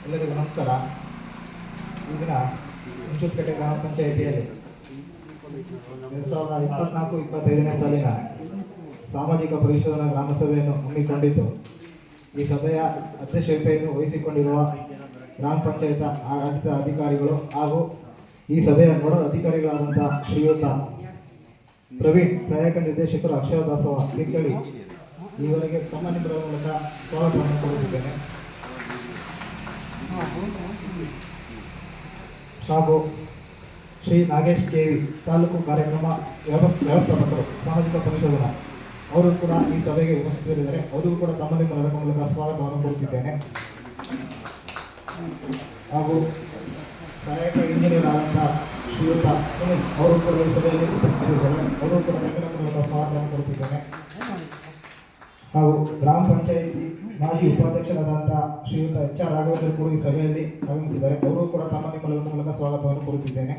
ಎಲ್ಲರಿಗೂ ನಮಸ್ಕಾರ. ಈ ದಿನ ಹುಣಸೂರುಪೇಟೆ ಗ್ರಾಮ ಪಂಚಾಯಿತಿಯಲ್ಲಿ 2024-25ನೇ ಸಾಲಿನ ಸಾಮಾಜಿಕ ಪರಿಶೋಧನಾ ಗ್ರಾಮ ಸಭೆಯನ್ನು ಹಮ್ಮಿಕೊಂಡಿದ್ದು, ಈ ಸಭೆಯ ಅಧ್ಯಕ್ಷತೆಯನ್ನು ವಹಿಸಿಕೊಂಡಿರುವ ಗ್ರಾಮ ಪಂಚಾಯತ್ ಆಡಳಿತ ಅಧಿಕಾರಿಗಳು ಹಾಗೂ ಈ ಸಭೆಯ ನೋಡಲ್ ಅಧಿಕಾರಿಗಳಾದಂಥ ಶ್ರೀಯುತ ಪ್ರವೀಣ್, ಸಹಾಯಕ ನಿರ್ದೇಶಕರು ಅಕ್ಷರ ದಾಸೋಹ ತಿಕ್ಕಳಿ ಇವರಿಗೆ ತಮ್ಮ ನಿಮ್ಮಗಳ ಮೂಲಕ ಸ್ವಾಗತವನ್ನು ಕೋರುತ್ತಿದ್ದೇನೆ. ಹಾಗೂ ಶ್ರೀ ನಾಗೇಶ್ ಕೆವಿ, ತಾಲೂಕು ಕಾರ್ಯಕ್ರಮ ವ್ಯವಸ್ಥಾಪಕರು ಸಾಮಾಜಿಕ ಪರಿಶೋಧನಾ, ಅವರು ಕೂಡ ಈ ಸಭೆಗೆ ಉಪಸ್ಥಿತರಿದ್ದಾರೆ. ಅವರಿಗೂ ಕೂಡ ತಮ್ಮ ನಿಮ್ಮಗಳ ಮೂಲಕ ಸ್ವಾಗತವನ್ನು ಕೋರುತ್ತಿದ್ದೇನೆ. ಹಾಗೂ ಸಹಾಯಕ ಇಂಜಿನಿಯರ್ ಆದಂಥ ಶ್ರೀಯುತ ಸುನಿಲ್, ಅವರು ಕೂಡ ಈ ಸಭೆಯಲ್ಲಿ ಉಪಸ್ಥಿತರಿದ್ದಾರೆ. ಅವರು ಕೂಡ ತಮ್ಮ ಮೂಲಕ ಸ್ವಾಗತವನ್ನು ಕೋರುತ್ತಿದ್ದೇನೆ. ಹಾಗೂ ಗ್ರಾಮ ಪಂಚಾಯಿತಿ ಮಾಜಿ ಉಪಾಧ್ಯಕ್ಷರಾದಂಥ ಶ್ರೀಯುತ HR ರಾಘವೇಂದ್ರ ಕೂಡ ಈ ಸಭೆಯಲ್ಲಿ ಆಗಮಿಸಿದ್ದಾರೆ. ಅವರು ಕೂಡ ತಮ್ಮ ನಿಮ್ಮಗಳ ಮೂಲಕ ಸ್ವಾಗತವನ್ನು ಕೋರುತ್ತಿದ್ದೇನೆ.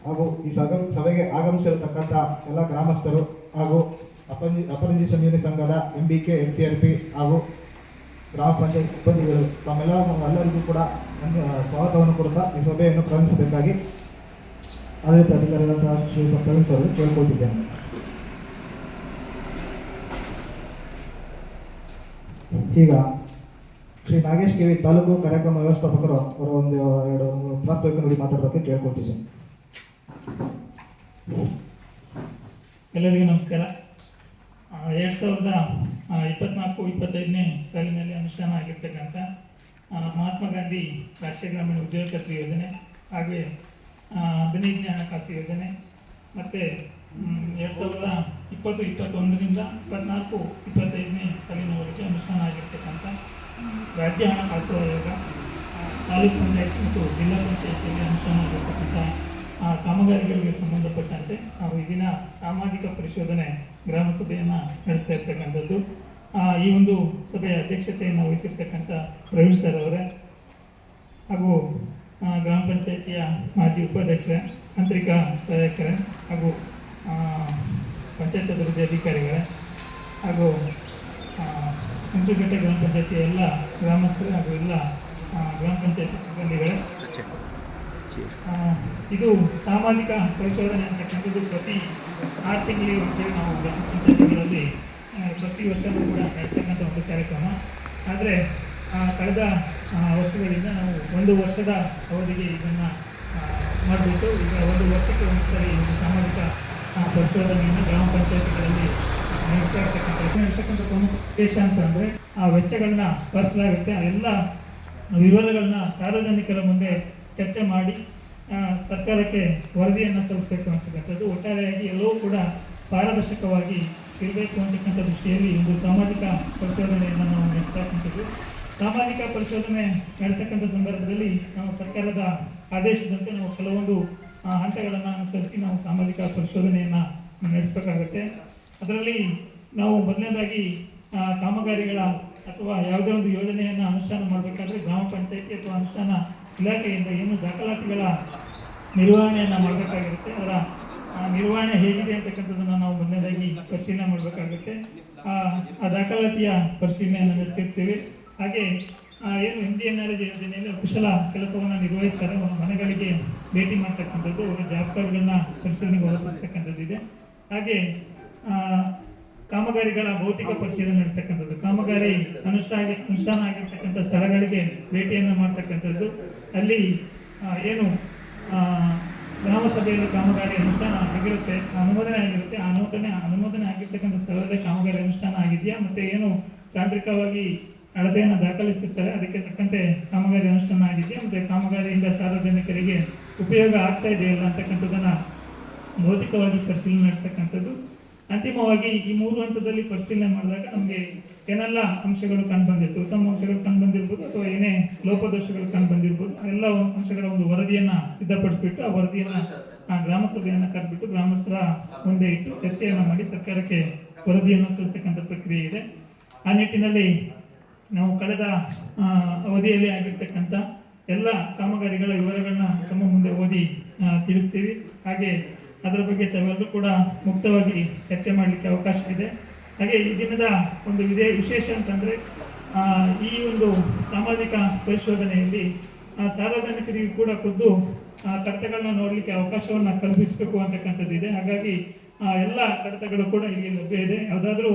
ಹಾಗೂ ಈ ಸಭೆಗೆ ಆಗಮಿಸಿರತಕ್ಕಂಥ ಎಲ್ಲ ಗ್ರಾಮಸ್ಥರು ಹಾಗೂ ಅಪರಂಜಿ ಸಂಯೋಜನೆ ಸಂಘದ MBK NCRP ಹಾಗೂ ಗ್ರಾಮ ಪಂಚಾಯತ್ ಸಿಬ್ಬಂದಿಗಳು ಎಲ್ಲರಿಗೂ ಕೂಡ ಸ್ವಾಗತವನ್ನು ಕೊಡುತ್ತಾ ಈ ಸಭೆಯನ್ನು ಪ್ರಾರಂಭಿಸಬೇಕಾಗಿ ಆಡಳಿತ ಅಧಿಕಾರಿಗಳಾದ ಶ್ರೀಯುತ ಪ್ರವೀಣ್ ಅವರು ಕೇಳ್ಕೊಳ್ತಿದ್ದೇನೆ. ಈಗ ಶ್ರೀ ನಾಗೇಶ್ ಕೆವಿ, ತಾಲೂಕು ಕಾರ್ಯಕ್ರಮ ವ್ಯವಸ್ಥಾಪಕರು, ಅವರ ಎರಡು ಪ್ರಾಸ್ತಾವಿಕ ನುಡಿ ಮಾತಾಡೋದಕ್ಕೆ ಕೇಳ್ಕೊಳ್ತಿದ್ದೇನೆ. ಎಲ್ಲರಿಗೂ ನಮಸ್ಕಾರ. 2024-25ನೇ ಸಾಲಿನಲ್ಲಿ ಅನುಷ್ಠಾನ ಆಗಿರ್ತಕ್ಕಂಥ ಮಹಾತ್ಮ ಗಾಂಧಿ ರಾಷ್ಟ್ರೀಯ ಗ್ರಾಮೀಣ ಉದ್ಯೋಗ ಖಾತ್ರಿ ಯೋಜನೆ, ಹಾಗೆ 15ನೇ ಹಣಕಾಸು ಯೋಜನೆ, ಮತ್ತು 2020-21ರಿಂದ 24-25ನೇ ಸಾಲಿನವರೆಗೆ ಅನುಷ್ಠಾನ ಆಗಿರ್ತಕ್ಕಂಥ ರಾಜ್ಯ ಹಣಕಾಸು ಆಯೋಗ, ತಾಲೂಕು ಪಂಚಾಯತ್ ಮತ್ತು ಜಿಲ್ಲಾ ಪಂಚಾಯತಿಯಲ್ಲಿ ಅನುಷ್ಠಾನ ಆಗಿರ್ತಕ್ಕಂಥ ಕಾಮಗಾರಿಗಳಿಗೆ ಸಂಬಂಧಪಟ್ಟಂತೆ ನಾವು ಈ ದಿನ ಸಾಮಾಜಿಕ ಪರಿಶೋಧನೆ ಗ್ರಾಮ ಸಭೆಯನ್ನು ನಡೆಸ್ತಾ ಇರ್ತಕ್ಕಂಥದ್ದು. ಈ ಒಂದು ಸಭೆಯ ಅಧ್ಯಕ್ಷತೆಯನ್ನು ವಹಿಸಿರ್ತಕ್ಕಂಥ ಪ್ರವೀಣ್ ಸರ್ ಅವರೇ, ಹಾಗೂ ಗ್ರಾಮ ಪಂಚಾಯಿತಿಯ ಮಾಜಿ ಉಪಾಧ್ಯಕ್ಷರೇ, ತಾಂತ್ರಿಕ ಸಹಾಯಕರೇ, ಹಾಗೂ ಪಂಚಾಯತ್ ಅಭಿವೃದ್ಧಿ ಅಧಿಕಾರಿಗಳೇ, ಹಾಗೂ ಹುಣಸೂರುಪೇಟೆ ಗ್ರಾಮ ಪಂಚಾಯಿತಿಯ ಎಲ್ಲ ಗ್ರಾಮಸ್ಥರು ಹಾಗೂ ಎಲ್ಲ ಗ್ರಾಮ ಪಂಚಾಯತಿ ಸಿಬ್ಬಂದಿಗಳೇ, ಇದು ಸಾಮಾಜಿಕ ಪರಿಶೋಧನೆ ಅಂತಕ್ಕಂಥದ್ದು ಪ್ರತಿ 6 ತಿಂಗಳಿಗೆ ಒಂದ್ಸರಿ ನಾವು ಗ್ರಾಮ ಪಂಚಾಯತಿಗಳಲ್ಲಿ ಪ್ರತಿ ವರ್ಷವೂ ಕೂಡ ನಡೆಸ್ತಕ್ಕಂಥ ಒಂದು ಕಾರ್ಯಕ್ರಮ. ಆದರೆ ಕಳೆದ ವರ್ಷಗಳಿಂದ ನಾವು 1 ವರ್ಷದ ಅವಧಿಗೆ ಇದನ್ನು ಮಾಡಿಬಿಟ್ಟು ಈಗ 1 ವರ್ಷಕ್ಕೆ ಒಂದ್ಸರಿ ಒಂದು ಸಾಮಾಜಿಕ ಪರಿಶೋಧನೆಯನ್ನು ಗ್ರಾಮ ಪಂಚಾಯತಿಗಳಲ್ಲಿ ನಡೆಸ್ತಕ್ಕಂಥ ಪ್ರಮುಖ ಉದ್ದೇಶ ಅಂತಂದರೆ ಆ ವೆಚ್ಚಗಳನ್ನ ಭರಿಸಲಾಗುತ್ತೆ. ಆ ಎಲ್ಲ ವಿವರಗಳನ್ನ ಸಾರ್ವಜನಿಕರ ಮುಂದೆ ಚರ್ಚೆ ಮಾಡಿ ಸರ್ಕಾರಕ್ಕೆ ವರದಿಯನ್ನು ಸಲ್ಲಿಸಬೇಕು ಅಂತಕ್ಕಂಥದ್ದು. ಒಟ್ಟಾರೆಯಾಗಿ ಎಲ್ಲವೂ ಕೂಡ ಪಾರದರ್ಶಕವಾಗಿ ಇರಬೇಕು ಅಂತಕ್ಕಂಥ ದೃಷ್ಟಿಯಲ್ಲಿ ಒಂದು ಸಾಮಾಜಿಕ ಪರಿಶೋಧನೆಯನ್ನು ನಾವು ನಡೆಸ್ತಕ್ಕಂಥದ್ದು. ಸಾಮಾಜಿಕ ಪರಿಶೋಧನೆ ನಡೆಸ್ತಕ್ಕಂಥ ಸಂದರ್ಭದಲ್ಲಿ ನಾವು ಸರ್ಕಾರದ ಆದೇಶದಂತೆ ನಾವು ಕೆಲವೊಂದು ಹಂತಗಳನ್ನು ಅನುಸರಿಸಿ ನಾವು ಸಾಮಾಜಿಕ ಪರಿಶೋಧನೆಯನ್ನು ನಡೆಸಬೇಕಾಗುತ್ತೆ. ಅದರಲ್ಲಿ ನಾವು ಮೊದಲನೇದಾಗಿ ಕಾಮಗಾರಿಗಳ ಅಥವಾ ಯಾವುದೇ ಒಂದು ಯೋಜನೆಯನ್ನು ಅನುಷ್ಠಾನ ಮಾಡಬೇಕಾದ್ರೆ ಗ್ರಾಮ ಪಂಚಾಯತಿ ಅಥವಾ ಅನುಷ್ಠಾನ ಇಲಾಖೆಯಿಂದ ಏನು ದಾಖಲಾತಿಗಳ ನಿರ್ವಹಣೆಯನ್ನು ಮಾಡಬೇಕಾಗಿರುತ್ತೆ, ಅದರ ನಿರ್ವಹಣೆ ಹೇಗಿದೆ ಅಂತಕ್ಕಂಥದ್ದನ್ನು ನಾವು ಮೊದಲನೇದಾಗಿ ಪರಿಶೀಲನೆ ಮಾಡಬೇಕಾಗುತ್ತೆ. ಆ ದಾಖಲಾತಿಯ ಪರಿಶೀಲನೆಯನ್ನು ನಡೆಸಿರ್ತೀವಿ. ಹಾಗೆ ಏನು MGNREGA ಯೋಜನೆಯಲ್ಲಿ ಕುಶಲ ಕೆಲಸವನ್ನು ನಿರ್ವಹಿಸ್ತಾರೆ, ಮನೆಗಳಿಗೆ ಭೇಟಿ ಮಾಡ್ತಕ್ಕಂಥದ್ದು, ಅವರ ಜಾಬ್ ಕಾರ್ಡ್ಗಳನ್ನ ಪರಿಶೀಲನೆಗೆ ಒಳಪಡಿಸ್ತಕ್ಕಂಥದ್ದಿದೆ. ಹಾಗೆ ಕಾಮಗಾರಿಗಳ ಭೌತಿಕ ಪರಿಶೀಲನೆ ನಡೆಸ್ತಕ್ಕಂಥದ್ದು, ಕಾಮಗಾರಿ ಅನುಷ್ಠಾನ ಆಗಿರ್ತಕ್ಕಂಥ ಸ್ಥಳಗಳಿಗೆ ಭೇಟಿಯನ್ನು ಮಾಡ್ತಕ್ಕಂಥದ್ದು, ಅಲ್ಲಿ ಏನು ಗ್ರಾಮ ಸಭೆಯಲ್ಲಿ ಕಾಮಗಾರಿ ಅನುಷ್ಠಾನ ಆಗಿರುತ್ತೆ, ಅನುಮೋದನೆ ಆಗಿರುತ್ತೆ, ಅನುಮೋದನೆ ಆಗಿರ್ತಕ್ಕಂಥ ಸ್ಥಳದಲ್ಲಿ ಕಾಮಗಾರಿ ಅನುಷ್ಠಾನ ಆಗಿದೆಯಾ, ಮತ್ತು ಏನು ತಾಂತ್ರಿಕವಾಗಿ ಅಳತೆಯನ್ನು ದಾಖಲಿಸಿರ್ತಾರೆ ಅದಕ್ಕೆ ತಕ್ಕಂತೆ ಕಾಮಗಾರಿ ಅನುಷ್ಠಾನ ಆಗಿದೆಯಾ, ಮತ್ತು ಕಾಮಗಾರಿಯಿಂದ ಸಾರ್ವಜನಿಕರಿಗೆ ಉಪಯೋಗ ಆಗ್ತಾ ಇದೆಯಲ್ಲ ಅಂತಕ್ಕಂಥದ್ದನ್ನು ಭೌತಿಕವಾಗಿ ಪರಿಶೀಲನೆ ನಡೆಸ್ತಕ್ಕಂಥದ್ದು. ಅಂತಿಮವಾಗಿ ಈ 3 ಹಂತದಲ್ಲಿ ಪರಿಶೀಲನೆ ಮಾಡಿದಾಗ ನಮಗೆ ಏನೆಲ್ಲ ಅಂಶಗಳು ಕಂಡುಬಂದಿತ್ತು, ಉತ್ತಮ ಅಂಶಗಳು ಕಂಡುಬಂದಿರ್ಬೋದು ಅಥವಾ ಏನೇ ಲೋಪದೋಷಗಳು ಕಂಡುಬಂದಿರ್ಬೋದು, ಎಲ್ಲ ಅಂಶಗಳ ಒಂದು ವರದಿಯನ್ನು ಸಿದ್ಧಪಡಿಸ್ಬಿಟ್ಟು ಆ ವರದಿಯನ್ನು ಗ್ರಾಮ ಸಭೆಯನ್ನು ಕರೆದ್ಬಿಟ್ಟು ಗ್ರಾಮಸ್ಥರ ಮುಂದೆ ಇಟ್ಟು ಚರ್ಚೆಯನ್ನು ಮಾಡಿ ಸರ್ಕಾರಕ್ಕೆ ವರದಿಯನ್ನು ಸಲ್ಲಿಸ್ತಕ್ಕಂಥ ಪ್ರಕ್ರಿಯೆ ಇದೆ. ಆ ನಿಟ್ಟಿನಲ್ಲಿ ನಾವು ಕಳೆದ ಅವಧಿಯಲ್ಲಿ ಆಗಿರ್ತಕ್ಕಂಥ ಎಲ್ಲ ಕಾಮಗಾರಿಗಳ ವಿವರಗಳನ್ನ ತಮ್ಮ ಮುಂದೆ ಓದಿ ತಿಳಿಸ್ತೀವಿ. ಹಾಗೆ ಅದರ ಬಗ್ಗೆ ತಾವೆಲ್ಲರೂ ಕೂಡ ಮುಕ್ತವಾಗಿ ಚರ್ಚೆ ಮಾಡಲಿಕ್ಕೆ ಅವಕಾಶ ಇದೆ. ಹಾಗೆ ಈ ದಿನದ ಒಂದು ವಿಶೇಷ ಅಂತಂದರೆ ಈ ಒಂದು ಸಾಮಾಜಿಕ ಪರಿಶೋಧನೆಯಲ್ಲಿ ಸಾರ್ವಜನಿಕರಿಗೂ ಕೂಡ ಖುದ್ದು ಕಡತಗಳನ್ನ ನೋಡಲಿಕ್ಕೆ ಅವಕಾಶವನ್ನು ಕಲ್ಪಿಸಬೇಕು ಅಂತಕ್ಕಂಥದ್ದಿದೆ. ಹಾಗಾಗಿ ಎಲ್ಲ ಕಡತಗಳು ಕೂಡ ಇಲ್ಲಿ ಲಭ್ಯ ಇದೆ. ಯಾವುದಾದ್ರೂ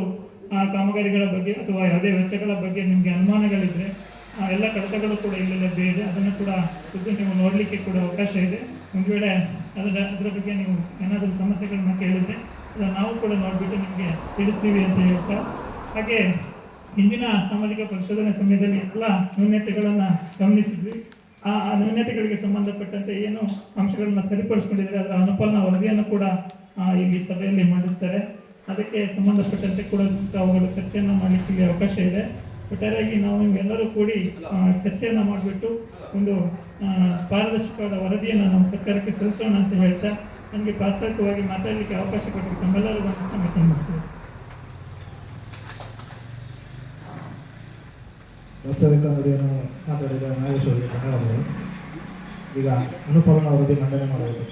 ಕಾಮಗಾರಿಗಳ ಬಗ್ಗೆ ಅಥವಾ ಯಾವುದೇ ವೆಚ್ಚಗಳ ಬಗ್ಗೆ ನಿಮಗೆ ಅನುಮಾನಗಳಿದ್ರೆ ಎಲ್ಲ ಕಡತಗಳು ಕೂಡ ಇಲ್ಲಿ ಲಭ್ಯ ಇದೆ. ಅದನ್ನು ಕೂಡ ಖುದ್ದು ನೀವು ನೋಡಲಿಕ್ಕೆ ಕೂಡ ಅವಕಾಶ ಇದೆ. ಒಂದು ವೇಳೆ ಅದರ ಬಗ್ಗೆ ನೀವು ಏನಾದರೂ ಸಮಸ್ಯೆಗಳನ್ನ ಕೇಳಿದರೆ ನಾವು ಕೂಡ ನೋಡಿಬಿಟ್ಟು ನಿಮಗೆ ತಿಳಿಸ್ತೀವಿ ಅಂತ ಹೇಳ್ತಾ, ಹಾಗೆ ಹಿಂದಿನ ಸಾಮಾಜಿಕ ಪರಿಶೋಧನೆ ಸಮಯದಲ್ಲಿ ಎಲ್ಲ ನ್ಯೂನತೆಗಳನ್ನು ಗಮನಿಸಿದ್ವಿ. ಆ ನ್ಯೂನತೆಗಳಿಗೆ ಸಂಬಂಧಪಟ್ಟಂತೆ ಏನು ಅಂಶಗಳನ್ನ ಸರಿಪಡಿಸ್ಕೊಂಡಿದ್ದಾರೆ ಅದರ ಅನುಪಾಲನಾ ವರದಿಯನ್ನು ಕೂಡ ಇಲ್ಲಿ ಸಭೆಯಲ್ಲಿ ಮಂಡಿಸ್ತಾರೆ. ಅದಕ್ಕೆ ಸಂಬಂಧಪಟ್ಟಂತೆ ಕೂಡ ಅವುಗಳ ಚರ್ಚೆಯನ್ನು ಮಾಡಲಿಕ್ಕೆ ಅವಕಾಶ ಇದೆ. ಒಟ್ಟಾರೆಯಾಗಿ ನಾವು ಎಲ್ಲರೂ ಕೂಡಿ ಚರ್ಚೆಯನ್ನು ಮಾಡಿಬಿಟ್ಟು ಒಂದು ಪಾರದರ್ಶಕವಾದ ವರದಿಯನ್ನು ನಾವು ಸರ್ಕಾರಕ್ಕೆ ಸಲ್ಲಿಸೋಣ ಅಂತ ಹೇಳ್ತಾ ನನಗೆ ಪ್ರಾಸ್ತಾವಿಕವಾಗಿ ಮಾತಾಡಲಿಕ್ಕೆ ಅವಕಾಶ ಕೊಟ್ಟು ತಮ್ಮೆಲ್ಲರಿಗೂ ನಮಸ್ತೆ. ವಾಸ್ತವಿಕ ನುಡಿಯನ್ನು ಮಾತಾಡಿದ ನಾಗೇಶ್ ಅವರಿಗೆ ಧನ್ಯವಾದಗಳು. ಈಗ ಅನುಪಾಲನಾ ವರದಿ ಮಂಡನೆ ಮಾಡಬಹುದು.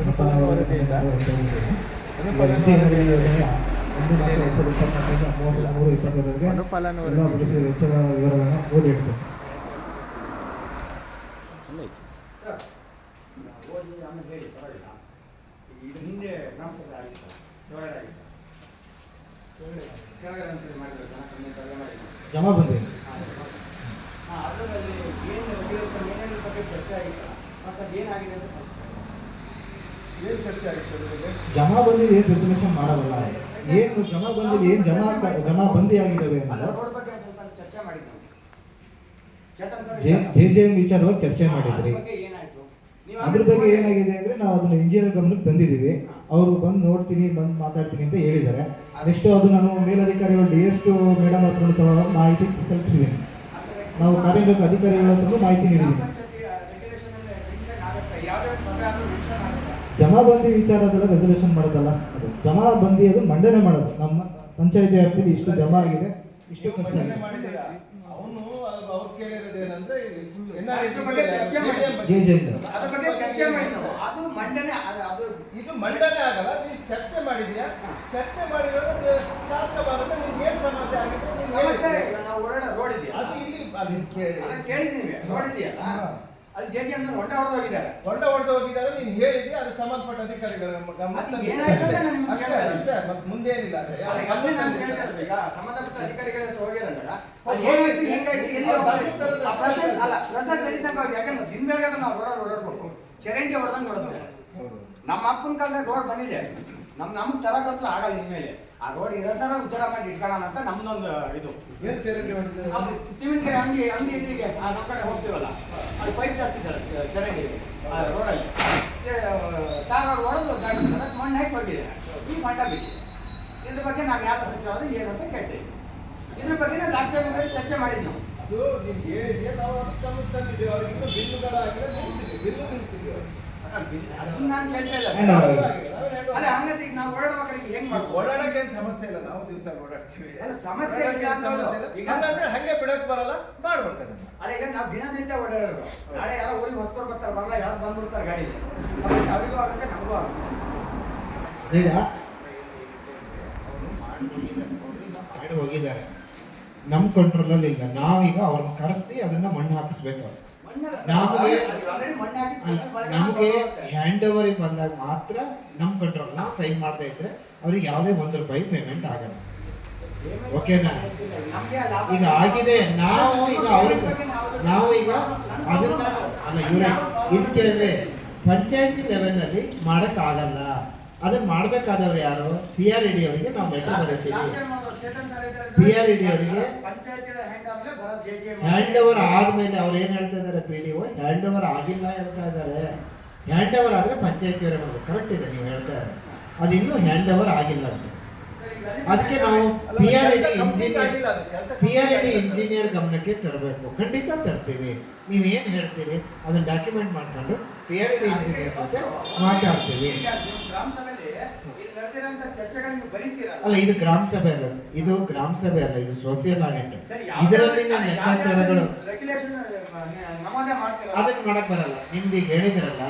ಅನುಪಾಲನಾ ವರದಿಯಿಂದ 1/2024 ಅನುಪಾಲನಾ ವೆಚ್ಚದ ವಿವರಗಳನ್ನು ಓದಿ ಇಡ್ತೇವೆ. ಜಮಾ ಬಂದಿದೆ. ಜಮಾ ಬಂದಿದೆ, ಏನು ರೆಸಲ್ಯೂಷನ್ ಮಾಡಬಲ್ಲ. ಏನು ಜಮಾ ಬಂದಿದೆ, ಏನು ಜಮಾ ಬಂದಿ ಆಗಿದ್ದಾವೆ ಜೆ ವಿಚಾರವಾಗಿ ಚರ್ಚೆ ಮಾಡಿದ್ರಿ. ಅದ್ರ ಬಗ್ಗೆ ಏನಾಗಿದೆ ಅಂದ್ರೆ ನಾವು ಅದನ್ನ ಇಂಜಿನಿಯರ್ ಗಮನಕ್ಕೆ ತಂದಿದ್ದೀವಿ. ಅವರು ಬಂದು ನೋಡ್ತೀನಿ, ಬಂದು ಮಾತಾಡ್ತೀನಿ ಅಂತ ಹೇಳಿದ್ದಾರೆ. ನೆಕ್ಸ್ಟ್ ಅದು ನಾನು ಮೇಲಧಿಕಾರಿಗಳು DSP ಮೇಡಮ್ ಹತ್ರ ಮಾಹಿತಿ ಸಲ್ಲಿಸಿದ್ದೀನಿ. ನಾವು ಕಾರ್ಯನಿರ್ವಾಹಕ ಅಧಿಕಾರಿಗಳ ಹತ್ರ ಮಾಹಿತಿ ನೀಡಿದ್ದೀನಿ. ಜಮಾಬಂದಿ ವಿಚಾರದಲ್ಲ ರೆಸಲ್ಯೂಷನ್ ಮಾಡೋದಲ್ಲ, ಅದು ಜಮಾಬಂದಿ ಅದು ಮಂಡನೆ ಮಾಡೋದು. ನಮ್ಮ ಪಂಚಾಯತಿ ವ್ಯಾಪ್ತಿಯಲ್ಲಿ ಇಷ್ಟು ಜಮಾ ಆಗಿದೆ, ಇಷ್ಟು ಖರ್ಚಾಗಿದೆ. ಮಂಡನೆ ಆಗಲ್ಲ. ನೀನು ಚರ್ಚೆ ಮಾಡಿದ್ಯಾ? ಚರ್ಚೆ ಮಾಡಿರೋದು ಸಾರ್ಥಕವಾದ ನಿಮ್ಗೆ ಏನು ಸಮಸ್ಯೆ ಆಗಿದೆ? ನಾವು ಓಡಾಡೋ ರೋಡ್ ಇದೆಯಾ ಅದು ಇಲ್ಲಿ ಅಲ್ಲಿ ಕೇಳಿದೀವಿ, ರೋಡ್ ಇದೆಯಲ್ಲ ಅಲ್ಲಿ JJM ಹೊಂಡ ಹೊಡೆದೋಗಿದ್ದಾರೆ. ಹೊಂಡ ಹೊಡೆದು ಹೋಗಿದ್ದಾರೆ. ನೀನು ಹೇಳಿದ್ಯಾ, ಅದು ಸಂಬಂಧಪಟ್ಟ ಅಧಿಕಾರಿಗಳ ಅಷ್ಟೇ, ಮತ್ತೆ ಮುಂದೇನಿಲ್ಲ. ಈಗ ಸಂಬಂಧಪಟ್ಟ ಅಧಿಕಾರಿಗಳ ಹತ್ರ ಹೋಗಿರಲ್ಲ, ಅದು ಹೇಗಾಯ್ತು ಹೆಂಗಾಯ್ತು ಎಲ್ಲಿ ಯಾಕಂದ್ರೆ ದಿನ ಬೆಳಗ್ಗೆ ನಾವು ರೋಡ್ ಓಡಾಡ್ಬೇಕು, ಚರಂಡಿ ಹೊಡೆದಂಗೆ ನೋಡುತ್ತೆ. ನಮ್ಮ ಅಪ್ಪನ ಕಾಲದಲ್ಲಿ ರೋಡ್ ಬಂದಿದೆ, ನಮ್ಗೆ ತರಕಂತೂ ಆಗಲ್ಲ. ಇನ್ಮೇಲೆ ಆ ರೋಡ್ ಇರೋದನ್ನ ಉದ್ಧಾರ ಮಾಡಿ ಇಟ್ಕೊಳ್ಳೋಣ ಅಂತ ನಮ್ದೊಂದು ಇದು. ಏನು ಚರಂಡಿ ಹೊಡೆದಿದೆ? ತಿಮಿನ್ಕೆರೆ ಅಂಗಡಿ ಎದುರಿಗೆ ನಮ್ಮ ಕಡೆ ಹೋಗ್ತೀವಲ್ಲ, ಅದು ಪೈಪ್ ಜಾಸ್ತಿದ್ದಾರೆ ಚರಂಡಿ ರೋಡಲ್ಲಿ. ತಾರ ಹೊಡೆದು ಗಾಡಿ ಮಣ್ಣು ಹಾಕಿ ಕೊಟ್ಟಿದೆ, ಈ ಮಂಡ ಬಿಟ್ಟಿದೆ. ಇದ್ರ ಬಗ್ಗೆ ನಾವು ಯಾವ ಸಚಿವರು ಏನು ಅಂತ ಕೇಳ್ತೇವೆ. ಇದ್ರ ಬಗ್ಗೆ ಲಾಸ್ಟ್ ಟೈಮ್ ಚರ್ಚೆ ಮಾಡಿದ್ವಿ ನಾವು. ಅದು ನೀನು ಹೇಳಿದ್ಯಾ, ನಾವು ಅದಕ್ಕೆ ಗಮನ ತಂದಿದ್ದೀವಿ. ಅವ್ರಿಗಿನ್ನೂ ಬಿಲ್ಲುಗಳಾಗಿಲ್ಲ, ನಿಲ್ಲಿಸಿದ್ವಿ, ಬಿಲ್ಲು ನಿಲ್ಲಿಸಿದ್ವಿ. ಅದನ್ನ ನಾನು ಕೇಳ್ತಾ ಇಲ್ಲ. ಅದೇ ಹಂಗತಿ ನಾವು ಓಡಾಡ್ಬೇಕಾದ್ರೆ ಹೆಂಗ್ ಮಾಡ್ಬೋದು? ಓಡಾಡಕ್ಕೆ ಏನು ಸಮಸ್ಯೆ ಇಲ್ಲ, ನಾವು ದಿವಸ ಓಡಾಡ್ತೀವಿ. ಸಮಸ್ಯೆ ಇಲ್ಲ ಈಗ ಅಂದ್ರೆ ಹಂಗೆ ಬಿಡಕ್ ಬರಲ್ಲ, ಮಾಡ್ಬೇಕು. ಅದೇ ಈಗ ನಾವು ದಿನನಿತ್ಯ ಓಡಾಡೋದು. ನಾಳೆ ಯಾರೋ ಊರಿಗೆ ಹೊಸಬರು ಬರ್ತಾರೆ, ಬರಲ್ಲ, ಯಾರು ಬಂದ್ಬಿಡ್ತಾರೆ ಗಾಡಿಗೆ, ಅವರಿಗೂ ಆಗುತ್ತೆ ನಮಗೂ ಆಗುತ್ತೆ. ಈಗ ಮಾಡಿ ಹೋಗಿದ್ದಾರೆ, ನಮ್ಮ ಕಂಟ್ರೋಲಲ್ಲಿ ಇಲ್ಲ. ನಾವೀಗ ಅವ್ರನ್ನ ಕರೆಸಿ ಅದನ್ನ ಮಣ್ಣು ಹಾಕಿಸ್ಬೇಕು. ನಮಗೆ ಹ್ಯಾಂಡ್ ಓವರಿಗೆ ಬಂದಾಗ ಮಾತ್ರ ನಮ್ಮ ಕಂಟ್ರೋಲ್. ನಾವು ಸೈನ್ ಮಾಡ್ತಾ ಇದ್ರೆ ಅವ್ರಿಗೆ ಯಾವುದೇ ₹1 ಪೇಮೆಂಟ್ ಆಗಲ್ಲ. ಓಕೆನಾ? ಈಗ ಆಗಿದೆ, ನಾವು ಈಗ ಅದನ್ನ ಅಲ್ಲ ಇವ್ರೆ ಇದು ಕೇಳಿದ್ರೆ ಪಂಚಾಯತಿ ಲೆವೆಲ್ನಲ್ಲಿ ಮಾಡಕ್ ಆಗಲ್ಲ. ಅದನ್ನ ಮಾಡ್ಬೇಕಾದವ್ರು ಯಾರು? PRED ಅವರಿಗೆ ನಾವು ಲೆಟರ್ ಬರೀತೀವಿ. PRED ಅವರಿಗೆ ಹ್ಯಾಂಡ್ ಓವರ್ ಆದ್ಮೇಲೆ ಅವ್ರು ಏನ್ ಹೇಳ್ತಾ ಇದಾರೆ? PDO ಹ್ಯಾಂಡ್ ಓವರ್ ಆಗಿಲ್ಲ ಹೇಳ್ತಾ ಇದ್ದಾರೆ. ಹ್ಯಾಂಡ್ ಓವರ್ ಆದ್ರೆ ಪಂಚಾಯತಿಯವರೇ ಮಾಡ್ಬೇಕು. ಕರೆಕ್ಟ್ ಇದೆ ನೀವು ಹೇಳ್ತಾ ಇದ್ದಾರೆ, ಅದಿನ್ನೂ ಹ್ಯಾಂಡ್ ಓವರ್ ಆಗಿಲ್ಲ ಅಂತ. ಅದಕ್ಕೆ ನಾವು PRED ಇಂಜಿನಿಯರ್ ಗಮನಕ್ಕೆ ತರಬೇಕು. ಖಂಡಿತ ತರ್ತೀವಿ. ನೀವೇನು ಹೇಳ್ತೀರಿ ಅದನ್ನ ಡಾಕ್ಯುಮೆಂಟ್ ಮಾಡ್ಕೊಂಡು PRED ಇಂಜಿನಿಯರ್ ಜೊತೆ ಮಾತಾಡ್ತೀವಿ. ಅಲ್ಲ, ಇದು ಗ್ರಾಮ ಸಭೆ ಅಲ್ಲ, ಇದು ಗ್ರಾಮ ಸಭೆ ಅಲ್ಲ, ಇದು ಸೋಷಿಯಲ್ ಆಡಿಟ್. ಇದರಲ್ಲಿ ಲೆಕ್ಕಾಚಾರಗಳು ಅದನ್ನ ಮಾಡಕ್ ಬರಲ್ಲ. ನಿಮ್ಗೆ ಹೇಳಿದ್ರಲ್ಲ,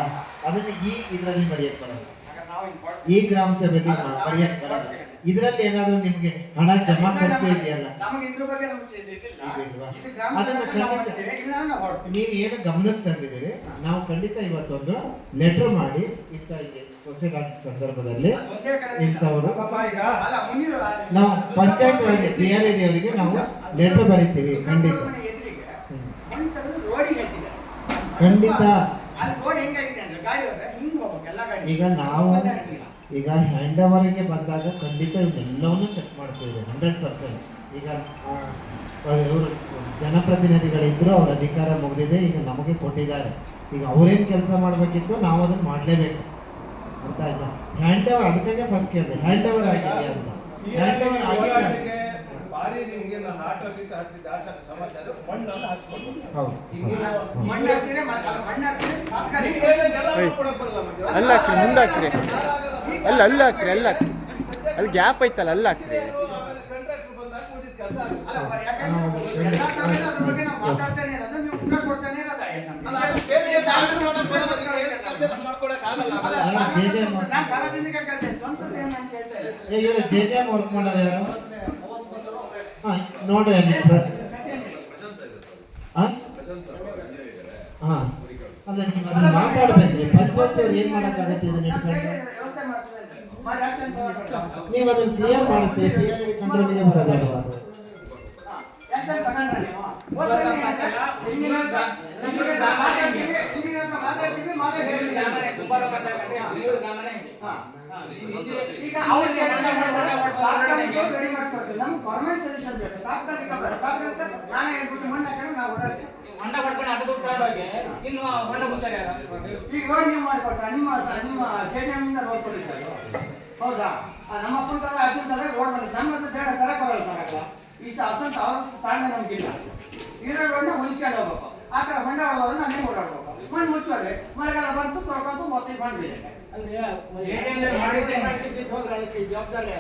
ಅದನ್ನ ಇದರಲ್ಲಿ ಬರೆಯಕ್ ಬರಲ್ಲ. ಈ ಗ್ರಾಮ ಸಭೆಯಲ್ಲಿ ಬರೆಯಕ್ ಬರಲ್ಲ. ಇದರಲ್ಲಿ ಏನಾದ್ರು ನಿಮ್ಗೆ ಹಣ ಜಮಾ ಖರ್ಚು ಇದೆಯಲ್ಲ, ಅದನ್ನ ಖಂಡಿತ ನೀವು ಏನು ಗಮನಕ್ಕೆ ತಂದಿದ್ದೀರಿ. ನಾವು ಖಂಡಿತ ಇವತ್ತೊಂದು ಲೆಟರ್ ಮಾಡಿ ಇಂಥ ಸೋಷಿಯಲ್ ಆಡಿಟ್ ಸಂದರ್ಭದಲ್ಲಿ ಇಂಥವರು ನಾವು ಪಂಚಾಯತ್ PRED ಅವರಿಗೆ ನಾವು ಲೆಟರ್ ಬರೀತೀವಿ. ಖಂಡಿತ ಖಂಡಿತ. ಈಗ ನಾವು ಈಗ ಹ್ಯಾಂಡ್ ಓವರಿಗೆ ಬಂದಾಗ ಖಂಡಿತ ಇವನ್ನೆಲ್ಲವನ್ನೂ ಚೆಕ್ ಮಾಡ್ತೀವಿ 100%. ಈಗ ಇವರು ಜನಪ್ರತಿನಿಧಿಗಳಿದ್ರು, ಅವ್ರ ಅಧಿಕಾರ ಮುಗಿದಿದೆ, ಈಗ ನಮಗೆ ಕೊಟ್ಟಿದ್ದಾರೆ. ಈಗ ಅವ್ರೇನು ಕೆಲಸ ಮಾಡಬೇಕಿತ್ತು ನಾವು ಅದನ್ನು ಮಾಡಲೇಬೇಕು ಅಂತ ಆಯ್ತಾ? ಹ್ಯಾಂಡ್ ಓವರ್ ಅದಕ್ಕಾಗೆ ಫಸ್ಟ್ ಕೇಳಿದೆ, ಹ್ಯಾಂಡ್ ಓವರ್ ಆಗಿದೆ ಅಂತ. ಹ್ಯಾಂಡ್ ಓವರ್ ಆಗಿದೆ ಬಾರಿ ನಿಮಗೆ ಆಟೋಕ್ಕೆ ಹತ್ತಿದ ಸಮಸ್ಯೆ ಅದು ಮಣ್ಣನ್ನು ಹಾಕ್ಸ್ಕೊಂಡು ಅಲ್ಲ ಹಾಕ್ರಿ, ಮುಂದೆ ಹಾಕ್ರಿ, ಅಲ್ಲ ಹಾಕ್ರಿ, ಅಲ್ಲಿ ಗ್ಯಾಪ್ ಐತಲ್ಲ, ಅಲ್ಲಿ ಹಾಕ್ರಿ. JJM ವರ್ಕ್ ಮಾಡೋರು ಯಾರು? ನೋಡ್ರಿ ಅಲ್ಲಿ ಅಲ್ಲ, ನೀವು ಅದನ್ನ ಮಾತಾಡ್ಬೇಕ್ರಿ. ಪಂಚಾಯತ್ ಅವ್ರು ಏನ್ ಮಾಡಕ್ಕಾಗತ್ತೆ ಇದನ್ನ ಇಟ್ಕೊಂಡು? ನೀವು ಅದನ್ನ ಕ್ಲಿಯರ್ ಮಾಡಿಸಿ. PRED ಕಂಟ್ರೋಲಿಗೆ ಬರೋದಲ್ವಾ? ಹೊಂಡ ಮಾಡ್ಕೊಂಡು ಅದು ತಗೊಂಡೋಗಿ ಇನ್ನು ಹೊಂಡ ಮುಚ್ಚಾರೆ ಈಗ ರೋಡ್ ನೀವು ಮಾಡಿಕೊಟ್ರ ನಿಮ್ಮ JJM ಇಂದ ರೋಡ್ ಕೊಟ್ಟಿದ್ದಾರೆ. ಹೌದಾ? ನಮ್ಮ ಅಪ್ಪನ ಕಾಲ ಅಜ್ಜನ ಕಾಲ ರೋಡ್ ಬಂದಿದೆ. ನಮ್ಮ ತರಕ್ ಬರಲ್ಲ ಸರ್. ಆಗ ಇಷ್ಟು ಅಸಂತ ಅವ್ರ ತಾಳ್ಮೆ ನಮ್ಗಿಲ್ಲ. ಇರೋ ರೋಡ್ನ ಉಳಿಸ್ಕೊಂಡು ಹೋಗ್ಬೇಕು. ಆ ಥರ ಹೊಂಡ ಹೊಡೋದ್ರೆ ನಾನೇ ಓಡಾಡ್ಬೇಕು. ಮಣ್ಣು ಮುಚ್ಚೋದ್ರೆ ಮಳೆಗಾಲ ಬಂತು ತೊಳ್ಕೊಂಡು ಮತ್ತೆ ಬಂದ್ಬಿದೆ. ಜವಾಬ್ದಾರಿ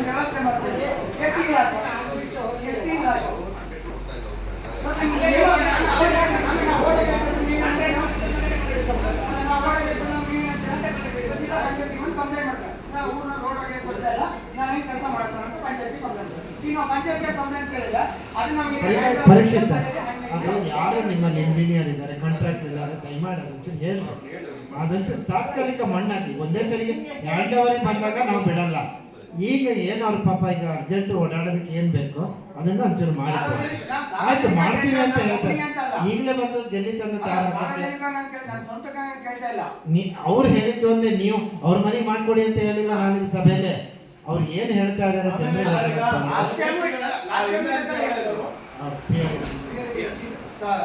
ವ್ಯವಸ್ಥೆ ಮಾಡ್ತೀವಿ. ಪರೀಕ್ಷಿತ ಅದು ಯಾರು ನಿಮ್ಮಲ್ಲಿ ಇಂಜಿನಿಯರ್ ಇದ್ದಾರೆ ಕಾಂಟ್ರಾಕ್ಟ್ ಇದ್ದಾರೆ ದಯಮಾಡಿ ಅದೊಂಚೂರು ಹೇಳ್ರಿ. ಅದೊಂಚೂರು ತಾತ್ಕಾಲಿಕ ಮಣ್ಣಾಗಿ ಒಂದೇ ಸರಿ ಎರಡವರೆಗೆ ಬಂದಾಗ ನಾವು ಬಿಡಲ್ಲ. ಈಗ ಏನು ಅವ್ರ ಪಾಪ ಈಗ ಅರ್ಜೆಂಟ್ ಓಡಾಡೋದಕ್ಕೆ ಏನ್ ಬೇಕು ಅದನ್ನ ಒಂಚೂರು ಮಾಡಿ ಆಯ್ತು ಮಾಡ್ತೀವಿ ಅಂತ ಹೇಳ್ತಾರೆ. ಈಗಲೇ ಬಂದು ಜಲ್ಲಿ ತಂದು ಅವ್ರು ಹೇಳಿದ್ದು ಅಂದ್ರೆ ನೀವು ಅವ್ರ ಮನೆಗೆ ಮಾಡ್ಕೊಡಿ ಅಂತ ಹೇಳಿಲ್ಲ ನಾನು ನಿಮ್ಮ ಸಭೆಯಲ್ಲೇ. ಅವ್ರು ಏನ್ ಹೇಳ್ತಾ ಇದಾರೆ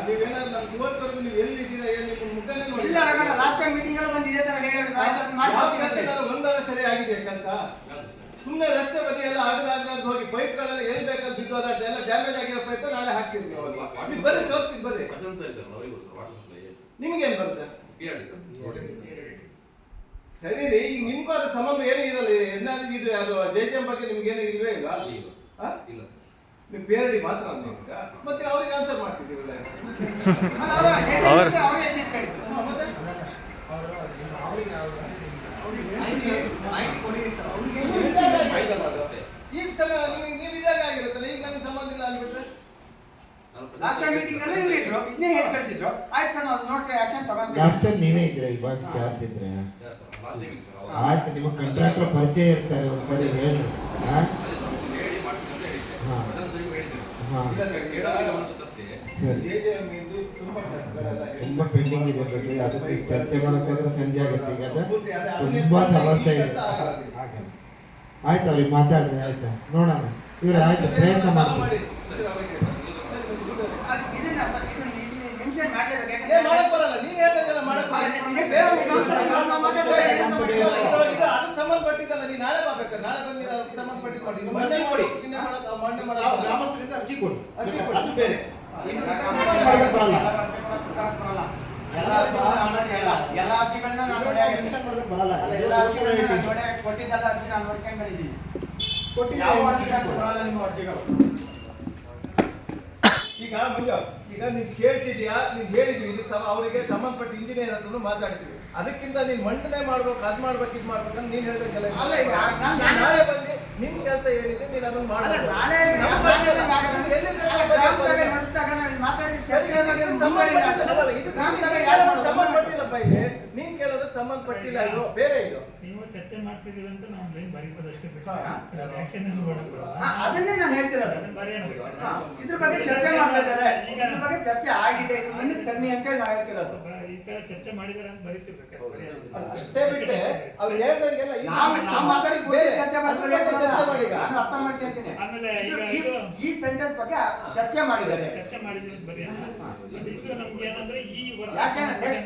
ನೀವೇನಾದ್ರು ನಾನು ಇವತ್ತವರೆಗೂ ನೀವು ಎಲ್ಲಿದ್ದೀರಾ ಏನು ನಿಮ್ಮ ಮುಖನೇ ನೋಡಿ ಇಲ್ಲ ರಗಡ ಲಾಸ್ಟ್ ಟೈಮ್ ಮೀಟಿಂಗ್ ಅಲ್ಲಿ ಬಂದು ಇದೇ ತರ ಒಂದರ ಸರಿ ಆಗಿದೆ ಕೆಲಸ. ಸುಮ್ಮನೆ ರಸ್ತೆ ಬದಿ ಎಲ್ಲ ಆಗದಾಗ ಹೋಗಿ ಪೈಪ್ಗಳೆಲ್ಲ ಎಲ್ಲಿ ಬೇಕಾದ್ರೆ ಬಿದ್ದೋದಾಡ್ದೆ ಎಲ್ಲ ಡ್ಯಾಮೇಜ್ ಆಗಿರೋ ಪೈಪ್ ನಾಳೆ ಹಾಕ್ತಿದ್ವಿ ಅವಾಗ ನೀವು ಬರ್ರಿ ತೋರಿಸ್ತೀನಿ ಬರ್ರಿ. ನಿಮ್ಗೇನ್ ಬರುತ್ತೆ ಸರಿ ರೀ. ಈಗ ನಿಮ್ಗೂ ಅದು ಸಂಬಂಧ ಏನು ಇರಲ್ಲ. ಏನಾದ್ರು ಇದು ಅದು JJM ಬಗ್ಗೆ ನಿಮ್ಗೇನು ಇಲ್ವೇ ಇಲ್ಲ. ನೀವು PRD ಮಾತ್ರ ಈಗ ಮತ್ತೆ ಅವ್ರಿಗೆ ಆನ್ಸರ್ ಮಾಡ್ತಿದ್ದೀವಲ್ಲ ಮತ್ತೆ ಈಗ ನೀವು ಇದಾಗ ಆಗಿರುತ್ತಲ್ಲ ಈಗ ನನಗೆ ಸಂಬಂಧ ಇಲ್ಲ ಅಂದ್ಬಿಟ್ರೆ. ಲಾಸ್ಟ್ ಟೈಮ್ ಮೀಟಿಂಗ್ ಅಲ್ಲಿ ಇವ್ರು ಇದ್ರು ಇದನ್ನೇ ಹೇಳಿ ಕಳಿಸಿದ್ರು. ಆಯ್ತು ಸರ್ ನಾವು ನೋಡ್ತೀವಿ ಆಕ್ಷನ್ ತಗೊಂತೀವಿ. ಲಾಸ್ಟ್ ಟೈಮ್ ನೀವೇ ಇದ್ರೆ ಇವಾಗ ಜಾಸ್ತಿ ಇದ್ರೆ ಆಯ್ತು. ನಿಮ್ಮ ಕಾಂಟ್ರಾಕ್ಟರ್ ಪರಿಚಯ ಇರ್ತಾರೆ ಒಂದ್ಸರಿ ಹೇಳಿ. ತುಂಬಾ ಪೆಂಡಿಂಗ್ ಇದೆ ಬಿಡ್ರಿ. ಅದಕ್ಕೆ ಚರ್ಚೆ ಮಾಡೋಕ್ಕಾದ್ರೆ ಸಂಜೆ ಆಗುತ್ತೆ. ಈಗ ಅದು ತುಂಬಾ ಸಮಸ್ಯೆ ಇದೆ. ಆಯ್ತು ಅವ್ರಿಗೆ ಮಾತಾಡ್ರಿ. ಆಯ್ತಾ ನೋಡೋಣ ಇವ್ರು ಆಯ್ತು ಪ್ರಯತ್ನ ಮಾಡ್ತೀವಿ. ಸಂಬಂಧಪಟ್ಟಿದ್ದಲ್ಲ ನೀ ನಾಳೆ ಮಾಡ್ಬೇಕಾದ್ರೆ ನಾಳೆ ಬಂದು ಸಂಬಂಧಪಟ್ಟಿದ್ದು ಗ್ರಾಮಸ್ಥರಿಂದ ಅರ್ಜಿ ಕೊಡಿ. ಅರ್ಜಿ ಕೊಡಿ ಅದು ಬೇರೆ. ಎಲ್ಲ ಅರ್ಜಿಗಳನ್ನ ಕೊಟ್ಟಿದ್ದಲ್ಲ ಅರ್ಜಿ ನಾನು ನೋಡ್ಕೊಂಡು ಬಂದಿದ್ದೀನಿ. ಯಾವ ಅರ್ಜಿಗಳು ಬರಲ್ಲ ನಿಮ್ಮ ಅರ್ಜಿಗಳು. ಈಗ ಮುಂಜ ಈಗ ನೀನು ಕೇಳ್ತಿದ್ಯಾ ನೀನು ಹೇಳಿದ್ವಿ ಇದಕ್ಕೆ ಅವರಿಗೆ ಸಂಬಂಧಪಟ್ಟ ಇಂಜಿನಿಯರ್ ಹತ್ರ ಮಾತಾಡಿದ್ವಿ. ಅದಕ್ಕಿಂತ ನೀನು ಮಂಡನೆ ಮಾಡ್ಬೇಕು ಅದ್ ಮಾಡ್ಬೇಕು ಇದು ಮಾಡ್ಬೇಕಂತ ನೀನ್ ಹೇಳ್ಬೇಕಲ್ಲ. ನಾಳೆ ಬಂದು ನಿಮ್ ಕೆಲಸ ಏನಿದೆ ನೀನು ಅದನ್ನ ಮಾಡ್ಬೇಕು. ಸಂಬಂಧಪಟ್ಟಿಲ್ಲಪ್ಪ ಇಲ್ಲಿ ನೀನ್ ಕೇಳೋದಕ್ಕೆ ಸಂಬಂಧಪಟ್ಟಿಲ್ಲ. ಇದು ಬೇರೆ ಇದು ನೀವು ಚರ್ಚೆ ಮಾಡ್ತಿದೀವಿ ಅಂತ ನಾವು ಲೈನ್ ಬರೀಬೋದಷ್ಟೇ. ಅದನ್ನೇ ನಾನು ಹೇಳ್ತಿರೋದು. ಇದ್ರ ಬಗ್ಗೆ ಚರ್ಚೆ ಮಾಡ್ತಾ ಇದ್ದಾರೆ. ಇದ್ರ ಬಗ್ಗೆ ಚರ್ಚೆ ಆಗಿದೆ ಮುಂದೆ ತನ್ನಿ ಅಂತ ಹೇಳಿ ನಾವು ಹೇಳ್ತಿರೋದು. ಈಗ ಚರ್ಚೆ ಮಾಡಿದಾರೆ ಅಂತ ಬರೀತಿರ್ಬೇಕು ಅಷ್ಟೇ ಬಿಟ್ಟೆ ಅವ್ರು ಹೇಳ್ದಂಗೆಲ್ಲ ನಾವು ಮಾತಾಡಿ ಚರ್ಚೆ ಮಾಡಿ ನಾನು ಅರ್ಥ ಮಾಡ್ತೀನಿ. ಆಮೇಲೆ ಈ ಸೆಂಟೆನ್ಸ್ ಬಗ್ಗೆ ಚರ್ಚೆ ಮಾಡಿದ್ದಾರೆ. ಚರ್ಚೆ ಮಾಡಿದ್ವಿ ಬರೀ ಇದು ನಮ್ಗೆ ಏನಂದ್ರೆ ಈ ಯಾಕಂದ್ರೆ ನೆಕ್ಸ್ಟ್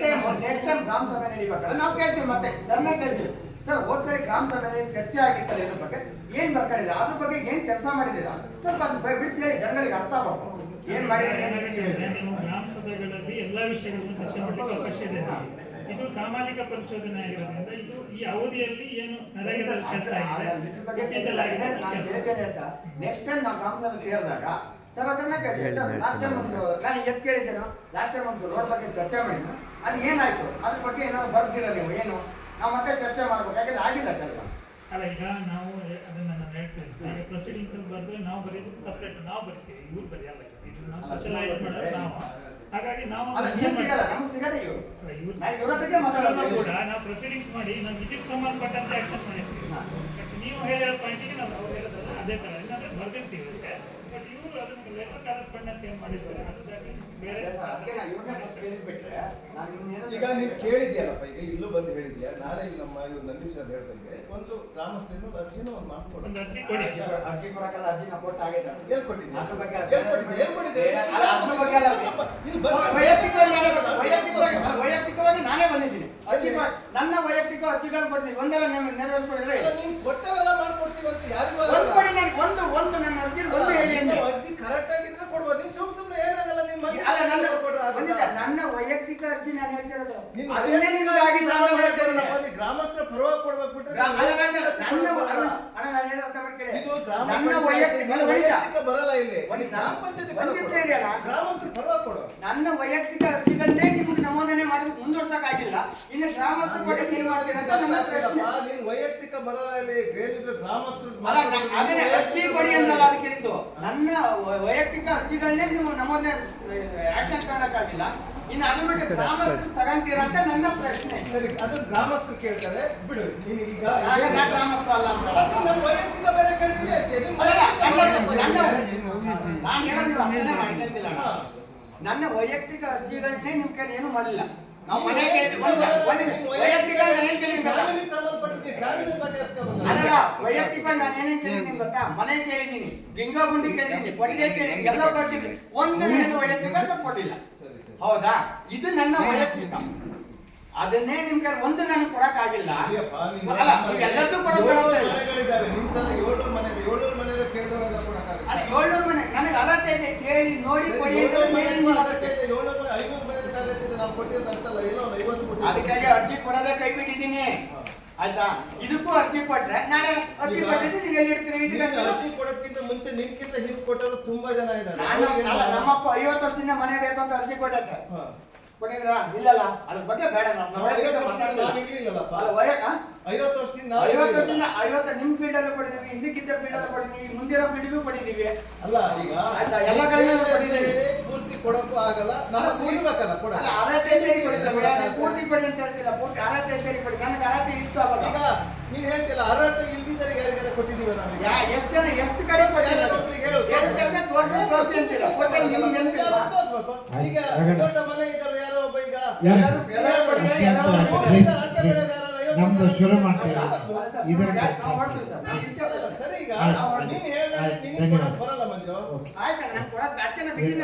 ಟೈಮ್ ಗ್ರಾಮ ಸಭೆ ನಡೀಬೇಕಾದ್ರೆ ನಾವು ಕೇಳ್ತೀವಿ. ಮತ್ತೆ ಸರ್ನೇ ಕೇಳ್ತೀವಿ ಸರ್ ಹೋದ್ ಸರಿ ಗ್ರಾಮ ಸಭೆಯಲ್ಲಿ ಚರ್ಚೆ ಆಗಿತ್ತಲ್ಲ ಇದ್ರ ಬಗ್ಗೆ ಏನ್ ಬರ್ಕೊಂಡಿದ್ದೀರಾ ಅದ್ರ ಬಗ್ಗೆ ಏನ್ ಕೆಲಸ ಮಾಡಿದ್ದೀರಾ ಸ್ವಲ್ಪ ಬಿಡಿಸಿ ಹೇಳಿ ಜನಗಳಿಗೆ ಅರ್ಥ ಆಗಬೇಕು. ಏನ್ ಮಾಡಿದ್ರೆ ನೀವು ಗ್ರಾಮ ಸಭೆಗಳಲ್ಲಿ ಎಲ್ಲಾ ವಿಷಯಗಳನ್ನು ಚರ್ಚೆ ಮಾಡಲಿಕ್ಕೆ ಅವಕಾಶ ಇದೆ. ಇದು ಸಾಮಾಜಿಕ ಪರಿಶೋಧನೆ ಆಗಿರೋದ್ರಿಂದ ಇದು ಈ ಅವಧಿಯಲ್ಲಿ ಏನು ನರೇಗಾದ ಕೆಲಸ ನೆಕ್ಸ್ಟ್ ಟೈಮ್ ನಾವು ಗ್ರಾಮ ಸಭೆ ಸೇರಿದಾಗ ಸರ್ ಅದನ್ನ ಕೇಳ್ತೀವಿ. ಸರ್ ಲಾಸ್ಟ್ ಟೈಮ್ ಒಂದು ನಾನು ಎದ್ ಕೇಳಿದ್ದೇನೋ ಲಾಸ್ಟ್ ಟೈಮ್ ಒಂದು ರೋಡ್ ಬಗ್ಗೆ ಚರ್ಚೆ ಮಾಡಿದ್ನು ಅದು ಏನಾಯ್ತು ಅದ್ರ ಬಗ್ಗೆ ಏನಾದ್ರು ಬರ್ತೀರಾ ನೀವು ಏನು ನಾವು ಮತ್ತೆ ಚರ್ಚೆ ಮಾಡ್ಬೇಕು. ಯಾಕಂದ್ರೆ ಆಗಿಲ್ಲ ಕೆಲಸ. ಅಲ್ಲ ಈಗ ನಾವು ಅದನ್ನ ನಾನು ಹೇಳ್ತೀನಿ. ಈಗ ಪ್ರೊಸೀಡಿಂಗ್ಸ್ ಅಲ್ಲಿ ಬರೆದ್ರೆ ನಾವು ಬರೀದು ಸಪ್ರೇಟ್ ನಾವು ಬರ್ತೀವಿ ಇವ್ರು ಬರೆಯಲ್ಲ. ಇದು ನಾವು ಸೋಷಲೈಸ್ ಮಾಡೋದು ನಾವು. ಹಾಗಾಗಿ ನಾವು ಸಿಗಲ್ಲ ಕೂಡ ನಾವು ಪ್ರೊಸೀಡಿಂಗ್ಸ್ ಮಾಡಿ ನಾವು ಇದಕ್ಕೆ ಸಂಬಂಧಪಟ್ಟಂತೆ ಆಕ್ಷನ್ ಮಾಡಿರ್ತೀವಿ. ನೀವು ಹೇಳಿರೋ ಪಾಯಿಂಟಿಗೆ ನಾವು ಅವ್ರು ಹೇಳೋದಲ್ಲ ಅದೇ ತರ ಇಲ್ಲಾಂದ್ರೆ ಬರ್ದಿರ್ತೀವಿ ಅಷ್ಟೇ. ಬಟ್ ಇವರು ಅದನ್ನ ಲೆಟರ್ ಕರೆಸ್ಪಾಂಡೆನ್ಸ್ ಏನ್ ಮಾಡಿದ್ದಾರೆ ಅದಕ್ಕೆ ಬೇರೆ ಈಗ ನೀನು ಕೇಳಿದ್ಯಲ್ಲಪ್ಪ. ಈಗ ಇಲ್ಲೂ ಬಂದು ಹೇಳಿದ್ಯಾ ನಾಳೆ ನಮ್ಮ ಇವ್ರು ನಂದೀಶ್ ಅವ್ರು ಹೇಳ್ದಂಗೆ ಒಂದು ಗ್ರಾಮಸ್ಥರಿಂದ ಒಂದು ಅರ್ಜಿನ ಒಂದು ಮಾಡ್ಕೊಡು. ಒಂದು ಅರ್ಜಿ ಕೊಡಿ. ಅರ್ಜಿ ಕೊಡಕ್ಕಲ್ಲ ಅರ್ಜಿ ನಾವು ಕೊಟ್ಟಾಗಿದೆ. ಎಲ್ಲಿ ಕೊಟ್ಟಿದ್ದೆ ಅದ್ರ ಬಗ್ಗೆ ವೈಯಕ್ತಿಕವಾಗಿ ನಾನೇ ಬಂದಿದ್ದೀನಿ. ನನ್ನ ವೈಯಕ್ತಿಕ ಅರ್ಜಿಗಳನ್ನು ಕೊಡ್ತೀನಿ. ಒಂದೆಲ್ಲ ನೆರವೇರಿಸ್ಕೊಡಿದ್ರೆ ನೀವು ಕೊಟ್ಟವೆಲ್ಲ ಮಾಡ್ಕೊಡ್ತೀವಿ ಅಂತ ಯಾರಿಗೂ ಒಂದು ನನ್ನ ಅರ್ಜಿ ಒಂದು ಹೇಳಿ ಅರ್ಜಿ ಕರೆಕ್ಟ್ ಆಗಿದ್ರೆ ಕೊಡ್ಬೋದು. ನೀವು ಸುಮ್ಮನೆ ಏನಾಗಲ್ಲ ನಿಮ್ಮ ಅಲ್ಲ ನನ್ನ ಕೊಟ್ರೆ ಒಂದು ಆಗುತ್ತಾ? ನಿಮಿಷ, ನನ್ನ ವೈಯಕ್ತಿಕ ಅರ್ಜಿ ನಾನು ಹೇಳ್ತಿರೋದು ನಿನ್ನ ಅದನ್ನೇ ನಿಮ್ಗೆ ಆಗಿಲ್ಲ ಅಂತ ಹೇಳ್ತಿದ್ದೀನಿ. ಗ್ರಾಮಸ್ಥರ ಪರವಾಗಿ ಕೊಡ್ಬೇಕು ಬಿಟ್ರೆ ಅಲ್ಲ, ನಾನು ಹೇಳೋದು ಅರ್ಥ ಮಾಡ್ಕೊಳ್ಳಿ. ಇದು ಗ್ರಾಮ ನನ್ನ ಪಂಚಾಯತಿ ವೈಯಕ್ತಿಕ ನಿಮ್ಮ ವೈಯಕ್ತಿಕ ಬರಲ್ಲ ಇಲ್ಲಿ ಒಂದು ಗ್ರಾಮ ಪಂಚಾಯತಿ ಒಂದು ನಿಮಿಷ ಇರಿ ಅಣ್ಣ. ಗ್ರಾಮಸ್ಥರ ಪರವಾಗಿ ಕೊಡು. ನನ್ನ ವೈಯಕ್ತಿಕ ಅರ್ಜಿಗಳನ್ನೇ ನಿಮ್ಗೆ ನಮೂದನೆ ಮಾಡಿ ಮುಂದುವರ್ಸಕ್ಕಾಗಿಲ್ಲ. ಇನ್ನು ಗ್ರಾಮಸ್ಥರು ಕೂಡ ಏನ್ ಮಾಡ್ತೀರ ಅಂತ ನನ್ನ ಪ್ರಶ್ನೆ. ನೀನ್ ವೈಯಕ್ತಿಕ ಬರಲ್ಲ ಇಲ್ಲಿ ಏನಿದ್ರು ಗ್ರಾಮಸ್ಥರು ಅಲ್ಲ, ಅದನ್ನೇ ಅರ್ಜಿ ಕೊಡಿ ಅಂತಲ್ಲ ಅದಕ್ಕೆ ಹೇಳಿದ್ದು. ನನ್ನ ವೈಯಕ್ತಿಕ ಅರ್ಜಿಗಳನ್ನೇ ನೀವು ನಮೂದನೆ ಆಕ್ಷನ್ ತಗೊಳಕ್ಕಾಗಿಲ್ಲ. ಇನ್ನು ಅದು ಬಿಟ್ಟು ಗ್ರಾಮಸ್ಥರು ತಗಂತೀರ ಅಂತ ನನ್ನ ಪ್ರಶ್ನೆ. ಸರಿ ಅದನ್ನ ಗ್ರಾಮಸ್ಥರು ಕೇಳ್ತಾರೆ ಬಿಡು ನೀನು ಈಗ ಆಗ ನಾ ಗ್ರಾಮಸ್ಥ ಅಲ್ಲ ಅಂತ ಮತ್ತೆ ನನ್ನ ವೈಯಕ್ತಿಕ ಬೇರೆ ಕೇಳ್ತೀನಿ ಅಂತೆ. ನಿನ್ನ ಅಲ್ಲ, ವೈಯಕ್ತಿಕ ನಾನು ನಾನು ಹೇಳೋದು ನೀವು ಅರ್ಥನೇ ಮಾಡ್ಕೊಂತಿಲ್ಲ ಅಣ್ಣ. ನನ್ನ ವೈಯಕ್ತಿಕ ಅರ್ಜಿಗಳನ್ನೇ ನಿಮ್ ಕೈಲಿ ಏನು ಮಾಡಿಲ್ಲ. ನಾವು ಮನೆ ಕೇಳಿದ್ವಿ ವೈಯಕ್ತಿಕ ನಾನು ಏನ್ ಕೇಳಿದ್ವಿ ಗೊತ್ತಾ? ಫ್ಯಾಮಿಲಿಗೆ ಸಂಬಂಧಪಟ್ಟಿದ್ದು ಫ್ಯಾಮಿಲಿ ಬಗೆಹರಿಸ್ಕೋಬೇಕು. ಅಲ್ಲ, ವೈಯಕ್ತಿಕ ನಾನು ಏನೇನ್ ಕೇಳಿದ್ದೀನಿ ಗೊತ್ತಾ? ಮನೆ ಕೇಳಿದ್ದೀನಿ, ಗಿಂಗಾ ಗುಂಡಿ ಕೇಳಿದ್ದೀನಿ, ಕೊಟ್ಟಿಗೆ ಕೇಳಿದ್ದೀನಿ, ಎಲ್ಲ ಕೊಟ್ಟಿದ್ದೀನಿ. ಒಂದು ಏನು ವೈಯಕ್ತಿಕ ಕೊಟ್ಟಿಲ್ಲ. ಹೌದಾ? ಇದು ನನ್ನ ವೈಯಕ್ತಿಕ. ಅದನ್ನೇ ನಿಮ್ ಕೈ ಒಂದು ನನಗೆ ಕೊಡಕ್ ಆಗಿಲ್ಲ. ಅಲ್ಲ, ನೀವೆಲ್ಲದೂ ಕೊಡೋದು ಮನೆಗಳಿದ್ದಾವೆ ನಿಮ್ ತರ 700 ಮನೆ 700 ಮನೆಗಳು ಕೇಳಿದವೆಲ್ಲ ಕೊಡಕ್ಕಾಗಲ್ಲ. ಅಲ್ಲ, 700 ಮನೆ ನನಗೆ ಅಗತ್ಯ ಇದೆ, ಕೇಳಿ ನೋಡಿ ಕೊಡಿ ಅಂತ 700 ಹೇಳಿ ಮನೆಗೂ ಅಗತ್ಯ ಇದೆ 700 ಮನೆ 500 ಮನೆಗಳಿಗೆ ಅಗತ್ಯ ಇದೆ. ನಾವು ಕೊಟ್ಟಿರೋದು ಅಷ್ಟಲ್ಲ ಎಲ್ಲೋ ಒಂದು 50 ಕೊಟ್ಟಿದ್ದೀವಿ. ಅದಕ್ಕಾಗಿ ಅರ್ಜಿ ಕೊಡೋದೇ ಕೈ ಬಿಟ್ಟಿದ್ದೀನಿ. ಆಯ್ತಾ? ಇದಕ್ಕೂ ಅರ್ಜಿ ಕೊಟ್ರೆ ನಾಳೆ ಅರ್ಜಿ ಕೊಟ್ಟಿದ್ದು ನೀವು ಎಲ್ಲಿ ಇಡ್ತೀರಿ? ನೀನು ಅರ್ಜಿ ಕೊಡೋದಕ್ಕಿಂತ ಮುಂಚೆ ನಿನ್ಕಿಂತ ಹಿಂದೆ ಕೊಟ್ಟವರು ತುಂಬಾ ಜನ ಇದ್ದಾರೆ. ನಮ್ಮಪ್ಪ 50 ವರ್ಷದಿಂದ ಮನೆ ಬೇಕು ಅಂತ ಅರ್ಜಿ ಕೊಟ್ಟೈತೆ. ಕೊಟ್ಟಿದ್ರಾ? ಇಲ್ಲಲ್ಲ, ಅದ್ರ ಬಗ್ಗೆ ಬೇಡ. ನಾವು ನಾವಿರ್ಲಿಲ್ಲಲ್ಲಪ್ಪ. ಅಲ್ಲ, 50 ವರ್ಷದಿಂದ ನಾವು 50 ವರ್ಷದಿಂದ 50 ನಿಮ್ ಫೀಲ್ಡ್ ಅಲ್ಲೂ ಕೊಟ್ಟಿದ್ದೀವಿ, ಹಿಂದಕ್ಕಿದ್ದ ಫೀಲ್ಡ್ ಅಲ್ಲೂ ಕೊಟ್ಟಿದ್ದೀವಿ, ಮುಂದಿರೋ ಫೀಲ್ಡ್ಗೂ ಕೊಟ್ಟಿದ್ದೀವಿ. ಅಲ್ಲ ಈಗ ಆಯ್ತಾ? ಎಲ್ಲ ಕಡೆಗೂ ಕೊಟ್ಟಿದ್ದೀವಿ. ಪೂರ್ತಿ ಕೊಡಕ್ಕೂ ಆಗಲ್ಲ. ನಾವು ಇರ್ಬೇಕಲ್ಲ ಕೊಡ. ಅಲ್ಲ, ಅರ್ಹತೆ ಇದ್ದೇನೆ ಕೊಡಿ ಸರ್. ನಾನು ಪೂರ್ತಿ ಕೊಡಿ ಅಂತ ಹೇಳ್ತಿಲ್ಲ, ಪೂರ್ತಿ ಅರ್ಹತೆ ಇದ್ದೇನೆ ಕೊಡಿ. ನನಗೆ ಅರ್ಹತೆ ಇತ್ತು ಅವಾಗ. ಈಗ ನೀನ್ ಹೇಳ್ತಿಲ್ಲ ಅರ್ಹತೆ ಇಲ್ದಿದ್ದರಿಗೆ ಯಾರಿಗಾರ ಕೊಟ್ಟಿದೀವಿ ನಾವೀಗ. ಎಷ್ಟು ಜನ ಎಷ್ಟು ಕಡೆ ಕೊಟ್ಟಿಲ್ಲ? ಒಬ್ರಿಗೆ ಹೇಳು. ತೋರಿಸಿ ಅಂತಿಲ್ಲ. ಕೊಟ್ಟರೆ ನಿಮ್ಗೆ ನೆನಪಿಲ್ಲ. ತೋರ್ಸ್ಬೇಕು. ಈಗ ದೊಡ್ಡ ಮನೆ ಇದ್ದಾರೆ ಯಾರೋ ಒಬ್ಬ ಈಗ ಎಲ್ಲರೂ ಕೊಡಿ, ಎಲ್ಲರೂ ನಮ್ದು ಶುರು ಮಾಡ್ತೀರಾ? ನಾವು ಹೊರಡ್ತೀವಿ ಸರ್. ನಮ್ಗೆ ಇಷ್ಟ ಇಲ್ಲ ಸರ್. ಸರಿ ಈಗ ಆಯ್ತು. ನೀನ್ ಹೇಳ್ದಂಗೆ ಆಯ್ತು. ನಿನಗೆ ಧನ್ಯವಾದ. ಕೊಡೋದು ಬರಲ್ಲ ಮಂಜು. ಆಯ್ತಾ? ನಂಗೆ ಕೊಡೋದು ಅರ್ಚನೆ ಬಿಟ್ಟಿಲ್ಲ.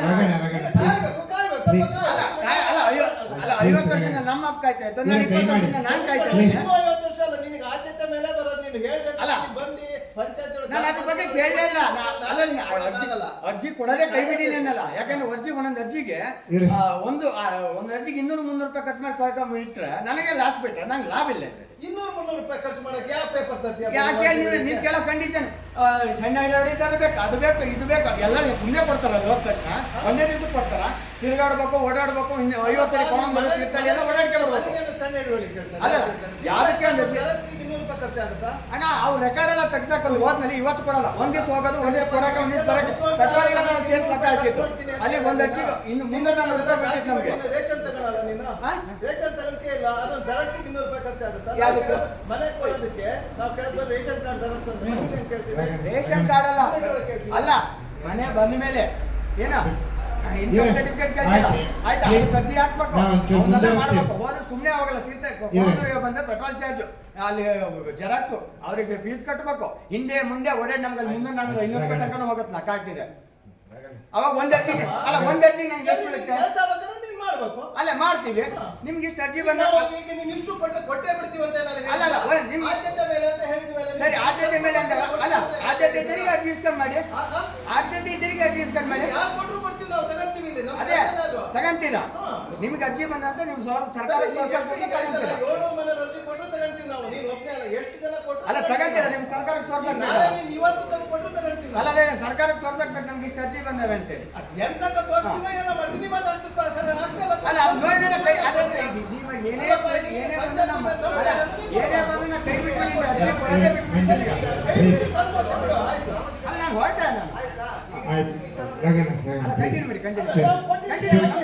ಕಾಯ್ಬೇಕು, ಸ್ವಲ್ಪ ಅಲ್ಲ, ಕಾಯ್ಬೇಕು. ಅಲ್ಲ 50 ವರ್ಷದಿಂದ ನಮ್ಮ ಅಪ್ಪ ಕಾಯ್ತಾ ಇತ್ತು, ನಾನು 20 ವರ್ಷದಿಂದ ನಾನು ಕಾಯ್ತಾ ಇದ್ದೀನಿ. ಇನ್ನೂ 50 ವರ್ಷ ಅಲ್ಲ ನಿನಗೆ ಆದ್ಯತೆ ಮೇಲೆ ಬರೋದು. ನೀನು ಹೇಳ್ದೆ ಅಲ್ಲ. ಬಂದು ಪಂಚಾಯತ್ ನಾನು ಅದ್ರ ಬಗ್ಗೆ ಕೇಳಲೇ ಇಲ್ಲ. ಅರ್ಜಿ ಕೊಡೋದೇ ಕೈ ಬಿಟ್ಟಿನಿ ಅನ್ನಲ್ಲ. ಯಾಕಂದ್ರೆ ಒಂದೊಂದು ಅರ್ಜಿಗೆ ಒಂದು ಅರ್ಜಿಗೆ 200-300 ರೂಪಾಯಿ ಖರ್ಚು ಮಾಡಿ ಕೊಡ್ಕೊಂಡ್ ಇಟ್ರೆ ನನಗೆ ಲಾಸ್ ಬಿಟ್ರೆ ನಂಗೆ ಲಾಭ ಇಲ್ಲ. 200-300 ರೂಪಾಯಿ ಖರ್ಚು ಮಾಡಕ್ಕೆ ಯಾವ ಪೇಪರ್ ತರ್ತೀಯ? ಯಾಕೆ ನೀವು ಕೇಳೋ ಕಂಡೀಷನ್ ಸಣ್ಣ ಇಳುವರಿ ಬೇಕು, ಅದು ಬೇಕು, ಇದು ಬೇಕು, ಎಲ್ಲ ಸುಮ್ಮನೆ ಕೊಡ್ತಾರಲ್ಲ ಹೋದ ತಕ್ಷಣ ಒಂದೇ ದಿವಸ ಕೊಡ್ತಾರ. ತಿರುಗಾಡ್ಬೇಕು, ಓಡಾಡ್ಬೇಕು, 50 ಸರಿ ತೀರ್ಥಹಳ್ಳಿ ಎಲ್ಲ ಓಡಾಡ್ಕೆ ಬರ್ಬೇಕು. ಸಣ್ಣ ಹಿಡುವಳಿ ಕೇಳ್ತಾರೆ. ಅಲ್ಲ, ಯಾವ್ದಕ್ಕೆ ಅಂದ್ರೆ ಜೆರಾಕ್ಸ್ಗೆ 200 ರೂಪಾಯಿ ಖರ್ಚಾಗುತ್ತಾ? ಅಣ್ಣ ಅವ್ರು ರೆಕಾರ್ಡ್ ಎಲ್ಲ ತೆಗ್ಸಾಕಲ್ಲ. ಹೋದ್ಮೇಲೆ ಇವತ್ತು ಕೊಡಲ್ಲ, ಒಂದ್ ದಿವಸ ಹೋಗೋದು, ಒಂದ್ ದಿವಸ ಕೊಡಕ್ಕೆ, ಒಂದ್ ದಿವಸ ಬರಕ್ಕೆ. ಪೆಟ್ರೋಲಿಗೆಲ್ಲ ಸೇರ್ಸ್ ಲೆಕ್ಕ ಹಾಕಿತ್ತು. ಅಲ್ಲಿ ಒಂದ್ ಅರ್ಜಿಗೆ ಇನ್ನು 300 ರೂಪಾಯಿ ಬರ್ತಿತ್ತು ನಮ್ಗೆ. ರೇಷನ್ ತಗೊಳಲ್ಲ ನೀನು? ಹಾ? ರೇಷನ್ ತಗೊಳ್ತೀಯ ಇಲ್ಲ? ಅದೊಂದು ಜೆರಾಕ್ಸ್ಗೆ 200 ರೂಪಾಯಿ ಖರ್ಚಾಗುತ್ತಾ? ಯಾವ್ದಕ್ಕೆ? ಮನೆ ಕೊಡೋದಕ್ಕೆ ನಾವು ಕೇಳಿದ್ರೆ ರೇಷನ್ ಕಾರ್ಡ್ ಜೆರಾಕ್ಸ್ ಅಂತ ಮನೇಲಿ ಏನ್ ಕೇಳ್ತೀವಿ? ರೇಷನ್ ಕಾರ್ಡ್ ಅಲ್ಲ, ಮನೆ ಬಂದ ಮೇಲೆ ಏನ ಇನ್ಕಮ್ ಸರ್ಟಿಫಿಕೇಟ್ ಕೇಳ್ತಿಲ್ಲ. ಆಯ್ತಾ? ಅದು ಅರ್ಜಿ ಹಾಕ್ಬೇಕು, ಅವನ್ನೆಲ್ಲ ಮಾಡ್ಬೇಕು. ಹೋದ್ರೆ ಸುಮ್ಮನೆ ಹೋಗಲ್ಲ. ತೀರ್ಥಕ್ಕೆ ಬಂದ್ರೆ ಪೆಟ್ರೋಲ್ ಚಾರ್ಜ್, ಅಲ್ಲಿ ಜೆರಾಕ್ಸ್, ಅವ್ರಿಗೆ ಫೀಸ್ ಕಟ್ಟಬೇಕು. ಹಿಂದೆ ಮುಂದೆ ಓಡಾಡಿ ನಮ್ಗೆ 300-400-500 ರೂಪಾಯಿ ತನಕ ಹೋಗುತ್ತೆ ಲೆಕ್ಕ ಹಾಕ್ತಿದ್ರೆ. ಅವಾಗ ಒಂದ್ ಅರ್ಜಿಗೆ ನಂಗೆ ಎಷ್ಟು ಬೀಳುತ್ತೆ? ಕೆಲ್ಸ ಆಗ್ಬೇಕಾದ್ರೆ ನೀನ್ ಮಾಡ್ಬೇಕು. ಅಲ್ಲ, ಮಾಡ್ತೀವಿ. ನಿಮ್ಗೆ ಇಷ್ಟು ಅರ್ಜಿ ಬಂದ ಈಗ ನೀನ್ ಇಷ್ಟು ಕೊಟ್ಟೆ ಬಿಡ್ತೀವಿ ಅಂತ ಏನಾದ್ರು ಅಲ್ಲ, ಅಲ್ಲ, ನಿಮ್ ಆದ್ಯತೆ ಮೇಲೆ ಅಂತ ಹೇಳಿದ ಮೇಲೆ ಸರಿ, ಆದ್ಯತೆ ಮೇಲೆ ಅಂತ ಅಲ್ಲ, ಆದ್ಯತೆ ಇದ್ದರಿಗೆ ಅರ್ಜಿ ಇಸ್ಕೊಂಡ್ ಮಾಡಿ. ಆದ್ಯತೆ ಇದ್ದರಿಗೆ ಅರ್ಜಿ ಇಸ್ಕೊಂಡ್ ಮಾಡಿ. ಯಾರು ಕೊಟ್ಟರು ಕೊಡ್ತೀವಿ, ನಾವು ತಗೊಂತೀವಿ ಇಲ್ಲಿ. ನಮ್ಮ ಅದೇ ಕೆಲಸ ಅದು. ತಗಂತೀರಾ? ನಿಮ್ಗೆ ಅರ್ಜಿ ಬಂದಂತ ನೀವು ಸರ್ಕಾರ ಸರಿ, ಈಗ ತಗಂತೀರಾ? 700 ಮನೆ ಅರ್ಜಿ ಕೊಟ್ಟರು ತಗೊಂತೀವಿ ನಾವು. ನೀನ್ ಒಬ್ಬನೇ ಅಲ್ಲ, ಎಷ್ಟು ಜನ ಕೊಟ್ಟರು ಅಲ್ಲ, ತಗಂತೀರಾ? ನಿಮ್ ಸರ್ಕಾರಕ್ಕೆ ತೋರ್ಸಕ್ ನಾಳೆ ನೀನ್ ಇವತ್ತು ತಂದು ಕೊಟ್ಟರು ತಗೊಂತೀವಿ. ಅಲ್ಲ, ಅದೇ ಸರ್ಕಾರಕ್ಕೆ ತೋರ್ಸಕ್ ಬೇಕು ನಮ್ಗೆ ಇಷ್ಟು ಅರ್ಜಿ ಬಂದವೆ ಅಂತೇಳಿ. ಎಂತಕ ತೋರಿಸ್ತೀವಿ ಏನೋ ಮಾಡ್ತೀನಿ ಮತ್ತೆ ಅಷ್ಟು ಸರಿ ಆಗ್ತಲ್ಲ. ಅಲ್ಲ, ಅದು ನೋಡಿದ್ರೆ ಕೈ ಅದೇ ನೀವು ಏನೇ ಬಂದು ನಮ್ಮ ಅಲ್ಲ, ಏನೇ ಬಂದು ನಾ ಕೈ ಬಿಟ್ಟಿದ್ದೀನಿ, ಅರ್ಜಿ ಕೊಡೋದೇ ಬಿಟ್ಟು ಸಂತೋಷ ಬಿಡು, ಆಯ್ತು. ಅಲ್ಲ, ನಾನು ಹೊರಟೆ ನಾನು. ಆಯ್ತು. ಅಲ್ಲ, ಕಂಟಿನ್ಯೂ ಮಾಡಿ, ಕಂಟಿನ್ಯೂ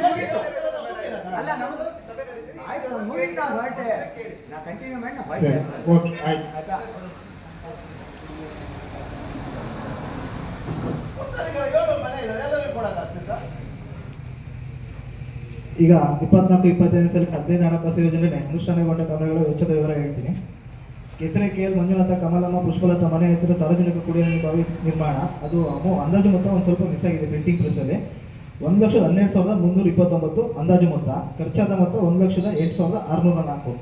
ಮುಗೀತು. ಅಲ್ಲ, ನಮ್ದು ಆಯ್ತು, ನಾನು ಮುಗೀತು, ನಾನು ಹೊರಟೆ. ನಾ ಕಂಟಿನ್ಯೂ ಮಾಡಿ ನಾ ಹೊರಟೆ. ಓಕೆ, ಆಯ್ತು. ಆಯ್ತಾ? ಈಗ 7 ಮನೆ ಇದ್ದಾರೆ, ಎಲ್ಲರಿಗೂ ಕೊಡೋದಾಗ್ತಿದ್ದ? ಈಗ 24-25 ಸಾಲಿನ 15 ಹಣಕಾಸು ಯೋಜನೆ ಅನುಷ್ಠಾನಗೊಂಡ ಕ್ರಮಗಳ ವೆಚ್ಚದ ವಿವರ ಹೇಳ್ತೀನಿ. ಕೆಸರೆ KL ಮಂಜುನಾಥ, ಕಮಲಮ್ಮ, ಪುಷ್ಪಲತಾ ಮನೆ ಹತ್ತಿರ ಸಾರ್ವಜನಿಕ ಕುಡಿಯುವ ನೀರು ಬಾವಿ ನಿರ್ಮಾಣ. ಅದು ಅಂದಾಜು ಮೊತ್ತ ಒಂದು ಸ್ವಲ್ಪ ಮಿಸ್ ಆಗಿದೆ ಪ್ರಿಂಟಿಂಗ್ ಪ್ರೆಸ್ಸಲ್ಲಿ. 1,12,329 ಅಂದಾಜು ಮೊತ್ತ. ಖರ್ಚಾದ ಮೊತ್ತ 1,08,604.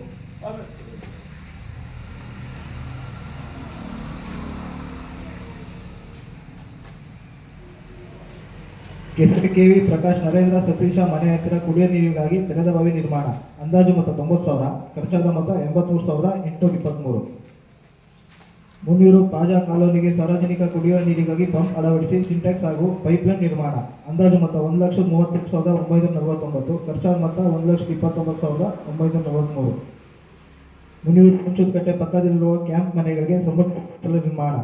ಕೆಸರೆ ಕೆವಿ ಪ್ರಕಾಶ್ ನರೇಂದ್ರ ಸತೀಶ ಮನೆ ಹತ್ತಿರ ಕುಡಿಯುವ ನೀರಿಗಾಗಿ ತೆರೆದ ಬಾವಿ ನಿರ್ಮಾಣ. ಅಂದಾಜು ಮೊತ್ತ 90,000, ಖರ್ಚಾದ ಮೊತ್ತ 83,823. ಮುನ್ನೂರು ಪಾಜಾ ಕಾಲೋನಿಗೆ ಸಾರ್ವಜನಿಕ ಕುಡಿಯುವ ನೀರಿಗಾಗಿ ಪಂಪ್ ಅಳವಡಿಸಿ ಸಿಂಟ್ಯಾಕ್ಸ್ ಹಾಗೂ ಪೈಪ್ಲೈನ್ ನಿರ್ಮಾಣ. ಅಂದಾಜು ಮೊತ್ತ 1,38,949, ಖರ್ಚಾದ ಮೊತ್ತ 1,29,943. ಮುನ್ನೂರು ಕುಂಚುಕಟ್ಟೆ ಪಕ್ಕದಲ್ಲಿರುವ ಕ್ಯಾಂಪ್ ಮನೆಗಳಿಗೆ ಸಮುದ್ರ ನಿರ್ಮಾಣ.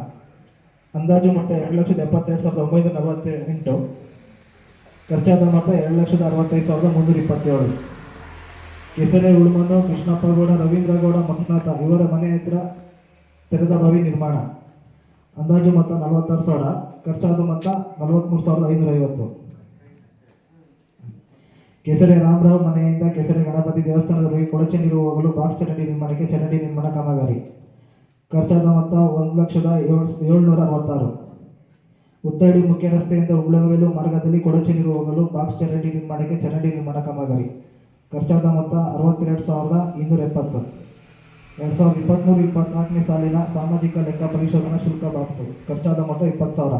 ಅಂದಾಜು ಮೊತ್ತ 2,72,948, ಖರ್ಚಾದ ಮೊತ್ತ 2,65,327. ಕೆಸರೆ ಉಳುಮನ್ನು ಕೃಷ್ಣಪ್ಪಗೌಡ, ರವೀಂದ್ರಗೌಡ, ಮಂಕನಾಥ ಇವರ ಮನೆ ಹತ್ತಿರ ತೆರೆದ ಬಾವಿ ನಿರ್ಮಾಣ. ಅಂದಾಜು ಮೊತ್ತ 46,000, ಖರ್ಚಾದ ಮೊತ್ತ 43,550. ಕೆಸರೆ ರಾಮರಾವ್ ಮನೆಯಿಂದ ಕೆಸರೆ ಗಣಪತಿ ದೇವಸ್ಥಾನದವರೆಗೆ ಕೊಳಚೆ ನೀರು ಹೋಗಲು ಬಾಕ್ಸ್ ಚರಂಡಿ ನಿರ್ಮಾಣಕ್ಕೆ ಚರಂಡಿ ನಿರ್ಮಾಣ ಕಾಮಗಾರಿ. ಖರ್ಚಾದ ಮೊತ್ತ 1,07,766. ಉತ್ತಳ್ಳಿ ಮುಖ್ಯ ರಸ್ತೆಯಿಂದ ಉಳ್ಳವೇಲು ಮಾರ್ಗದಲ್ಲಿ ಕೊಳಚೆ ನೀರು ಹೋಗಲು ಬಾಕ್ಸ್ ಚರಂಡಿ ನಿರ್ಮಾಣಕ್ಕೆ ಚರಂಡಿ ನಿರ್ಮಾಣ ಕಾಮಗಾರಿ. ಖರ್ಚಾದ ಮೊತ್ತ 62,270. 2023-24 ಸಾಲಿನ ಸಾಮಾಜಿಕ ಲೆಕ್ಕ ಪರಿಶೋಧನಾ ಶುಲ್ಕ ಬಾಕ್ತು. ಖರ್ಚಾದ ಮೊತ್ತ 20,000.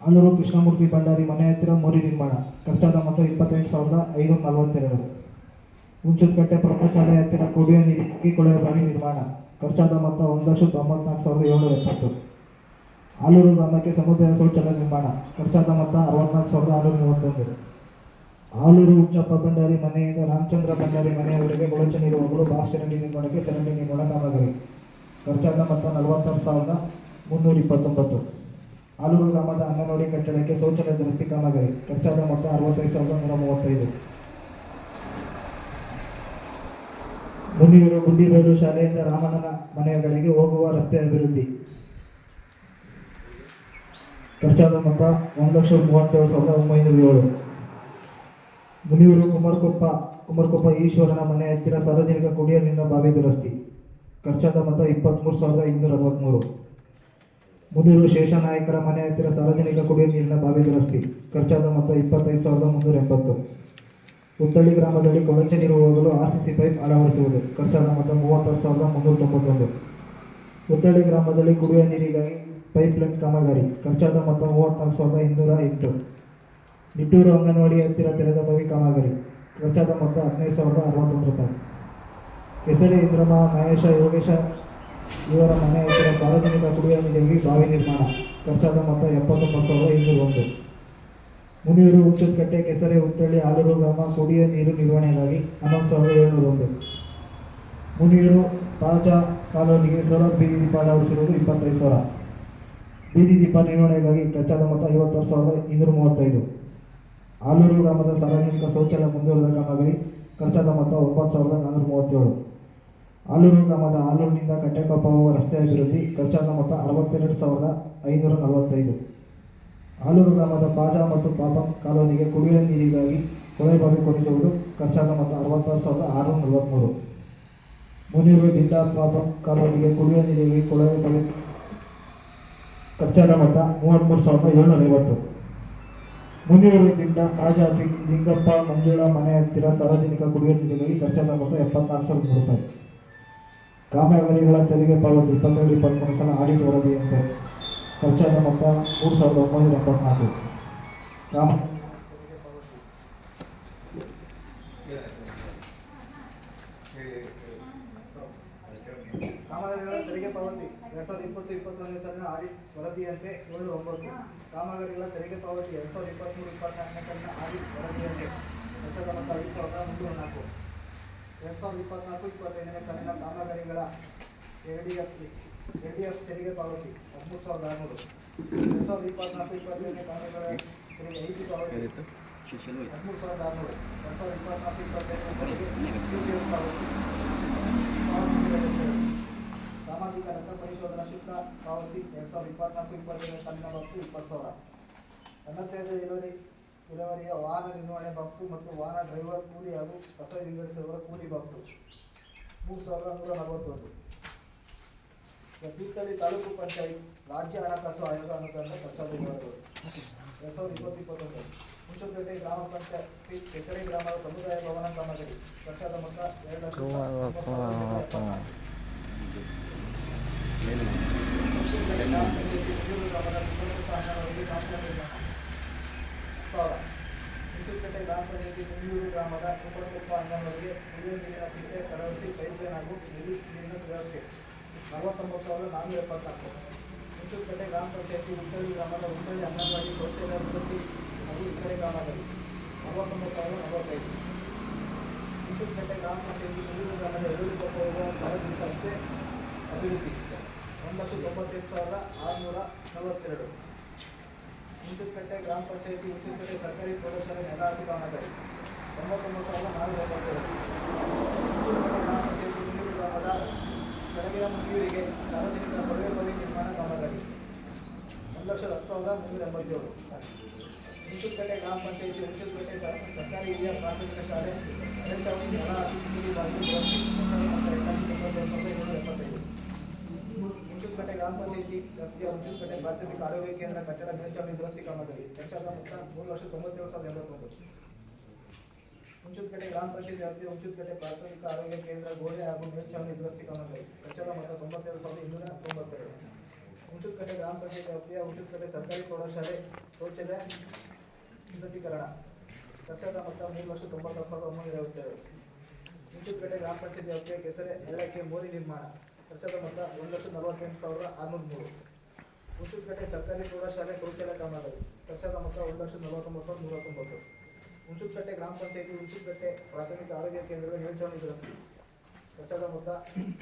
ಆಲೂರು ಕೃಷ್ಣಮೂರ್ತಿ ಭಂಡಾರಿ ಮನೆ ಹತ್ತಿರ ಮೋರಿ ನಿರ್ಮಾಣ. ಖರ್ಚಾದ ಮೊತ್ತ 28,542. ಹುಂಚುಕಟ್ಟೆ ಪ್ರೌಢಶಾಲೆ ಹತ್ತಿರ ಕುಡಿಯುವ ನೀರಿಗೆ ಕೊಳವೆ ಬಾವಿ ನಿರ್ಮಾಣ. ಖರ್ಚಾದ ಮೊತ್ತ 1,94,770. ಆಲೂರು ಗ್ರಾಮಕ್ಕೆ ಸಮುದಾಯ ಶೌಚಾಲಯ ನಿರ್ಮಾಣ. ಖರ್ಚಾದ ಮೊತ್ತ 64,631. ಆಲೂರು ಹುಚ್ಚಪ್ಪ ಭಂಡಾರಿ ಮನೆಯಿಂದ ರಾಮಚಂದ್ರ ಭಂಡಾರಿ ಮನೆಯವರೆಗೆ ಕೊಳಚೆ ನೀರು ಹೋಗಲು ಬಾಕ್ಸ್ ಚರಂಡಿ ನಿರ್ಮಾಣಕ್ಕೆ ಚರಂಡಿ ನಿರ್ಮಾಣ ಕಾಮಗಾರಿ. ಖರ್ಚಾದ ಮೊತ್ತ 46,329. ಆಲೂರು ಗ್ರಾಮದ ಅಂಗನವಾಡಿ ಕಟ್ಟಡಕ್ಕೆ ಶೌಚಾಲಯ ದುರಸ್ತಿ ಕಾಮಗಾರಿ. ಖರ್ಚಾದ ಮೊತ್ತ 65,135. ಮುನಿಯೂರು ಗುಂಡಿಬೇರು ಶಾಲೆಯಿಂದ ರಾಮಣ್ಣನ ಮನೆಗಳಿಗೆ ಹೋಗುವ ರಸ್ತೆ ಅಭಿವೃದ್ಧಿ. ಖರ್ಚಾದ ಮೊತ್ತ 1,37,907. ಮುನಿಯೂರು ಕುಮರಕೊಪ್ಪ ಈಶ್ವರನ ಮನೆ ಹತ್ತಿರ ಸಾರ್ವಜನಿಕ ಕುಡಿಯುವ ನೀರಿನ ಬಾವಿ ದುರಸ್ತಿ. ಖರ್ಚಾದ ಮೊತ್ತ 23,263. ಮುನಿಯೂರು ಶೇಷನಾಯಕರ ಮನೆ ಹತ್ತಿರ ಸಾರ್ವಜನಿಕ ಕುಡಿಯುವ ನೀರಿನ ಬಾವಿ ದುರಸ್ತಿ. ಖರ್ಚಾದ ಮೊತ್ತ 25,380. ಉತ್ತಳ್ಳಿ ಗ್ರಾಮದಲ್ಲಿ ಕೊಳಚೆ ನೀರು ಹೋಗಲು RCC ಪೈಪ್ ಅಳವಡಿಸುವುದು. ಖರ್ಚಾದ ಮೊತ್ತ 36,391. ಉತ್ತಳ್ಳಿ ಗ್ರಾಮದಲ್ಲಿ ಕುಡಿಯುವ ನೀರಿಗಾಗಿ ಪೈಪ್ಲೈನ್ ಕಾಮಗಾರಿ. ಖರ್ಚಾದ ಮೊತ್ತ 34,208. ನಿಟ್ಟೂರು ಅಂಗನವಾಡಿ ಹತ್ತಿರ ತೆರೆದ ಬಾವಿ ಕಾಮಗಾರಿ. ಖರ್ಚಾದ ಮೊತ್ತ 15,061 ರೂಪಾಯಿ. ಕೆಸರೆ ಇಂದ್ರಮ, ಮಹೇಶ, ಯೋಗೇಶ ಇವರ ಮನೆ ಹತ್ತಿರ ಸಾರ್ವಜನಿಕ ಕುಡಿಯುವ ನೀರಿಗಾಗಿ ಬಾವಿ ನಿರ್ಮಾಣ. ಖರ್ಚಾದ ಮೊತ್ತ 79,201. ಮುನಿಯೂರು ಹುಚ್ಚುಕಟ್ಟೆ ಕೆಸರೆ ಉತ್ತಳ್ಳಿ ಆಲೂರು ಗ್ರಾಮ ಕುಡಿಯುವ ನೀರು ನಿರ್ವಹಣೆಗಾಗಿ 11,701. ಮುನಿಯೂರು ಪಾಜಾ ಕಾಲೋನಿಗೆ ಸೋಲಾರ್ ಬೀದಿ ದೀಪ ಅಳವಡಿಸಿರುವುದು 25,000. ಬೀದಿ ದೀಪ ನಿರ್ವಹಣೆಗಾಗಿ ಖರ್ಚಾದ ಮೊತ್ತ 56,235. ಆಲೂರು ಗ್ರಾಮದ ಸಾರ್ವಜನಿಕ ಶೌಚಾಲಯ ಮುಂದುವರೆದ ಕಾಮಗಾರಿ. ಖರ್ಚಾದ ಮೊತ್ತ 9,437. ಆಲೂರು ಗ್ರಾಮದ ಆಲೂರಿನಿಂದ ಕಟ್ಟೆಕೊಪ್ಪ ಹೋಗುವ ರಸ್ತೆ ಅಭಿವೃದ್ಧಿ. ಖರ್ಚಾದ ಮೊತ್ತ 62,545. ಆಲೂರು ಗ್ರಾಮದ ಪಾಜಾ ಮತ್ತು ಪಾಪಂ ಕಾಲೋನಿಗೆ ಕುಡಿಯುವ ನೀರಿಗಾಗಿ ಕೊಳವೆ ಬಾವಿ ಕೊಡಿಸುವುದು. ಖರ್ಚಾದ ಮೊತ್ತ 66,643. ಮುನಿಯೂರು ದಿಂಡ ಪಾಪಂ ಕಾಲೋನಿಗೆ ಕುಡಿಯುವ ನೀರಿಗಾಗಿ ಕೊಳವೆ ಬಾವಿ ಖರ್ಚಾದ ಮೊತ್ತ 33,750. ಮುನಿಯೂರು ದಿಂಡ ಪಾಜಾ ಲಿಂಗಪ್ಪ ಮಂಜುಳಾ ಮನೆ ಹತ್ತಿರ ಸಾರ್ವಜನಿಕ ಕುಡಿಯುವ ನೀರಿಗಾಗಿ ಖರ್ಚಾದ ಮೊತ್ತ 74,000 ರೂಪಾಯಿ. ಕಾಮಗಾರಿಗಳ ತೆರಿಗೆ ಪಾವತಿ 22-23 ಸಲ ಆಡಿಟ್ ವರದಿಯಂತೆ ಖರ್ಚಾದ ಮೊತ್ತ 3,974. ಕಾಮಗಾರಿಗಳ ತೆರಿಗೆ ಪಾವತಿ 2020-21 ಸಾಲಿನ ಆಡಿಟ್ ವರದಿಯಂತೆ 7-9. ಕಾಮಗಾರಿಗಳ ತೆರಿಗೆ ಪಾವತಿ 2023-24 ಸಾಲಿನ ಆಡಿಟ್ ವರದಿಯಂತೆ ಖರ್ಚಾದ ಮೊತ್ತ 5,304. 2024-25 ಸಾಲಿನ ಕಾಮಗಾರಿಗಳ LDF ತೆರಿಗೆ ಪಾವತಿ 13,600. 2024-25 ಕಾಮಗಾರಿಗಳ ತೆರಿಗೆ ಐಟಿ ಪಾವತಿ 13,600. 2024-25 ಪಾವತಿ ಸಾಮಾಜಿಕ ಲೆಕ್ಕ ಪರಿಶೋಧನಾ ಶುಲ್ಕ ಪಾವತಿ 2024-25 ಸಾಲಿನ ಬಾಬ್ತು 20,000. ಅನತ್ಯದ ಇಳುವರಿಯ ವಾಹನ ನಿರ್ವಹಣೆ ಬಾಬ್ತು ಮತ್ತು ವಾಹನ ಡ್ರೈವರ್ ಕೂಲಿ ಹಾಗೂ ಕಸ ವಿಂಗಡಿಸುವವರ ಕೂಲಿ ಬಾಬ್ತು 3,141. ತೀರ್ಥಹಳ್ಳಿ ತಾಲೂಕು ಪಂಚಾಯತ್ ರಾಜ್ಯ ಹಣಕಾಸು ಆಯೋಗ ಅನುದಾನದ ಖರ್ಚಾದ ವಿವರಗಳು 2020-21. ಹುಂಚುಕಟ್ಟೆ ಗ್ರಾಮ ಪಂಚಾಯತಿ ಕೆಸರೆ ಗ್ರಾಮದ ಸಮುದಾಯ ಭವನ ಕಾಮಗಾರಿ. ಖರ್ಚಾದ ಮೊತ್ತ 2,00,000. 10,000. ಹುಂಚುಕಟ್ಟೆ ಗ್ರಾಮ ಪಂಚಾಯತಿ ಮುಂಡಿಯೂರು ಗ್ರಾಮದ ಕುಂಬಳಕೊಪ್ಪ ಅಂಗನವಾಡಿಗೆ ಕುಡಿಯುವ ನೀರಿನ ಸಿಗಡೆ ಸರಳಸಿ ಪೈಪ್ಲೈನ್ ಹಾಗೂ ನೀರಿನ ವ್ಯವಸ್ಥೆ 49,474. ಹುಂಚುಕಟ್ಟೆ ಗ್ರಾಮ ಪಂಚಾಯತಿ ಉತ್ತಳ್ಳಿ ಗ್ರಾಮದ ಉತ್ತಳ್ಳಿ ಅಂಗನವಾಡಿ ಶೌಚಾಲಯ ದುರಸ್ತಿ ಹಾಗೂ ಇತರೆ ಕಾಮಗಾರಿ 49,045. ಹುಂಚುಕಟ್ಟೆ ಗ್ರಾಮ ಪಂಚಾಯತಿ ಮುಂಡಿಯೂರು ಗ್ರಾಮದ ಎದುರು ಕೊಪ್ಪ ಸಾರ್ವಜನಿಕ ರಸ್ತೆ ಅಭಿವೃದ್ಧಿ 1,98,642. ಹುಂಚುಕಟ್ಟೆ ಗ್ರಾಮ ಪಂಚಾಯತಿ ಹುಂಚುಕಟ್ಟೆ ಸರ್ಕಾರಿ ಪ್ರೌಢಶಾಲೆ ನೆಲಹಾಸಿ ಕಾಮಗಾರಿ 99,452. ಹುಂಚುಕಟ್ಟೆ ಗ್ರಾಮ ಪಂಚಾಯತಿ ಮುಂಡಿಯೂರು ಗ್ರಾಮದ ಕೆಳಗಿನ ಮುಂಡಿಯೂರಿಗೆ ಸಾರ್ವಜನಿಕ ಕೊಳವೆ ಬಾವಿ ನಿರ್ಮಾಣ ಕಾಮಗಾರಿ 1,10,387. ಹುಂಚುಕಟ್ಟೆ ಗ್ರಾಮ ಪಂಚಾಯತಿ ಹುಂಚುಕಟ್ಟೆ ಸರ್ಕಾರಿ ಹಿರಿಯ ಪ್ರಾಥಮಿಕ ಶಾಲೆ ಮೇಲ್ಚಾವಣಿ ನೆಲಹಾಸಿ ಕಿಂಡಿ ಬಾಗಿಲು ದುರಸ್ತಿ 1,97,775. ಹುಂಚುಕಟ್ಟೆ ಗ್ರಾಮ ಪಂಚಾಯತಿ ವ್ಯಾಪ್ತಿಯ ಹುಂಚುಕಟ್ಟೆ ಪ್ರಾಥಮಿಕ ಆರೋಗ್ಯ ಕೇಂದ್ರ ಕಟ್ಟಡ ಮೇಲ್ಚಾವಣಿ ದುರಸ್ತಿ ಕಾಮಗಾರಿ ವೆಚ್ಚದ ಮೊತ್ತ 3,97,081. ಹುಂಚುಕಟ್ಟೆ ಗ್ರಾಮ ಪಂಚಾಯತಿ ವ್ಯಾಪ್ತಿಯ ಹುಂಚುಕಟ್ಟೆ ಪ್ರಾಥಮಿಕ ಆರೋಗ್ಯ ಕೇಂದ್ರ ಗೋಡೆ ಹಾಗೂ ಮೇಲ್ಚಾವಣಿ ದುರಸ್ತಿ ಕಾಮಗಾರಿ ವೆಚ್ಚದ ಮೊತ್ತ 97,292. ಹುಂಚುಕಟ್ಟೆ ಗ್ರಾಮ ಪಂಚಾಯತಿ ವ್ಯಾಪ್ತಿಯ ಹುಂಚುಕಟ್ಟೆ ಸರ್ಕಾರಿ ಪ್ರೌಢಶಾಲೆ ಶೌಚಾಲಯ ಉನ್ನತೀಕರಣ ವೆಚ್ಚದ ಮೊತ್ತ 3,90,922. ಹುಂಚುಕಟ್ಟೆ ಗ್ರಾಮ ಪಂಚಾಯತಿ ವ್ಯಾಪ್ತಿಯ ಕೆಸರೆ ಹಳ್ಳಕ್ಕೆ ಮೋರಿ ನಿರ್ಮಾಣ ವೆಚ್ಚದ ಮೊತ್ತ 1,48,603. ಹುಂಚುಕಟ್ಟೆ ಸರ್ಕಾರಿ ಪ್ರೌಢಶಾಲೆ ಶೌಚಾಲಯ ಕಾಮಗಾರಿ ವೆಚ್ಚದ ಮೊತ್ತ 1,49,190. ಹುಂಚುಕಟ್ಟೆ ಗ್ರಾಮ ಪಂಚಾಯತಿ ಹುಂಚುಕಟ್ಟೆ ಪ್ರಾಥಮಿಕ ಆರೋಗ್ಯ ಕೇಂದ್ರದ ಮೇಲ್ಚಾವಣಿ ದುರಸ್ತಿ ವೆಚ್ಚದ ಮೊತ್ತ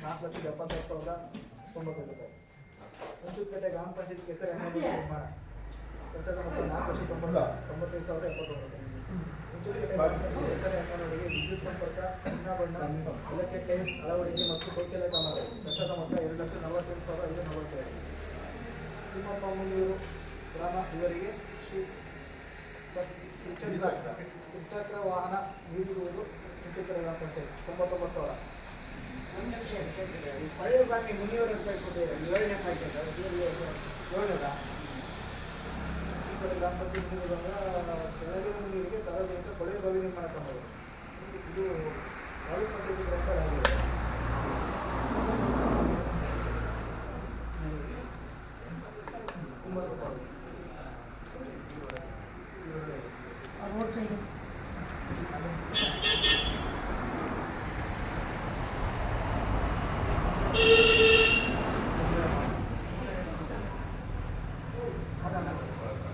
4,76,095. ಹುಂಚುಕಟ್ಟೆ ಗ್ರಾಮ ಪಂಚಾಯತಿ ಕೆಸರೆ ಅಂಗನವಾಡಿ ನಿರ್ಮಾಣ ವೆಚ್ಚದ ಮೊತ್ತ 4,95,079. ಹುಂಚುಕಟ್ಟೆ ಗ್ರಾಮ ಪಂಚಾಯತಿ ಕೆಸರೆ ಅಂಗನವಾಡಿಗೆ ವಿದ್ಯುತ್ ಸಂಪರ್ಕ ಬಣ್ಣ ಇಲಾಖೆ ಟೈಲ್ಸ್ ಅಳವಡಿಕೆ ಮತ್ತು ಶೌಚಾಲಯ ಕಾಮಗಾರಿ ವೆಚ್ಚದ ಮೊತ್ತ 2,48,542. ತಿಮ್ಮಪ್ಪ ಮುಂಡಿಯೂರು ಗ್ರಾಮ ಇವರಿಗೆ ತ್ರಿಚಕ್ರ ವಾಹನ ನೀಡಿರುವುದು ಹುಂಚುಕಟ್ಟೆ ಗ್ರಾಮ ಪಂಚಾಯತ್ 99,000. ಪಳೆಯ ಬಾಕಿ ಮುನಿಯವರು ಕೊಟ್ಟಿದ್ದಾರೆ 7ನೇ ಪ್ಯಾಕೇಜ್ 7ನೇದಾ ಈ ಕಡೆ ಗ್ರಾಮ ಪಂಚಾಯತ್ ಕೆಳಗಿನ ನೀರಿಗೆ ಸಾರ್ವಜನಿಕ ಕೊಳೆಯ ಬಾವಿ ನಿರ್ಮಾಣ ಕಾಮಗಾರಿ ಇದು ತಾಲೂಕು ಪಂಚಾಯತಿ ಗ್ರಂಥ ಆಗಿದೆ.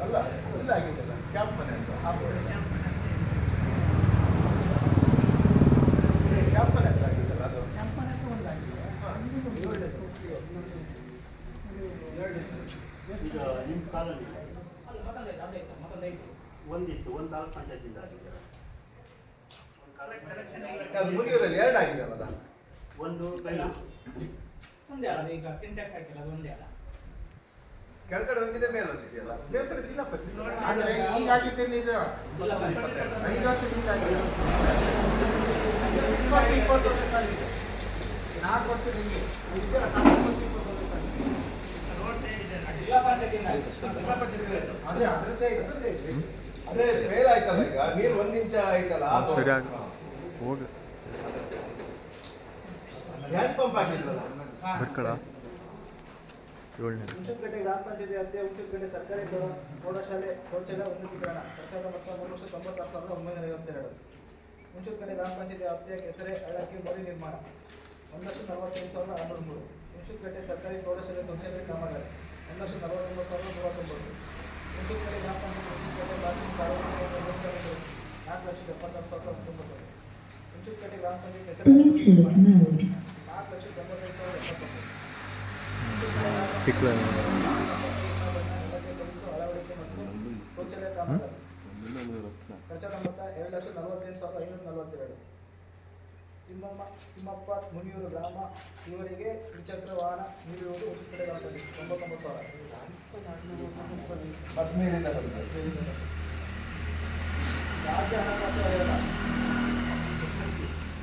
ಅಲ್ಲ ಇಲ್ಲ ಆಗಿದೆಲ್ಲ ಕ್ಯಾಂಪ್ ಮನೆ ಅಂತ ಕ್ಯಾಂಪ್ ಮನೆ ಅಂತ ಆಗಿದೆಲ್ಲ ಅದು ಈಗ ನಿಮ್ಮ ಕಾಲಲ್ಲಿ ಒಂದಿತ್ತು ಒಂದು ತಾಲೂಕು ಪಂಚಾಯತಿಂದ ಆಗಿದೆ ಅದು ಮುನಿಯೂರಲ್ಲಿ 2 ಆಗಿದೆಯಲ್ಲ ಒಂದು ಕೈಲು ಒಂದೇ ಅಲ್ಲ ಈಗ ಸಿಂಟ್ಯಾಕ್ಸ್ ಹಾಕಿಲ್ಲ ಅದು ಒಂದೇ ಅಲ್ಲ ಕೆಳಗಡೆ ಒಂದಿದೆ ಮೇಲೆ ಒಂದಿದೆಯಲ್ಲ ಮೇಲ್ಗಡೆ ಜಿಲ್ಲಾ ಪಂಚಾಯತ್ ಆದರೆ ಈಗಾಗಿದ್ದಲ್ಲಿ ಇದು 5 ವರ್ಷದಿಂದ ಆಗಿದೆ 21 ಸಾಲಿಗೆ 4 ವರ್ಷದ ಹಿಂಗೆ ಇದೆಯಲ್ಲ 21 ಸಾಲಿಗೆ ಜಿಲ್ಲಾ ಪಂಚಾಯತಿಯಿಂದ ಅದೇ ಅದರದ್ದೇ ಇದೆ ಅದೇ ಫೇಲ್ ಆಯ್ತಲ್ಲ ಈಗ ನೀರು 1 ಇಂಚ ಆಯ್ತಲ್ಲ ಸರಿಯಾಗಿ ಹೋಗಿ ಹ್ಯಾಂಡ್ ಪಂಪ್ ಹಾಕಿದ್ರಲ್ಲ ಬರ್ಕಳ 7ನೇ ಹುಂಚುಕಟ್ಟೆ ಗ್ರಾಮ ಪಂಚಾಯತಿ ವ್ಯಾಪ್ತಿಯ ಹುಂಚುಕಟ್ಟೆ ಸರ್ಕಾರಿ ಪ್ರೌಢಶಾಲೆ ಶೌಚಾಲಯ ಉನ್ನತೀಕರಣ ವೆಚ್ಚದ ಮೊತ್ತ 3,96,952. ಹುಂಚುಕಟ್ಟೆ ಗ್ರಾಮ ಪಂಚಾಯತಿ ವ್ಯಾಪ್ತಿಯ ಕೆಸರೆ ಹಳ್ಳಕ್ಕೆ ಮೋರಿ ನಿರ್ಮಾಣ 1,45,603. ಹುಂಚುಕಟ್ಟೆ ಸರ್ಕಾರಿ ಪ್ರೌಢಶಾಲೆ ಶೌಚಾಲಯ ಕಾಮಗಾರಿ 1,49,190. ಹುಂಚುಕಟ್ಟೆ ಗ್ರಾಮ ಪಂಚಾಯತಿ ಹುಂಚುಕಟ್ಟೆ ಪ್ರಾಥಮಿಕ ಆರೋಗ್ಯ ಕೇಂದ್ರ ಮೇಲ್ಚಾವಣಿ 4,76,019. ಹುಂಚುಕಟ್ಟೆ ಗ್ರಾಮ ಪಂಚಾಯತಿ ಕೆಸರೆ ನಿರ್ಮಾಣ 4,95,070. ಚಿಕ್ಕ ಅಳವಡಿಕೆ ಮತ್ತು ಶೌಚಾಲಯ ಕಾಮಗಾರಿ ವೆಚ್ಚದ ಮೊತ್ತ 2,48,542. ತಿಮ್ಮಪ್ಪ ಮುನಿಯೂರು ಗ್ರಾಮ ಇವರಿಗೆ ದ್ವಿಚಕ್ರ ವಾಹನ ನೀಡಿರುವುದು ಹುಂಚುಕಟ್ಟೆ ಗ್ರಾಮ ಪಂಚಾಯತ್ 99,000. 15ರಿಂದ ಬಂದಿದೆ ರಾಜ್ಯ ಹಣಕಾಸು ಆಯೋಗ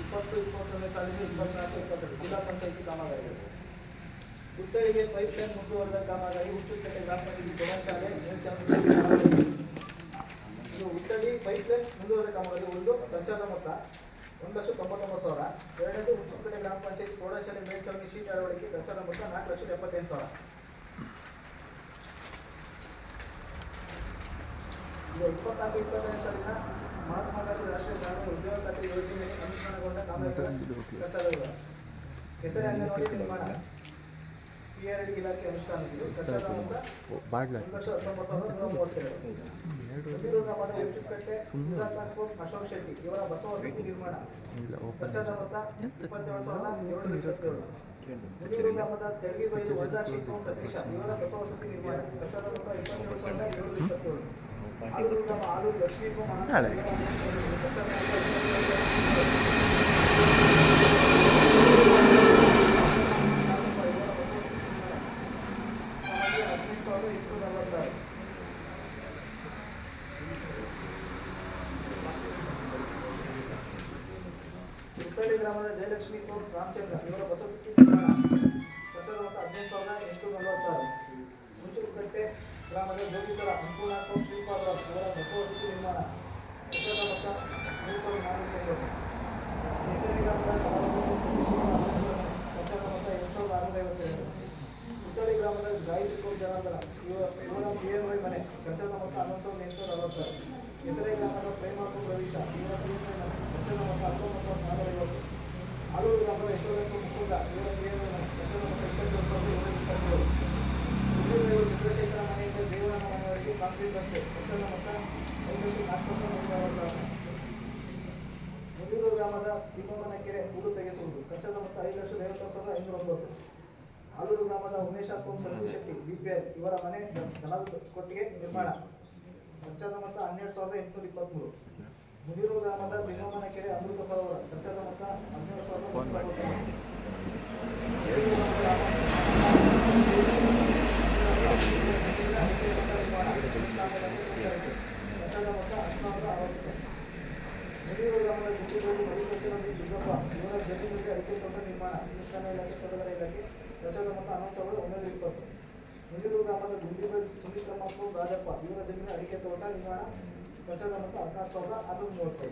2021ನೇ ಸಾಲಿಗೆ 24-22 ಜಿಲ್ಲಾ ಪಂಚಾಯತಿ ಕಾಮಗಾರಿ ಹುತ್ತಳಿಗೆ ಪೈಪ್ಲೈನ್ ಮುಂದುವರೆದ ಕಾಮಗಾರಿ ಹುಂಚುಕಟ್ಟೆ ಗ್ರಾಮ ಪಂಚಾಯತಿ ಪ್ರೌಢಶಾಲೆ ಮೇಲ್ಚಾವಣಿ ಇದು ಹುತ್ತಳಿ ಪೈಪ್ಲೈನ್ ಮುಂದುವರೆದ ಕಾಮಗಾರಿ ಒಂದು ವೆಚ್ಚದ ಮೊತ್ತ 1,99,000. ಎರಡನೇದು ಹುಂಚುಕಟ್ಟೆ ಗ್ರಾಮ ಪಂಚಾಯತಿ ಪ್ರೌಢಶಾಲೆ ಮೇಲ್ಚಾವಣಿ ಶೀಟ್ ಅಳವಡಿಕೆ ವೆಚ್ಚದ ಮೊತ್ತ 4,75,000. ಈಗ 24-25ನೇ ಸಾಲಿನ ಮಹಾತ್ಮ ಗಾಂಧಿ ರಾಷ್ಟ್ರೀಯ ಗ್ರಾಮೀಣ ಉದ್ಯೋಗ ಖಾತ್ರಿ ಯೋಜನೆಯಲ್ಲಿ ಅನುಷ್ಠಾನಗೊಂಡ ಕಾಮಗಾರಿಗಳ ಕಚ್ಚಾ ವಿವರ. ಕೆಸರೆ ಅಂಗನವಾಡಿ ನಿರ್ಮಾಣ PRD ಇಲಾಖೆ ಅನುಷ್ಠಾನದಲ್ಲಿ ಕಚ್ಚಾ ಮೊತ್ತ 1,19,132. ಮುಂದಿರು ಗ್ರಾಮದ ಉಚ್ಚುಕಟ್ಟೆ ಸುಧಾಕರ್ ಅಶೋಕ್ ಶೆಟ್ಟಿ ಇವರ ಬಸವ ವಸತಿ ನಿರ್ಮಾಣ ಕಚ್ಚಾ ಮೊತ್ತ 27,227. ಮುಂದಿರು ಗ್ರಾಮದ ತೆಳಗಿಬೈಲು ವಜಾ ಶಿವಕುಮಾರ್ ಸತೀಶ ಇವರ ಬಸವ ವಸತಿ ನಿರ್ಮಾಣ ಕಚ್ಚಾ ಮೊತ್ತ 27,727. ಆಲೂರು ಗ್ರಾಮ ಆಲೂರು ಲಕ್ಷ್ಮೀಕುಮಾರ್ ಕಚ್ಚಾ ಮುತ್ತಳ್ಳಿ ಗ್ರಾಮದ ಜಯಲಕ್ಷ್ಮಿ ಕೋಟ್ ರಾಮಚಂದ್ರ ಇವರ ಬಸವಸತಿ ನಿರ್ಮಾಣ ಕಚ್ಚಾ ಮೊತ್ತ 15,846. ಮುಂಚುಕಟ್ಟೆ ಗ್ರಾಮದ ಜೋಗಿಸರ ಅನ್ನಪೂರ್ಣ ಕೋಟ್ ಶ್ರೀಪಾದರಾವ್ ಇವರ ಬಸವಸತಿ ನಿರ್ಮಾಣ ಕಚ್ಚಾ ಮೊತ್ತ 3,490. ಹೆಸರಿ ಗ್ರಾಮದ ಕಚ್ಚಾ ಮೊತ್ತ 8,652. ಮುತ್ತಳ್ಳಿ ಗ್ರಾಮದ ಗಾಯತ್ರಿ ಕೋಟ್ ಜನಾರ್ದನ ಇವರ PMY ಮನೆ ಕಚ್ಚಾ ಮೊತ್ತ 11,846. ಹೆಸರೇ ಗ್ರಾಮದ ಪ್ರೇಮಾಪುರ ರವೀಶ ಇವರ PMY ಮನೆ ಕಚ್ಚಾ ಮೊತ್ತ 19,450. ಆಲೂರು ಗ್ರಾಮದ ಯಶೋಧಕ್ಕ ಮುಕುಂದ ಇವರ PMY ಮನೆ ಕಚ್ಚಾ ಮೊತ್ತ 22,727. ಚಂದ್ರಶೇಖರ ಮನೆಯಿಂದ ದೇವರನ್ನ ಮನೆಯವರೆಗೆ ಕಾಂಕ್ರೀಟ್ ರಸ್ತೆ ಕಚ್ಚಾ ಮೊತ್ತ 5,4,146. ಮುದಿರು ಗ್ರಾಮದ ತಿಮ್ಮಮ್ಮನ ಕೆರೆ ಹೂಳು ತೆಗೆಸುವುದು ಕಚ್ಚಾ ಮೊತ್ತ 5,56,590. ಆಲೂರು ಗ್ರಾಮದ ಉಮೇಶ ಸಂತೋಷ್ ಶೆಟ್ಟಿ BPI ಇವರ ಮನೆ ದನದ ಕೊಟ್ಟಿಗೆ ನಿರ್ಮಾಣ ಕಚ್ಚಾ ಮೊತ್ತ 12,823. ಮುದಿರು ಗ್ರಾಮದ ತಿಮ್ಮಮ್ಮನ ಕೆರೆ ಅಮೃತ ಸರೋವರ ಕಚ್ಚಾ ಮೊತ್ತ 17,190. ಮುದಿರು ಗ್ರಾಮದ ಗುಂಡಿಗೋಡು ಮರಿಕಟ್ಟೆಯಲ್ಲಿ ದುರ್ಗಪ್ಪ ಇವರ ಜಮೀನಿಗೆ ಅಡಿಕೆ ತೋಟ ನಿರ್ಮಾಣ ದೇವಸ್ಥಾನ ಇಲಾಖೆ ತೋಟಗಾರ ಇಲಾಖೆ ಕಚ್ಚಾ ಮೊತ್ತ 11,120. ಮುದಿರು ಗ್ರಾಮದ ಗುಂಡಿಗೋಡು ಸುಮಿತ್ರಮ್ಮಪ್ಪ ರಾಜಪ್ಪ ಇವರ ಜಮೀನು ಅಡಿಕೆ ತೋಟ ನಿರ್ಮಾಣ ಕಚ್ಚಾ ಮೊತ್ತ 16,635.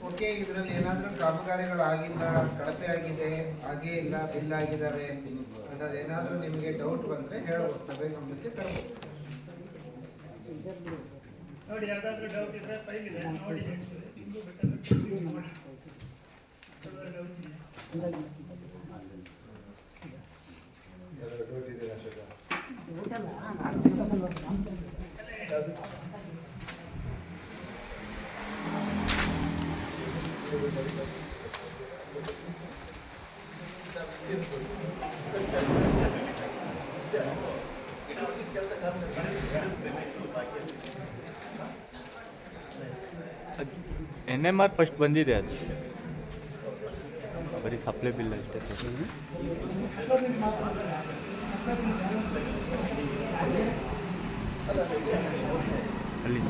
ಓಕೆ, ಇದರಲ್ಲಿ ಏನಾದರೂ ಕಾಮಗಾರಿಗಳು ಆಗಿಲ್ಲ, ಕಳಪೆ ಆಗಿದೆ, ಹಾಗೇ ಇಲ್ಲ, ಬಿಲ್ ಆಗಿದ್ದಾವೆ ಅನ್ನೋದು ಏನಾದರೂ ನಿಮಗೆ ಡೌಟ್ ಬಂದರೆ ಹೇಳ್ಬೋದು, ಸಭೆ ಗಮನಕ್ಕೆ ತರಬಹುದು. ನೋಡಿ, ಯಾವ್ದಾದ್ರು ಡೌಟ್ ಇದ್ರೆ ಫೈಲ್ ಇದೆ ನೋಡಿ ಹೇಳ್ತೀವಿ. ನಿಮಗೂ ಬೇಕಾದ್ರೆ ನೋಡಿ. NMR ಫಸ್ಟ್ ಬಂದಿದೆ, ಅದು ಬರೀ ಸಪ್ಲೈ ಬಿಲ್ ಅಷ್ಟೇ. ಅಲ್ಲಿ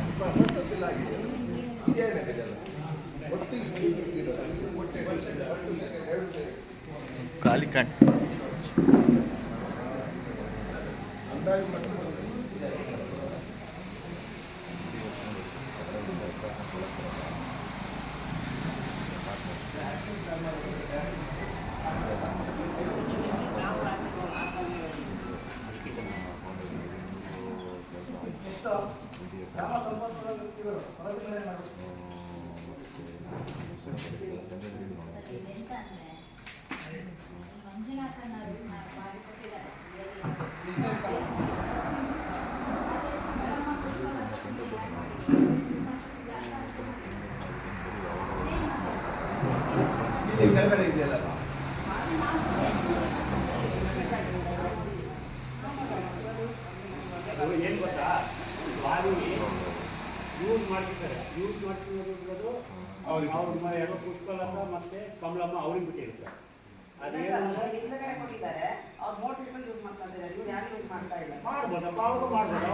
ಖಾಲಿ ಕಾಣ್ ಇದೆಯಲ್ಲ ಏನು ಗೊತ್ತಾ, ಬಾವಿ ಯೂಸ್ ಮಾಡ್ತಿದ್ದಾರೆ. ಯೂಸ್ ಮಾಡ್ತಿರೋದು ಅವ್ರ ಎರಡು ಪುಷ್ಪಲತ ಮತ್ತೆ ಕಮಲಮ್ಮ ಅವ್ರಿಗೆ ಬಿಟ್ಟಿರುತ್ತೆ. ಕೊಟ್ಟಿದ್ದಾರೆ ಅವ್ರು ಮೋಟ್ರಿಗಳು ಯೂಸ್ ಮಾಡ್ಕೊಂಡಿದ್ದಾರೆ, ಇವ್ರು ಯಾರು ಯೂಸ್ ಮಾಡ್ತಾ ಇಲ್ಲ. ಮಾಡ್ಬೋದಪ್ಪ, ಅವ್ರಿಗೂ ಮಾಡ್ಬೋದು.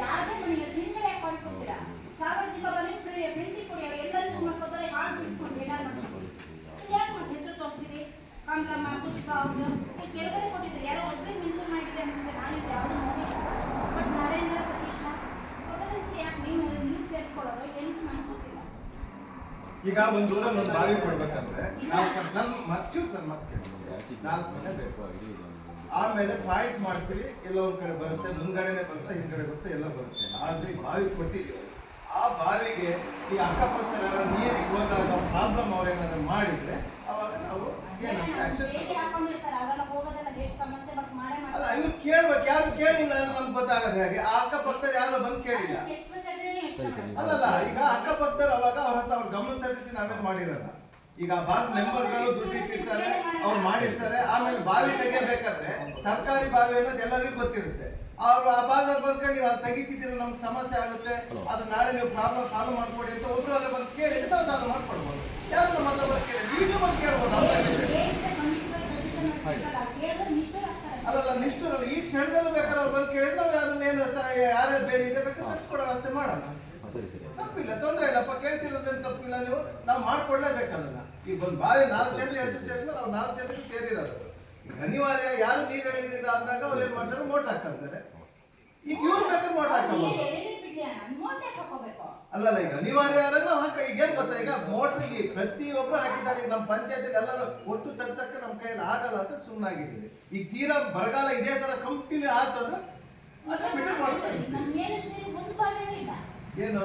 ಯಾರೇ ಮನೆಗೆ ಹಿಂದೆ ಕೊಡ್ತೀರಾ ಸಾರ್ವಜನಿಕ ಕಮಲಮ್ಮ ಪುಷ್ಪ ಅವ್ರದ್ದು ಕೆಳಗಡೆ ಕೊಟ್ಟಿದ್ದಾರೆ, ಯಾರೋ ಒಬ್ಬರಿಗೆ ಮೆನ್ಷನ್ ಮಾಡಿದೆ ಅಂತ ನಾನು ಯಾವುದು ನೋಡಿಲ್ಲ. ಬಟ್ ನರೇಂದ್ರ ಸತೀಶ ಫೋಟೋಗ್ರಫಿ ಯಾಕೆ ನೀವು ಸೇರಿಸ್ಕೊಳ್ಳೋದು ಏನು ನನಗೆ ಗೊತ್ತಿಲ್ಲ. ಈಗ ಒಂದು ಊರಲ್ಲಿ ಒಂದು ಬಾವಿ ಕೊಡ್ಬೇಕಂದ್ರೆ ನನ್ನ ಮತ್ತೆ 4 ಮನೆ ಬೇಕು. ಆಮೇಲೆ ಪಾಯಿಂಟ್ ಮಾಡ್ತೀವಿ, ಎಲ್ಲ ಒಂದ್ ಕಡೆ ಬರುತ್ತೆ, ಮುಂದ್ಗಡೆನೆ ಬರುತ್ತೆ, ಹಿಂದ್ಗಡೆ ಬರುತ್ತೆ, ಎಲ್ಲ ಬರುತ್ತೆ. ಆದ್ರೆ ಈ ಬಾವಿ ಕೊಟ್ಟಿದ್ದೀವಿ, ಆ ಬಾವಿಗೆ ಈ ಅಕ್ಕಪಕ್ಕ ನೀರಿಗೆ ಹೋದಾಗ ಪ್ರಾಬ್ಲಮ್ ಅವ್ರೇನಾದ್ರು ಮಾಡಿದ್ರೆ ಅವಾಗ ನಾವು ಏನಂತ ಆಕ್ಷನ್ ಹಾಕೊಂಡಿರ್ತಾರೆ, ಅವೆಲ್ಲ ಹೋಗೋದೆಲ್ಲ ಗೇಟ್ ಸಮಸ್ಯೆ ಬಟ್ ಮಾಡೇ ಅಲ್ಲ. ಇವ್ರು ಕೇಳ್ಬೇಕು, ಯಾರು ಕೇಳಿಲ್ಲ ಅಂದ್ರೆ ನಮ್ಗೆ ಗೊತ್ತಾಗದೆ ಹಾಗೆ. ಆ ಅಕ್ಕಪಕ್ಕದಲ್ಲಿ ಯಾರು ಬಂದು ಕೇಳಿಲ್ಲ ಅಲ್ಲಲ್ಲ. ಈಗ ಅಕ್ಕಪಕ್ಕದವ್ರು ಅವಾಗ ಅವ್ರ ಹತ್ರ ಅವ್ರ ಗಮನ ತರ್ತಿ ನಾವೇನು ಮಾಡಿರಲ್ಲ. ಈಗ ಭಾಗ ಮೆಂಬರ್ಗಳು ದುಡ್ಡು ಇಟ್ಟಿರ್ತಾರೆ, ಅವ್ರು ಮಾಡಿರ್ತಾರೆ. ಆಮೇಲೆ ಬಾವಿ ತೆಗಿಬೇಕಾದ್ರೆ ಸರ್ಕಾರಿ ಬಾವಿ ಅನ್ನೋದು ಎಲ್ಲರಿಗೂ ಗೊತ್ತಿರುತ್ತೆ. ಅವ್ರು ಆ ಭಾಗದಲ್ಲಿ ಬಂದ್ಕೊಂಡು ನೀವು ಅದು ತೆಗಿತಿದ್ದೀರ, ನಮ್ಗೆ ಸಮಸ್ಯೆ ಆಗುತ್ತೆ, ಅದು ನಾಳೆ ನೀವು ಪ್ರಾಬ್ಲಮ್ ಸಾಲ್ವ್ ಮಾಡ್ಕೊಡಿ ಅಂತ ಒಬ್ರು ಅದ್ರ ಬಂದು ಕೇಳಿ ನಾವು ಸಾಲ್ವ್ ಮಾಡ್ಕೊಡ್ಬೋದು. ಯಾರು ನಮ್ಮ ಹತ್ರ ಬಂದು ಕೇಳಿ ಈಗಲೂ ಬಂದು ಕೇಳ್ಬೋದು. ಅಲ್ಲಲ್ಲ, ನಿಷ್ಠುರಲ್ಲ. ಈಗ ಕ್ಷಣದಲ್ಲೂ ಬೇಕಾದ್ರೆ ಅವ್ರು ಬಂದು ಕೇಳಿ ನಾವು ಅದನ್ನೇನು ಯಾರ್ಯಾರು ಬೇರೆ ಇದೆ ಬೇಕಾದ್ರೆ ತರಿಸ್ಕೊಡೋ ವ್ಯವಸ್ಥೆ ಮಾಡೋಣ. ತಪ್ಪಿಲ್ಲ, ತೊಂದರೆ ಇಲ್ಲಪ್ಪ, ಕೇಳ್ತಿರೋದೇನು ತಪ್ಪಿಲ್ಲ. ನಾವು ಮಾಡ್ಕೊಡ್ಲೇಬೇಕಲ್ಲ. ಈಗ ಒಂದು ಬಾವಿ 4 ಜನರಿಗೆ ಹೆಸರು ಸೇರಿದ್ರೆ ನಾವು 4 ಜನರಿಗೆ ಸೇರಿರೋದು. ಈಗ ಅನಿವಾರ್ಯ ಯಾರು ನೀರು ಎಳೆದಿಲ್ಲ ಅಂದಾಗ ಅವ್ರು ಏನ್ ಮಾಡ್ತಾರೆ, ಮೋಟ್ ಹಾಕಂತಾರೆ. ಈಗ ಇವ್ರು ಬೇಕಾದ್ರೆ ಮೋಟ್ ಹಾಕಬಹುದು. ಅಲ್ಲಲ್ಲ, ಈಗ ಅನಿವಾರ್ಯ ಆದಾಗ ನಾವು ಈಗ ಏನ್ ಗೊತ್ತಾ, ಈಗ ಮೋಟ್ರಿಗೆ ಪ್ರತಿಯೊಬ್ರು ಹಾಕಿದ್ದಾರೆ. ಈಗ ನಮ್ಮ ಪಂಚಾಯತಿಗೆ ಎಲ್ಲರೂ ಒಟ್ಟು ತಗ್ಸಕ್ಕೆ ನಮ್ಮ ಕೈಯಲ್ಲಿ ಆಗಲ್ಲ ಅಂತ ಸುಮ್ಮನಾಗಿದ್ದೀವಿ. ಈಗ ತೀರಾ ಬರಗಾಲ ಇದೇ ತರ ಕಂಟಿನ್ಯೂ ಆತಂದ್ರೆ ಆಟೋಮೆಟಿಕ್ ಮಾಡ್ತಾ ಏನು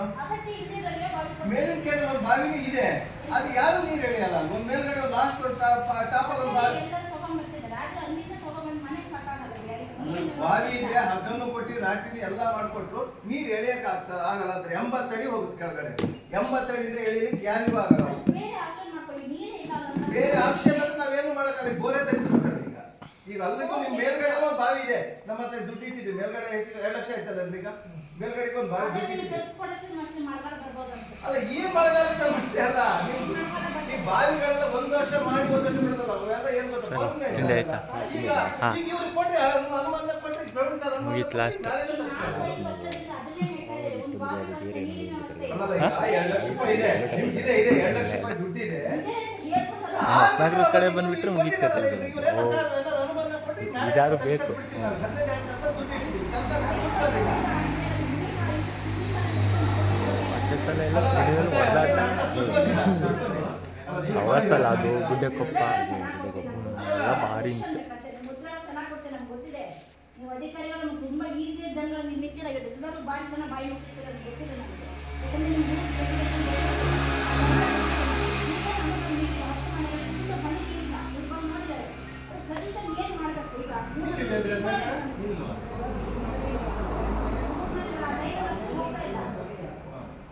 ಮೇಲಿನ ಕೇಳಿ ಒಂದು ಬಾವಿನೂ ಇದೆ, ಅದು ಯಾರು ನೀರು ಎಳೆಯಲ್ಲ. ಒಂದ್ ಮೇಲ್ಗಡೆ ಲಾಸ್ಟ್ ಟಾಪಲ್ಲಿ ಒಂದು ಬಾವಿ ಇದೆ, ಹಗ್ಗನ್ನು ಕೊಟ್ಟು ರಾಟಿನಿ ಎಲ್ಲ ಮಾಡ್ಕೊಟ್ರು ನೀರು ಎಳೆಯಕ್ ಆಗಲ್ಲ ಅಂತ. 80 ಅಡಿ ಹೋಗುತ್ತೆ ಕೆಳಗಡೆ. 80 ಅಡಿಯಿಂದ ಎಳಿಲಿಕ್ಕೆ ಯಾರಿಗೂ ಆಗಲ್ಲ. ಬೇರೆ ಆಪ್ಷನ್ ಅಂದ್ರೆ ನಾವೇನು ಮಾಡಕ್ಕಾಗಲ್ಲ, ಬೋರೆ ತೆಗಿಸ್ಬೇಕಲ್ಲ. ಈಗ ಅಲ್ಲಿಗೂ ನಿಮ್ ಮೇಲ್ಗಡೆ ಒಂದು ಬಾವಿ ಇದೆ, ನಮ್ಮ ಹತ್ರ ದುಡ್ಡು ಇಟ್ಟಿದ್ವಿ. ಮೇಲ್ಗಡೆ 2 ಲಕ್ಷ ಆಯ್ತಲ್ಲ ಈಗ ಮೇಲ್ಗಡೆಗೆ ಒಂದು ಬಾವಿ ಅಲ್ಲ. ಈ ಮಳೆಗಾಲ ಸಮಸ್ಯೆ ಅಲ್ಲ. ಈ ಬಾವಿಗಳೆಲ್ಲ 1 ವರ್ಷ ಮಾಡಿ 1 ವರ್ಷ ಬಿಡೋದಲ್ಲ, ಅವೆಲ್ಲ ಏನ್ ಗೊತ್ತಾ ಈಗ ಇವ್ರಿಗೆ ಕೊಟ್ರೆ ಅನುಮಾನ ಕೊಟ್ಟರೆ ಅಲ್ಲಲ್ಲ. ಈಗ 2 ಲಕ್ಷ ರೂಪಾಯಿ ಇದೆ, ಇದೆ 2 ಲಕ್ಷ ರೂಪಾಯಿ ದುಡ್ಡಿದೆ. ಕಡೆ ಬಂದ್ಬಿಟ್ರೆ ಮುಗಿಸ್ಕೊತಾರೆ. ಇದಾರು ಬೇಕು. ಸಲ ಎಲ್ಲ ಪ್ರವಾಸಲ್ಲ, ಅದು ಗುಡ್ಡೆಕೊಪ್ಪ ಎಲ್ಲ ಭಾರಿ ಹಿಂಸೆ. ನೀವು ಅಧಿಕಾರಿಗಳು ನಮ್ಗೆ ತುಂಬಾ ಈಸಿ ಜನಗಳು ನೀವು ನಿಂತಿರಾಗಿದೆ, ಎಲ್ಲರೂ ಬಾರಿ ಚೆನ್ನಾಗಿ ಬಾಯಿ ಮುಗಿಸ್ತಾರೆ, ಗೊತ್ತಿಲ್ಲ ನಮಗೆ. ಯಾಕಂದ್ರೆ ನಿಮ್ಗೆ ಮಾಡಿದ್ದಾರೆ, ಸೊಲ್ಯೂಷನ್ ಏನ್ ಮಾಡಬೇಕು ಈಗ?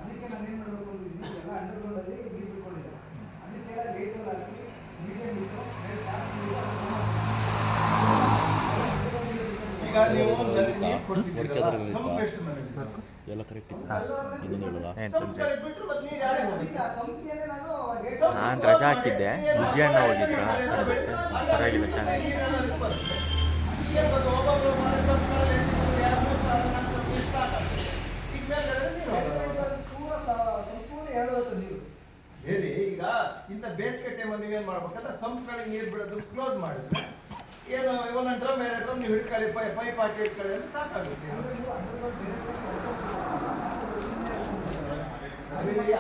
ಅದಕ್ಕೆ ನಾನು ಏನು ಮಾಡಬೇಕು ಅಂದಿದ್ದೀನಿ, ಎಲ್ಲ ಅಂಡರ್ಗ್ರೌಂಡಲ್ಲಿ ನೀರು ಬಿಟ್ಕೊಂಡಿದ್ದೆ. ಅದಕ್ಕೆಲ್ಲ ಗೇಟಲ್ಲಿ ಹಾಕಿ ಮೀಡಿಯಂ ಇಟ್ಟು ಈಗ ನೀವು ನೀರು ಕೊಡ್ತಿದ್ದೀರಲ್ಲ, ಸಂಪ್ ಎಷ್ಟು ಮನೆ ಎಲ್ಲ ಕರೆಕ್ಟ್ ಇತ್ತು. ಇದನ್ನ ಹೇಳುವ ನಾನು ರಜಾ ಹಾಕಿದ್ದೆ, ವಿಜಯಣ್ಣ ಹೋಗಿದ್ರ ಪರವಾಗಿಲ್ಲ, ಚೆನ್ನಾಗಿ. ಹೇಳಿ. ಈಗ ಇಂಥ ಬೇಸಿಗೆ ಟೈಮಲ್ಲಿ ನೀವೇನ್ ಮಾಡ್ಬೇಕಂದ್ರೆ ಸಂಪ್ಗಳಿಗೆ ನೀರು ಬಿಡೋದು ಕ್ಲೋಸ್ ಮಾಡಿದ್ರೆ ಏನು ಒಂದೊಂದು ಡ್ರಮ್ 2 ಡ್ರಮ್ ನೀವು ಹಿಡ್ಕೊಳ್ಳಿ, ಪೈಪ್ ಹಾಕಿ ಹಿಡ್ಕೊಳ್ಳಿ ಅಂದ್ರೆ ಸಾಕಾಗುತ್ತೆ.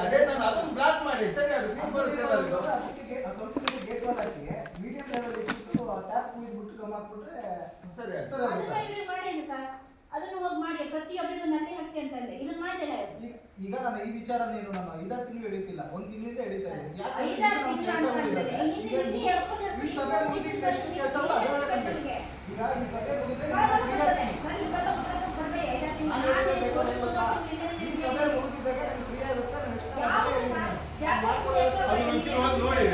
ಅದೇ ನಾನು ಅದನ್ನು ಬ್ಲಾಕ್ ಮಾಡಿ ಸರಿ ಆಗುತ್ತೆ, ನೀರು ಬರುತ್ತೆ. ಗೇಟ್ ಹಾಕಿ ಮೀಡಿಯಂ ಲೆವೆಲ್ ಇಟ್ಟು ಟ್ಯಾಪ್ ಬಿಟ್ಟು ಕಮ್ ಹಾಕ್ಬಿಟ್ರೆ ಸರಿ ಅದನ್ನು ಹೋಗಿ ಮಾಡಿ ಪ್ರತಿಯೊಬ್ಬರಿಗೂ ನಲ್ಲಿ ಹಾಕಿ ಅಂತಂದೆ, ಇದನ್ನ ಮಾಡಿಲ್ಲ. ಈಗ ನಾನು ಈ ವಿಚಾರ ನೀನು ನಮ್ಮ 5 ತಿಂಗಳು ಹಿಡಿತಿಲ್ಲ, 1 ತಿಂಗಳಿಂದ ಹಿಡಿತಾ ಇದ್ದೀನಿ. ಈ ಸಭೆ ಮುಗಿದ ಎಷ್ಟು ಕೆಲಸ ಈಗ ಈ ಸಭೆ ಮುಗಿದ್ರೆ ಈ ಸಭೆ ಮುಗಿದಿದ್ದಾಗ ನನಗೆ ಫ್ರೀ ಆಗುತ್ತೆ. ನೋಡಿ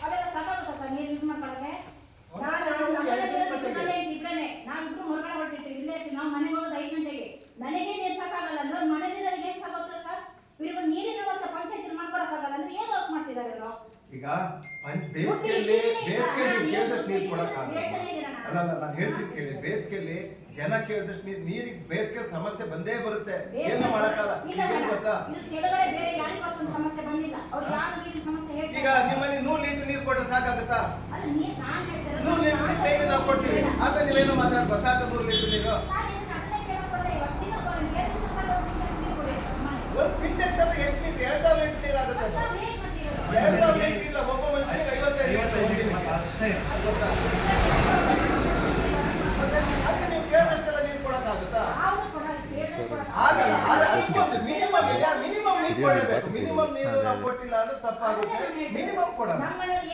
ಅವೆಲ್ಲ ಸಾಕಾಗುತ್ತಾ ನೀರು ಯೂಸ್ ಮಾಡ್ಕೊಳ್ಳೋಕೆ? ನಾವಿಬ್ರು ಹೊರಗಡೆ ಹೊರಟಿರ್ತೀವಿ, ಇಲ್ಲೇ ಇರ್ತೀವಿ. ನಾವು ಮನೆಗೆ ಹೋಗೋದು 5 ಗಂಟೆಗೆ. ನನಗೆ ನೀರು ಸಾಕಾಗಲ್ಲ ಅಂದ್ರೆ ಮನೆ ನೀರಲ್ಲಿ ಏನ್ ಸಾಕಾಗುತ್ತೆ ಸರ್? ಇವ್ರಿಗೆ ನೀರಿನ ವ್ಯವಸ್ಥೆ ಪಂಚಾಯತ್ ಮಾಡ್ಕೊಡಕ್ಕಾಗಲ್ಲ ಅಂದ್ರೆ ಏನ್ ವರ್ಕ್ ಮಾಡ್ತಿದ್ದಾರೆ ಇವರು? ಈಗ ಬೇಸಿಗೆಯಲ್ಲಿ ಕೇಳಿದಷ್ಟು ನೀರು ಕೊಡಕ್ಕಾಗಲ್ಲ. ಅಲ್ಲ ನಾನು ಹೇಳ್ತೀನಿ ಕೇಳಿ, ಬೇಸಿಗೆಯಲ್ಲಿ ಜನ ಕೇಳಿದಷ್ಟು ನೀರಿಗೆ ಬೇಸಿಗೆ ಸಮಸ್ಯೆ ಬಂದೇ ಬರುತ್ತೆ, ಏನು ಮಾಡಕ್ಕಾಗಲ್ಲ. ಗೊತ್ತಾ ಕೆಳಗಡೆ ಬೇರೆ ಯಾರಿಗೂ ಸಮಸ್ಯೆ ಬಂದಿಲ್ಲ, ಅವ್ರು ಯಾರು ನೀರಿನ ಸಮಸ್ಯೆ ಈಗ ನಿಮ್ಮನೆ 100 ಲೀಟರ್ ನೀರು ಕೊಟ್ಟರೆ ಸಾಕಾಗುತ್ತಾ? ಅಲ್ಲ ನೀರು ನಾನು ಹೇಳ್ತಿರೋದು 100 ಲೀಟರ್ ಕೈಲಿ ನಾವು ಕೊಡ್ತೀವಿ. ಆಮೇಲೆ ನೀವೇನು ಮಾತಾಡ್ಬೋ ಸಾಕು 100 ಲೀಟರ್ ನೀರು. ಒಂದು ಸಿಂಟೆಕ್ಸ್ ಅಲ್ಲಿ 8 ಲೀಟರ್ 2000 ಲೀಟರ್ ನೀರು ಆಗುತ್ತೆ. 2000 ಲೀಟರ್ ಇಲ್ಲ, ಒಬ್ಬ ಮನುಷ್ಯನಿಗೆ 55 ಲೀಟರ್. ಮತ್ತೆ ಅದಕ್ಕೆ ನೀವು ಕೇಳಿದಷ್ಟೆಲ್ಲ ನೀರು ಕೊಡಕ್ಕಾಗುತ್ತಾ? ಆಗಲ್ಲ. ಮಿನಿಮಮ್ ನೀರು ಕೊಡಬೇಕು. ಮಿನಿಮಮ್ ನೀರು ನಾವು ಕೊಟ್ಟಿಲ್ಲ ಅಂದ್ರೆ ತಪ್ಪಾಗುತ್ತೆ. ಮಿನಿಮಮ್ ಕೊಡೋಣ.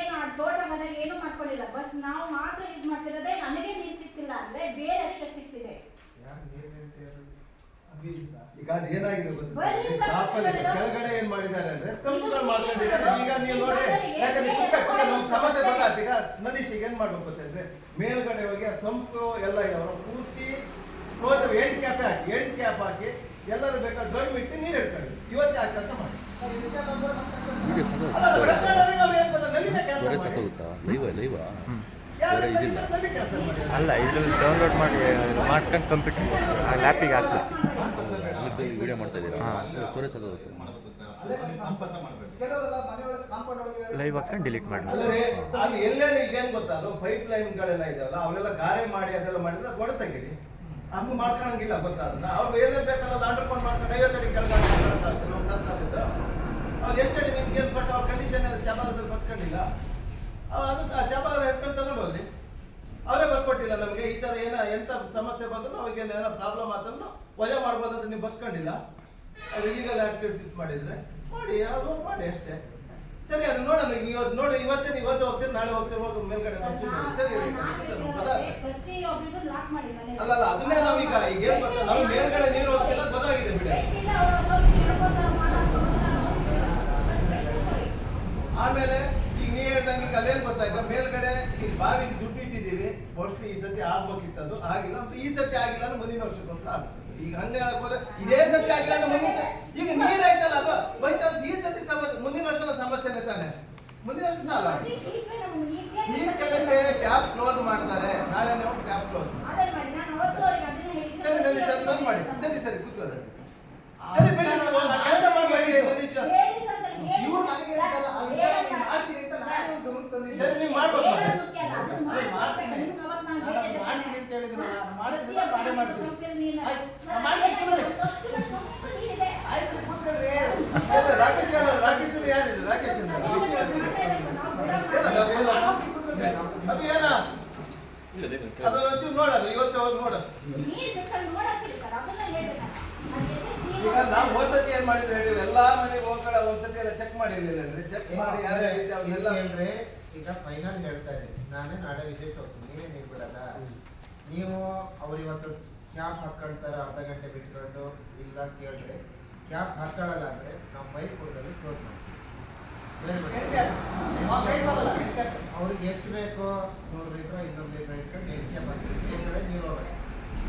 ಏನು ತೋಟ ಮನೆಗೆ ಏನು ಮಾಡ್ಕೊಳ್ಳಿಲ್ಲ, ಬಟ್ ನಾವು ಮಾತ್ರ ಯೂಸ್ ಮಾಡ್ತಿರೋದೇ. ನನಗೆ ನೀರು ಸಿಕ್ತಿಲ್ಲ ಅಂದ್ರೆ ಬೇರೆಯವರಿಗೆ ಸಿಗ್ತಿದೆ. ಈಗ ಅದು ಏನಾಗಿದೆ ಗೊತ್ತಾ, ಕೆಳಗಡೆ ಏನ್ ಮಾಡಿದ್ದಾರೆ ಅಂದ್ರೆ ಸಂಪುಗಳು ಮಾಡ್ಕೊಂಡಿದ್ದಾರೆ. ಈಗ ನೀವು ನೋಡಿ, ಯಾಕಂದ್ರೆ ನಮ್ಗೆ ಸಮಸ್ಯೆ ಗೊತ್ತಾಗ್ತಿ. ಈಗ ನನೀಶ್ ಈಗ ಏನ್ ಮಾಡ್ಬೇಕು ಗೊತ್ತಂದ್ರೆ, ಮೇಲ್ಗಡೆ ಹೋಗಿ ಆ ಸಂಪು ಎಲ್ಲ ಅವರ ಪೂರ್ತಿ ಕ್ಲೋಸ್ ಎಂಡ್ ಕ್ಯಾಪ್ ಹಾಕಿ ಎಲ್ಲರೂ ಬೇಕಾದ್ರೆ ಡ್ರಮ್ ಇಟ್ಟು ನೀರು ಇಟ್ಕೊಳ್ಳಿ. ಇವತ್ತೇ ಆ ಕೆಲಸ ಮಾಡಿ. ಅಲ್ಲ ಇದು ಡೌನ್ಲೋಡ್ ಮಾಡ್ಕೊಂಡು ಕಂಪ್ಯೂಟರ್ ಲ್ಯಾಪಿಗೆ ಹಾಕ್ಬೇಕು. ವಿಡಿಯೋ ಮಾಡ್ತಾ ಇದ್ದೀರಾ? ಸ್ಟೋರೇಜ್ ಆಗೋಗುತ್ತೆ. ಲೈವ್ ಹಾಕೊಂಡು ಡಿಲೀಟ್ ಮಾಡಿ. ಅಲ್ಲಿ ಎಲ್ಲೆಲ್ಲ ಈಗ ಏನ್ ಗೊತ್ತಾ, ಅದು ಪೈಪ್ ಲೈನ್ಗಳೆಲ್ಲ ಇದಾವಲ್ಲ, ಅವೆಲ್ಲ ಗಾರೆ ಮಾಡಿ ಅದೆಲ್ಲ ಮಾಡಿದ್ರೆ ಗೊಡ ತೆಗೀರಿ. ಹಂಗೆ ಮಾಡ್ಕೊಳಂಗಿಲ್ಲ ಗೊತ್ತಾ. ಅದನ್ನ ಅವ್ರು ಎಲ್ಲೇ ಬೇಕಲ್ಲ ಅಂಡರ್ಕೊಂಡು ಮಾಡ್ಕೊಂಡು 50 ಅಡಿ ಕೆಳಗಡೆ ನಾವು ಸರ್ಕಾರದಿಂದ ಅವ್ರು ಎಷ್ಟು ಅಡಿ ನಿಮ್ಗೆ ಏನು ಕೊಟ್ಟು ಅವ್ರ ಕಂಡೀಷನ್ ಚಪಾದಲ್ಲಿ ಬರ್ಸ್ಕೊಂಡಿಲ್ಲ. ಅದಕ್ಕೆ ಆ ಚಪಾದ ಹಿಡ್ಕೊಂಡು ತಗೊಂಡು ಹೋಗಿ ಅವರೇ ಬರ್ಕೊಟ್ಟಿಲ್ಲ ನಮಗೆ. ಈ ಥರ ಎಂಥ ಸಮಸ್ಯೆ ಬಂದ್ರು ಅವಾಗ ಏನೋ ಪ್ರಾಬ್ಲಮ್ ಆತಂದ್ರೆ ವಜಾ ಮಾಡ್ಬೋದು ಅಂತ ನೀವು ಬರ್ಸ್ಕೊಂಡಿಲ್ಲ. ಅವ್ರು ಇಲೀಗಲ್ ಆಕ್ಟಿವಿಟೀಸ್ ಮಾಡಿದ್ರೆ ಮಾಡಿ, ಅವ್ರು ಮಾಡಿ ಅಷ್ಟೇ. ಸರಿ, ಅದು ನೋಡೋಣ. ಇವತ್ತು ನೋಡಿ, ಇವತ್ತೇ ನೀವು ಇವತ್ತು ಹೋಗ್ತೀರಿ, ನಾಳೆ ಹೋಗ್ತೀರಿ, ಹೋಗಿ ಮೇಲ್ಗಡೆ ಸರಿ. ಅಲ್ಲ ಅದನ್ನೇ ನಾವೀಗ ಈಗ ಏನ್ ಗೊತ್ತಾ, ನಾವು ಮೇಲ್ಗಡೆ ನೀರು ಹೋಗ್ತಿಲ್ಲ ಗೊತ್ತಾಗಿದೆ ಬಿಡಿ. ಆಮೇಲೆ ಈಗ ನೀ ಹೇಳ್ದಂಗೆ ಈಗ ಅಲ್ಲೇನ್ ಗೊತ್ತಾಯ್ತಾ, ಮೇಲ್ಗಡೆ ಈಗ ಬಾವಿಗೆ ದುಡ್ಡು ಇಟ್ಟಿದ್ದೀವಿ. ಮೋಸ್ಟ್ಲಿ ಈ ಸತಿ ಆಗ್ಬೇಕಿತ್ತದು, ಆಗಿಲ್ಲ. ಈ ಸತಿ ಆಗಿಲ್ಲ ಅಂದ್ರೆ ಮುಂದಿನ ವರ್ಷಕ್ಕೊಂತ ಆಗುತ್ತೆ. ಈಗ ಹಂಗೆ ಹೇಳಕ್ ಹೋದ್ರೆ ಇದೇ ಸತಿ ಆಗಿಲ್ಲ ಅಂದ್ರೆ ಮುಂದಿನ ಸತಿ ಈಗ ನೀರ್ ಆಯ್ತಲ್ಲ, ಅದು ಬೈ ಚಾನ್ಸ್ ಈ ಸತಿ ಮುಂದಿನ ವರ್ಷದ ಸಮಸ್ಯೆನೇ ತಾನೆ. ಮುಂದಿನ ವರ್ಷ ಸಾಲ ಈ ಸಲಕ್ಕೆ ಟ್ಯಾಪ್ ಕ್ಲೋಸ್ ಮಾಡ್ತಾರೆ. ನಾಳೆ ನಾವು ಟ್ಯಾಪ್ ಕ್ಲೋಸ್ ಸರಿ ನನೀಶ್ ಅದು ಬಂದ್ ಮಾಡಿ. ಸರಿ ಕೂತ್ಕೊಳ್ಳಿ. ಸರಿ ಬಿಡಿ, ಕೆಲಸ ಮಾಡಬೇಡಿ ನನೀಶ್. ಇವ್ರು ನನಗೆ ಮಾಡ್ತೀನಿ ಅಂತ ಸರಿ ನೀವು ಮಾಡ್ಬೇಕು. ಮಾಡ್ತೀನಿ ಅಂತ ಹೇಳಿದ್ರು ಮಾಡಿದ್ರೆ ಮಾಡೇ ಮಾಡ್ತೀನಿ. ಆಯ್ತು ಕೂತ್ಕೊಳ್ರಿ. ರಾಕೇಶ್ ಯಾರಿದ್ರು? ರಾಕೇಶ್ ಅಭಿ ಏನ ಅದನ್ನ ಒಂಚೂರು ನೋಡಲ್ಲ. ಇವತ್ತು ಹೋಗಿ ನೋಡಲ್ಲ. ಈಗ ನಾವು ಹೋದ್ಸತಿ ಏನ್ ಮಾಡಿದ್ರು ಹೇಳಿ, ಎಲ್ಲಾ ಮನೆಗೆ ಹೋಗ್ಕಡೆ ಒಂದ್ಸತಿ ಎಲ್ಲ ಚೆಕ್ ಮಾಡಿರ್ಲಿಲ್ಲ. ಚೆಕ್ ಮಾಡಿ ಯಾರೇ ಐತೆ ಅವನ್ನೆಲ್ಲ ಹೇಳ್ರಿ. ಈಗ ಫೈನಲ್ ಹೇಳ್ತಾ ಇದ್ದೀನಿ, ನಾನೇ ನಾಳೆ ವಿಸಿಟ್ ಹೋಗ್ತೀನಿ. ನೀವೇನು ಇರ್ಬಿಡಲ್ಲ. ನೀವು ಅವ್ರು ಇವತ್ತು ಕ್ಯಾಪ್ ಹಾಕೊಳ್ತಾರೆ, ಅರ್ಧ ಗಂಟೆ ಬಿಟ್ಕೊಂಡು ಇಲ್ಲ ಕೇಳ್ರಿ. ಕ್ಯಾಪ್ ಹಾಕೊಳ್ಳಲ್ಲ ಅಂದ್ರೆ ನಾವು ಪೈಪ್ ಕೊಡೋದು ಕ್ಲೋಸ್ ಮಾಡ್ತೀವಿ. ಅವ್ರಿಗೆ ಎಷ್ಟು ಬೇಕೋ 100 ಲೀಟ್ರ್ 200 ಲೀಟ್ರ್ ಇಟ್ಕೊಂಡು ಎಂಟು ಕ್ಯಾಪ್ ಹಾಕ್ತೀವಿ. ಕಡೆ ನೀರು ಹೋಗಲ್ಲ.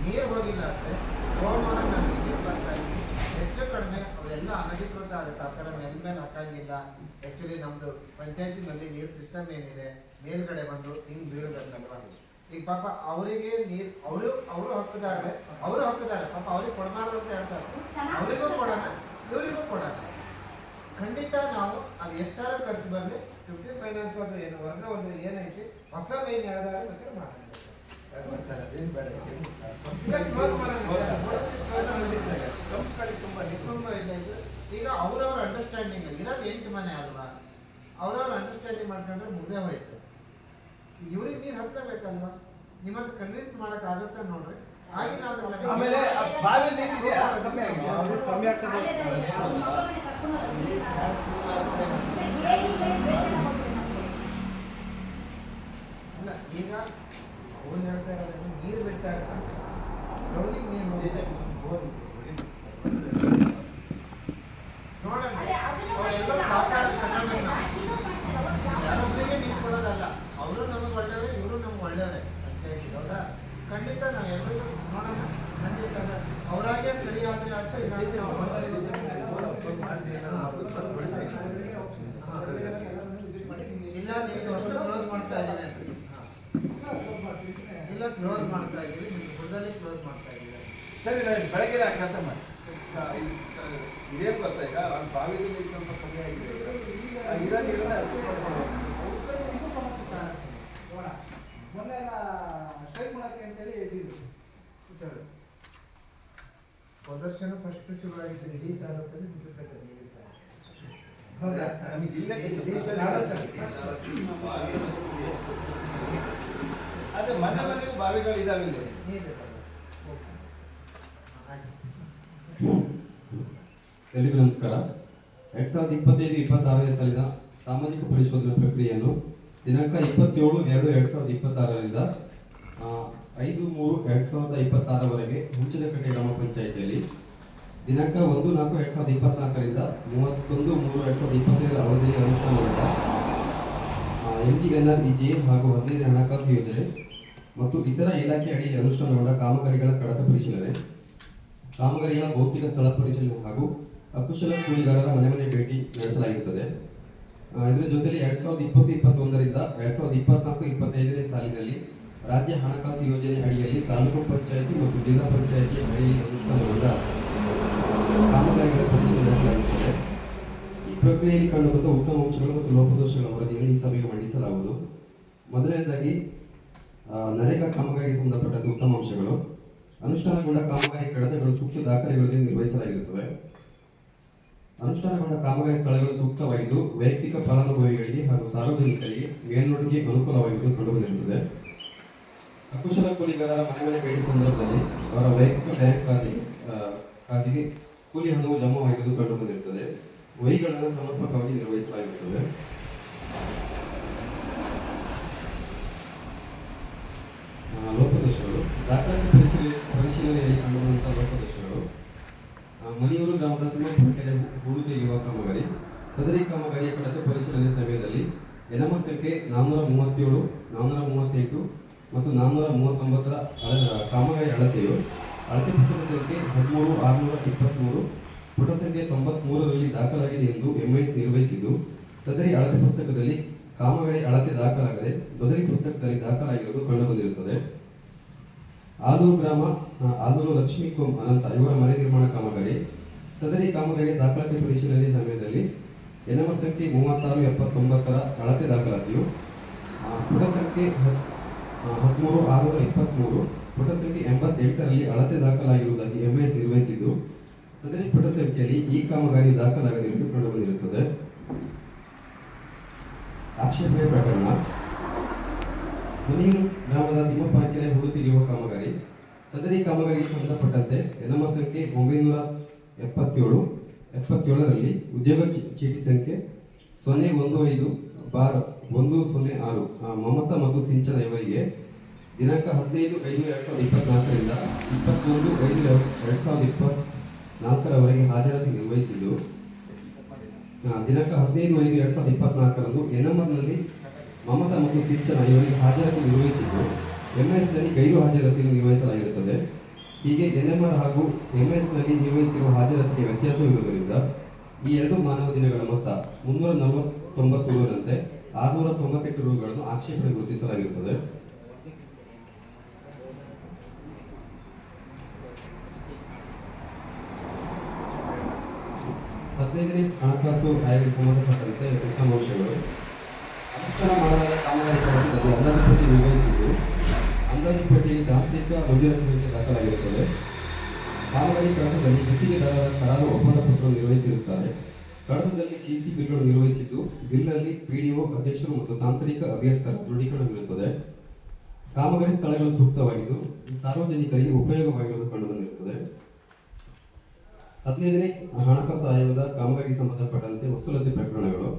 ನೀರು ಹೋಗಿಲ್ಲ ಅಂದರೆ ಸೋಮವಾರ ನಾನು ವಿಸಿಟ್ ಬರ್ತಾ ಇದ್ದೀನಿ. ಹೆಚ್ಚು ಕಡಿಮೆ ಅವೆಲ್ಲ ಅನಧಿಕೃತ ಆಗುತ್ತೆ. ಆ ಥರ ಮೇಲೆ ಹಾಕಂಗಿಲ್ಲ. ಆ್ಯಕ್ಚುಲಿ ನಮ್ಮದು ಪಂಚಾಯತಿನಲ್ಲಿ ನೀರು ಸಿಸ್ಟಮ್ ಏನಿದೆ, ಮೇಲ್ಗಡೆ ಬಂದು ಹಿಂಗೆ ಬೀಳಬೇಕಲ್ವ. ಈಗ ಪಾಪ ಅವರಿಗೆ ನೀರು ಅವರು ಹಕ್ಕದಾರೆ ಪಾಪ ಅವ್ರಿಗೆ ಕೊಡಬಾರ್ದು ಅಂತ ಹೇಳ್ತಾರೆ. ಅವರಿಗೂ ಕೊಡೋಣ, ಇವರಿಗೂ ಕೊಡೋಣ. ಖಂಡಿತ ನಾವು ಅದು ಎಷ್ಟಾರು ಖರ್ಚು ಬರಲಿ 50 ಫೈನಾನ್ಸ್ ಒಂದು ಏನು ವರ್ಗ ಒಂದು ಏನೈತಿ ಹೊಸ ಲೈನ್ ಹೇಳಿದಾಗ ಬೇಕಾದ್ರೆ ಮಾತಾಡ್ತಾರೆ. ಈಗ ಅವ್ರವ್ರ ಅಂಡರ್ಸ್ಟ್ಯಾಂಡಿಂಗ್ ಇರೋದು 8 ಮನೆ ಅಲ್ವಾ, ಅವ್ರವ್ರ ಅಂಡರ್ಸ್ಟ್ಯಾಂಡಿಂಗ್ ಮಾಡ್ಕೊಂಡ್ರೆ ಮುಗ್ದೇ ಹೋಯ್ತು. ಇವ್ರಿಗೆ ನೀರು ಹತ್ತಬೇಕಲ್ವಾ, ನಿಮ್ಮ ಹತ್ರ ಕನ್ವಿನ್ಸ್ ಮಾಡಕ್ ಆಗತ್ತ ನೋಡ್ರಿ. ಆಗಿಲ್ಲ ಆಮೇಲೆ ಬಾವಿ ನೀರಿದೆ ಕಮ್ಮಿ ಆಗಿದೆ, ಕಮ್ಮಿ ಆಗ್ತದೆ. ಇಲ್ಲ ಈಗ ಅವ್ರು ಹೇಳ್ತಾ ಇರೋದು ನೀರು ಬಿಡ್ತಾ ಇರೋದು ಗೌರಿ ನೀರು ನೋಡೋಣ. ಅವರೆಲ್ಲರೂ ಸಹಕಾರ ತಗೊಳ್ಬೇಕು. ಯಾರೊಬ್ಬರಿಗೆ ನೀರು ಕೊಡೋದಲ್ಲ. ಅವರು ನಮಗೆ ಒಳ್ಳೆಯವ್ರೆ, ಇವರು ನಮ್ಗೆ ಒಳ್ಳೆಯವರೇ ಪಂಚಾಯತಿ. ಹೌದಾ? ಖಂಡಿತ ನಾವು ಎಲ್ಲರಿಗೂ ನೋಡೋಣ. ಖಂಡಿತ ಅವರಾಗೆ ಸರಿ ಆದರೆ ಅಷ್ಟೇ. ಇಲ್ಲ ನೀವು ಅಷ್ಟು ಕ್ಲೋಸ್ ಮಾಡ್ತಾ ಇದ್ದೀವಿ, ಇಲ್ಲ ಕ್ಲೋಸ್ ಮಾಡ್ತಾ ಇದ್ದೀವಿ, ನಿಮ್ಗೆ ಹುಡುಗಲ್ಲಿ ಕ್ಲೋಸ್ ಮಾಡ್ತಾ ಇದ್ದೀವಿ. ಸರಿ, ನಾನು ಬೆಳಗ್ಗೆ ಕೆಲಸ ಮಾಡಿ. ಇದೇನು ಗೊತ್ತಾ, ಈಗ ಬಾವಿಗೆ ಸ್ವಲ್ಪ ಕಮ್ಮಿ ಆಗಿದೆ. ಮೊನ್ನೆ ಎಲ್ಲ ಸ್ಟ್ರೈಕ್ ಮಾಡೋಕ್ಕೆ ಅಂತೇಳಿ ಇದ್ದೀವಿ ಪ್ರದರ್ಶನ ಫಸ್ಟ್ ಶುರುವಾಗಿದ್ದು ಇಡೀ ತಾಲೂಕಲ್ಲಿ ಮುಗಿಸ್ಬೇಕು ನೀರಿನ ಸಮಸ್ಯೆ. ಹೌದಾ? ಅದೇ ಮನೆ ಮನೆಗೂ ಬಾವಿಗಳು ಇದಾವೆ ಇಲ್ಲಿ. ಎಲ್ಲರಿಗೂ ನಮಸ್ಕಾರ. 2025-26ನೇ ಸಾಲಿನ ಸಾಮಾಜಿಕ ಪರಿಶೋಧನಾ ಪ್ರಕ್ರಿಯೆಯನ್ನು ದಿನಾಂಕ 27/2/2026ರಿಂದ 5/3/2026ವರೆಗೆ ಹುಂಚನಕಟ್ಟೆ ಗ್ರಾಮ ಪಂಚಾಯಿತಿಯಲ್ಲಿ ದಿನಾಂಕ 1/4/2024ರಿಂದ 31/3/2025 ಅವಧಿಯಲ್ಲಿ ಅನುಷ್ಠಾನಗೊಂಡ MGNREGA ಹಾಗೂ 15ನೇ ಹಣಕಾಸು ಯೋಜನೆ ಮತ್ತು ಇತರ ಇಲಾಖೆ ಅಡಿಯಲ್ಲಿ ಅನುಷ್ಠಾನಗೊಂಡ ಕಾಮಗಾರಿಗಳ ಕಡತ ಪರಿಶೀಲನೆ, ಕಾಮಗಾರಿಗಳ ಭೌತಿಕ ಸ್ಥಳ ಪರಿಶೀಲನೆ ಹಾಗೂ ಅಕುಶಲ ಕೂಲಿಗಾರರ ಮನೆ ಮನೆ ಭೇಟಿ ನಡೆಸಲಾಗಿರುತ್ತದೆ. ಇದರ ಜೊತೆಗೆ 2020-21ರಿಂದ 2024-25ನೇ ಸಾಲಿನಲ್ಲಿ ರಾಜ್ಯ ಹಣಕಾಸು ಯೋಜನೆ ಅಡಿಯಲ್ಲಿ ತಾಲೂಕು ಪಂಚಾಯಿತಿ ಮತ್ತು ಜಿಲ್ಲಾ ಪಂಚಾಯಿತಿ ಅಡಿಯಲ್ಲಿ ಅನುಷ್ಠಾನಗೊಂಡ ಕಾಮಗಾರಿಗಳ ಪರಿಶೀಲನೆ ನಡೆಸಲಾಗುತ್ತದೆ. ಈ ಪ್ರಕ್ರಿಯೆಯಲ್ಲಿ ಕಂಡುಬಂದ ಉತ್ತಮ ಅಂಶಗಳು ಮತ್ತು ಲೋಪದೋಷಗಳ ವರದಿಯನ್ನು ಈ ಸಭೆಗೆ ಮಂಡಿಸಲಾಗುವುದು. ಮೊದಲನೇದಾಗಿ ನರೇಗಾ ಕಾಮಗಾರಿಗೆ ಸಂಬಂಧಪಟ್ಟಂತೆ ಉತ್ತಮ ಅಂಶಗಳು. ಅನುಷ್ಠಾನಗೊಂಡ ಕಾಮಗಾರಿ ಕಡತಗಳು ಸೂಕ್ತ ದಾಖಲೆಗಳೊಂದಿಗೆ ನಿರ್ವಹಿಸಲಾಗಿರುತ್ತವೆ. ಅನುಷ್ಠಾನಗೊಂಡ ಕಾಮಗಾರಿ ಸ್ಥಳಗಳು ಸೂಕ್ತವಾಗಿದ್ದು ವೈಯಕ್ತಿಕ ಫಲಾನುಭವಿಗಳಿಗೆ ಹಾಗೂ ಸಾರ್ವಜನಿಕರಿಗೆ ಮೇಲ್ನೋಟಕ್ಕೆ ಅನುಕೂಲವಾಗಿರುವುದು ಕಂಡುಬಂದಿರುತ್ತದೆ. ಅಕುಶಲ ಕೂಲಿಗಾರರ ಮನೆ ಮನೆ ಭೇಟಿ ಸಂದರ್ಭದಲ್ಲಿ ಅವರ ವೈಯಕ್ತಿಕ ಬ್ಯಾಂಕ್ ಖಾತೆಗೆ ಕೂಲಿ ಹಣವು ಜಮಾವಾಗಿರುವುದು ಕಂಡುಬಂದಿರುತ್ತದೆ. ವಹಿಗಳನ್ನು ಸಮರ್ಪಕವಾಗಿ ನಿರ್ವಹಿಸಲಾಗಿರುತ್ತದೆ. ಲೋಪದೋಷಗಳು. ದಾಖಲಾತಿ ಪರಿಶೀಲನೆಯಲ್ಲಿ ಕಂಡುಬಂದಂತಹ ಲೋಪದೋಷಗಳು. ಮನಿಯೂರು ಗ್ರಾಮದ ತುಮಕೂರು ಹೂಳು ತೆಗೆಯುವ ಕಾಮಗಾರಿ. ಸದರಿ ಕಾಮಗಾರಿಯ ಕಡತ ಪರಿಶೀಲನೆ ಸಮಯದಲ್ಲಿ ಎನಮ ಸಂಖ್ಯೆ 437, 438 ಮತ್ತು 439ರ ಕಾಮಗಾರಿ ಅಳತೆಯು ಅಳತೆ ಪುಸ್ತಕ ಸಂಖ್ಯೆ 13/623 ಪುಟ ಸಂಖ್ಯೆ 93ರಲ್ಲಿ ದಾಖಲಾಗಿದೆ ಎಂದು ಎಂಐಎಸ್ ನಿರ್ವಹಿಸಿದ್ದು, ಸದರಿ ಅಳತೆ ಪುಸ್ತಕದಲ್ಲಿ ಕಾಮಗಾರಿ ಅಳತೆ ದಾಖಲಾಗದೆ ಬದಲಿ ಪುಸ್ತಕದಲ್ಲಿ ದಾಖಲಾಗಿರುವುದು ಕಂಡುಬಂದಿರುತ್ತದೆ. ಆಲೂರು ಗ್ರಾಮ ಆಲೂರು ಲಕ್ಷ್ಮೀ ಅನಂತ ಇವರ ಮನೆ ನಿರ್ಮಾಣ ಕಾಮಗಾರಿ. ಸದರಿ ಕಾಮಗಾರಿಯ ದಾಖಲಾತಿ ಪರಿಶೀಲನೆ ಸಮಯದಲ್ಲಿ ಎನಮ ಸಂಖ್ಯೆ 36/79ರ ಅಳತೆ ದಾಖಲಾತಿಯು ಪುಟ ಸಂಖ್ಯೆ 13/623 ಪುಟ ಸಂಖ್ಯೆ 88ರಲ್ಲಿ ಅಳತೆ ದಾಖಲಾಗಿರುವುದಾಗಿ ಎಂಐಎಸ್ ನಿರ್ವಹಿಸಿದ್ದು, ಸದರಿ ಪುಟ ಸಂಖ್ಯೆಯಲ್ಲಿ ಈ ಕಾಮಗಾರಿ ದಾಖಲಾಗದಿರುವುದು ಕಂಡುಬಂದಿರುತ್ತದೆ. ಆಕ್ಷೇಪಣೆ ಪ್ರಕರಣ. ಮನಿಯೂರು ಗ್ರಾಮದ ತಿಮ್ಮಪ್ಪಕೆರೆ ಹೂಳು ತೆಗೆಯುವ ಕಾಮಗಾರಿ. ಸದರಿ ಕಾಮಗಾರಿಗೆ ಸಂಬಂಧಪಟ್ಟಂತೆ ಎನಮ ಸಂಖ್ಯೆ 977ರಲ್ಲಿ ಉದ್ಯೋಗ ಚೀಟಿ ಸಂಖ್ಯೆ 015/106 ಮಮತಾ ಮತ್ತು ಸಿಂಚನ ಇವರಿಗೆ ದಿನಾಂಕ 15/5/2024ರಿಂದ 21/5/2024ರವರೆಗೆ ಹಾಜರಾತಿ ನಿರ್ವಹಿಸಿದ್ದು, ದಿನಾಂಕ 15/5/2024ರಂದು ಎನ್ಎಂಆರ್ನಲ್ಲಿ ಮಮತಾ ಮತ್ತು ಸಿಂಚನ ಇವರಿಗೆ ಹಾಜರಾತಿ ನಿರ್ವಹಿಸಿದ್ದು, ಎಂಎಸ್ನಲ್ಲಿ ಗೈರು ಹಾಜರಾತಿಯನ್ನು ನಿರ್ವಹಿಸಲಾಗಿರುತ್ತದೆ. ಹೀಗೆ ಎನ್ಎಂಆರ್ ಹಾಗೂ ಎಂಎಸ್ನಲ್ಲಿ ನಿರ್ವಹಿಸಿರುವ ಹಾಜರಾತಿಗೆ ವ್ಯತ್ಯಾಸವಿರುವುದರಿಂದ ಈ ಎರಡು ಮಾನವ ದಿನಗಳ ಮೊತ್ತ 349 ರೂರಂತೆ 698 ರೂಗಳನ್ನು ಆಕ್ಷೇಪಣೆ ಗುರುತಿಸಲಾಗಿರುತ್ತದೆ. ಹದಿನೈದನೇ ಹಣಕಾಸು ಆಯೋಗಕ್ಕೆ ಸಂಬಂಧಪಟ್ಟಂತೆ ಉತ್ತಮ ಅಂಶಗಳು. ಅನುಷ್ಠಾನ ಮಾಡಲಾದ ಕಾಮಗಾರಿ ಕಡತದಲ್ಲಿ ಅಂದಾಜು ಪಟ್ಟಿ ನಿರ್ವಹಿಸಿದ್ದು, ಅಂದಾಜು ಪಟ್ಟಿಯಲ್ಲಿ ತಾಂತ್ರಿಕ ಮಂಜೂರಾತಿ ಸಂಖ್ಯೆ ದಾಖಲಾಗಿರುತ್ತದೆ. ಕಾಮಗಾರಿ ಕಡತದಲ್ಲಿ ಗುತ್ತಿಗೆದಾರರ ಕರಾರು ಒಪ್ಪಂದ ಪತ್ರ ನಿರ್ವಹಿಸಿರುತ್ತಾರೆ. ಕಡತದಲ್ಲಿ ಸಿಸಿ ಬಿಲ್ಗಳು ನಿರ್ವಹಿಸಿದ್ದು, ಬಿಲ್ನಲ್ಲಿ ಪಿಡಿಒ ಅಧ್ಯಕ್ಷರು ಮತ್ತು ತಾಂತ್ರಿಕ ಅಭಿಯಂತರ ದೃಢೀಕರಣವಿರುತ್ತದೆ. ಕಾಮಗಾರಿ ಸ್ಥಳಗಳು ಸೂಕ್ತವಾಗಿದ್ದು ಸಾರ್ವಜನಿಕರಿಗೆ ಉಪಯೋಗವಾಗಿರುವುದು ಕಂಡುಬಂದಿರುತ್ತದೆ. 15ನೇ ಹಣಕಾಸು ಆಯೋಗದ ಕಾಮಗಾರಿಗೆ ಸಂಬಂಧಪಟ್ಟಂತೆ ವಸೂಲಾತಿ ಪ್ರಕರಣಗಳು.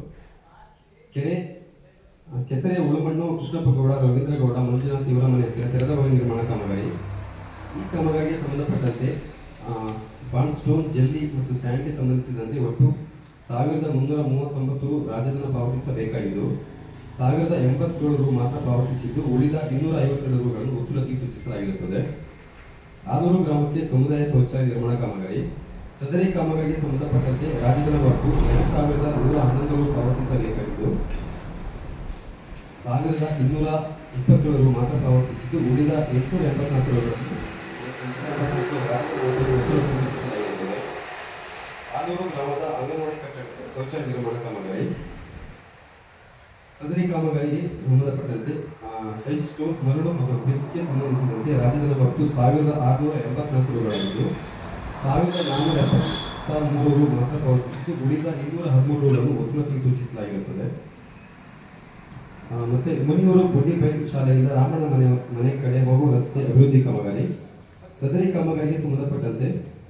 ಕೆಸರೆ ಉಳುಮಣ್ಣು ಕೃಷ್ಣಪ್ಪಗೌಡ, ರವೀಂದ್ರಗೌಡ, ಮಂಜುನಾಥ್ ಇವರ ಮನೆ ಹತ್ತಿರ ತೆರೆದ ಬಾವಿ ನಿರ್ಮಾಣ ಕಾಮಗಾರಿ. ಈ ಕಾಮಗಾರಿಗೆ ಸಂಬಂಧಪಟ್ಟಂತೆ ಬಾಂಡ್ ಸ್ಟೋನ್, ಜಲ್ಲಿ ಮತ್ತು ಸ್ಯಾಂಡ್ಗೆ ಸಂಬಂಧಿಸಿದಂತೆ ಒಟ್ಟು 1339 ರು ರಾಜಧನ ಪಾವತಿಸಬೇಕಾಗಿದ್ದು 1087 ರು ಮಾತ್ರ ಪಾವತಿಸಿದ್ದು, ಉಳಿದ 252 ರೂಗಳನ್ನು ವಸೂಲಾತಿಗೆ ಸೂಚಿಸಲಾಗಿರುತ್ತದೆ. ಆಲೂರು ಗ್ರಾಮಕ್ಕೆ ಸಮುದಾಯ ಶೌಚಾಲಯ ನಿರ್ಮಾಣ ಕಾಮಗಾರಿ. ಸದರಿ ಕಾಮಗಾರಿಗೆ ಸಂಬಂಧಪಟ್ಟಂತೆ ರಾಜಧನ ಒಟ್ಟು 2111 ರು ಪಾವತಿಸಬೇಕಾಗಿದ್ದು 1227 ರು ಮಾತ್ರ ಪಾವತಿಸಿದ್ದು, ಉಳಿದ 884 ರೂಗಳನ್ನು ಸೂಚಿಸಲಾಗಿರುತ್ತದೆ. ಆಲೂರು ಗ್ರಾಮದ ಅಂಗನವಾಡಿ ಕಟ್ಟಡ ಶೌಚಾಲಯ ನಿರ್ಮಾಣ ಕಾಮಗಾರಿ. ಸದರಿ ಕಾಮಗಾರಿಗೆ ಸಂಬಂಧಪಟ್ಟಂತೆ ಫೇಸ್ 2 ಮರಳು ಮತ್ತು ಬ್ರಿಕ್ಸ್ಗೆ ಸಂಬಂಧಿಸಿದಂತೆ ರಾಜ್ಯದ ಒಟ್ಟು 1684 ರೂಗಳಾಗಿದ್ದು 1473 ರು ಮಾತ್ರ ಪಾವತಿಸಿ ಉಳಿದ 213 ರುಗಳನ್ನು ವಸೂಲಾತಿಗೆ ಸೂಚಿಸಲಾಗಿರುತ್ತದೆ. ಮತ್ತೆ ಮುನಿಯೂರು ಬುಡ್ಡಿಪೇಟ್ ಶಾಲೆಯಿಂದ ರಾಮಣ್ಣ ಮನೆ ಕಡೆ ಹೋಗುವ ರಸ್ತೆ ಅಭಿವೃದ್ಧಿ ಕಾಮಗಾರಿ. ಸದರಿ ಕಾಮಗಾರಿಗೆ ಸಂಬಂಧಪಟ್ಟಂತೆ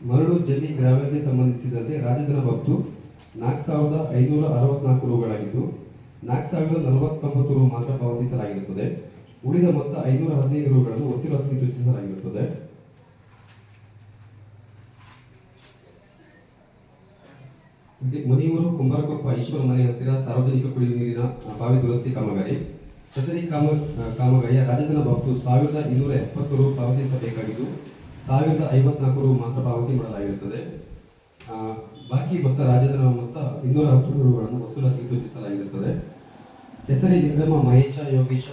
ಮರಳು ಜಲ್ಲಿ ಗ್ರಾವೆಲ್ಗೆ ಸಂಬಂಧಿಸಿದಂತೆ ರಾಜ್ಯದ ಒಟ್ಟು 4564 ರೂಗಳಾಗಿದ್ದು 4049 ರು ಮಾತ್ರ ಪಾವತಿಸಲಾಗಿರುತ್ತದೆ. ಉಳಿದ ಮೊತ್ತ 515 ರೂಗಳನ್ನು ವಸೂಲಾತಿಗೆ ಸೂಚಿಸಲಾಗಿರುತ್ತದೆ. ಮುನಿಯೂರು ಕುಂಬಾರಕೊಪ್ಪ ಈಶ್ವರ ಮನೆ ಹತ್ತಿರ ಸಾರ್ವಜನಿಕ ಕುಡಿಯುವ ನೀರಿನ ಬಾವಿ ದುರಸ್ತಿ ಕಾಮಗಾರಿ. ಸದರಿ ಕಾಮಗಾರಿಯ ರಾಜ್ಯದ ಒಟ್ಟು 1270 ರು ಪಾವತಿಸಬೇಕಾಗಿದ್ದು 1054 ರು ಮಾತ್ರ ಪಾವತಿ ಮಾಡಲಾಗಿರುತ್ತದೆ. ಬಾಕಿ ಮೊತ್ತ ರಾಜ್ಯದ ಮೊತ್ತ 210 ರೂಗಳನ್ನು ವಸೂಲಾತಿಗೆ ಸೂಚಿಸಲಾಗಿರುತ್ತದೆ. ಹೆಸರಿ ನಿಂಗಮ್ಮ ಮಹೇಶ ಯೋಗೀಶ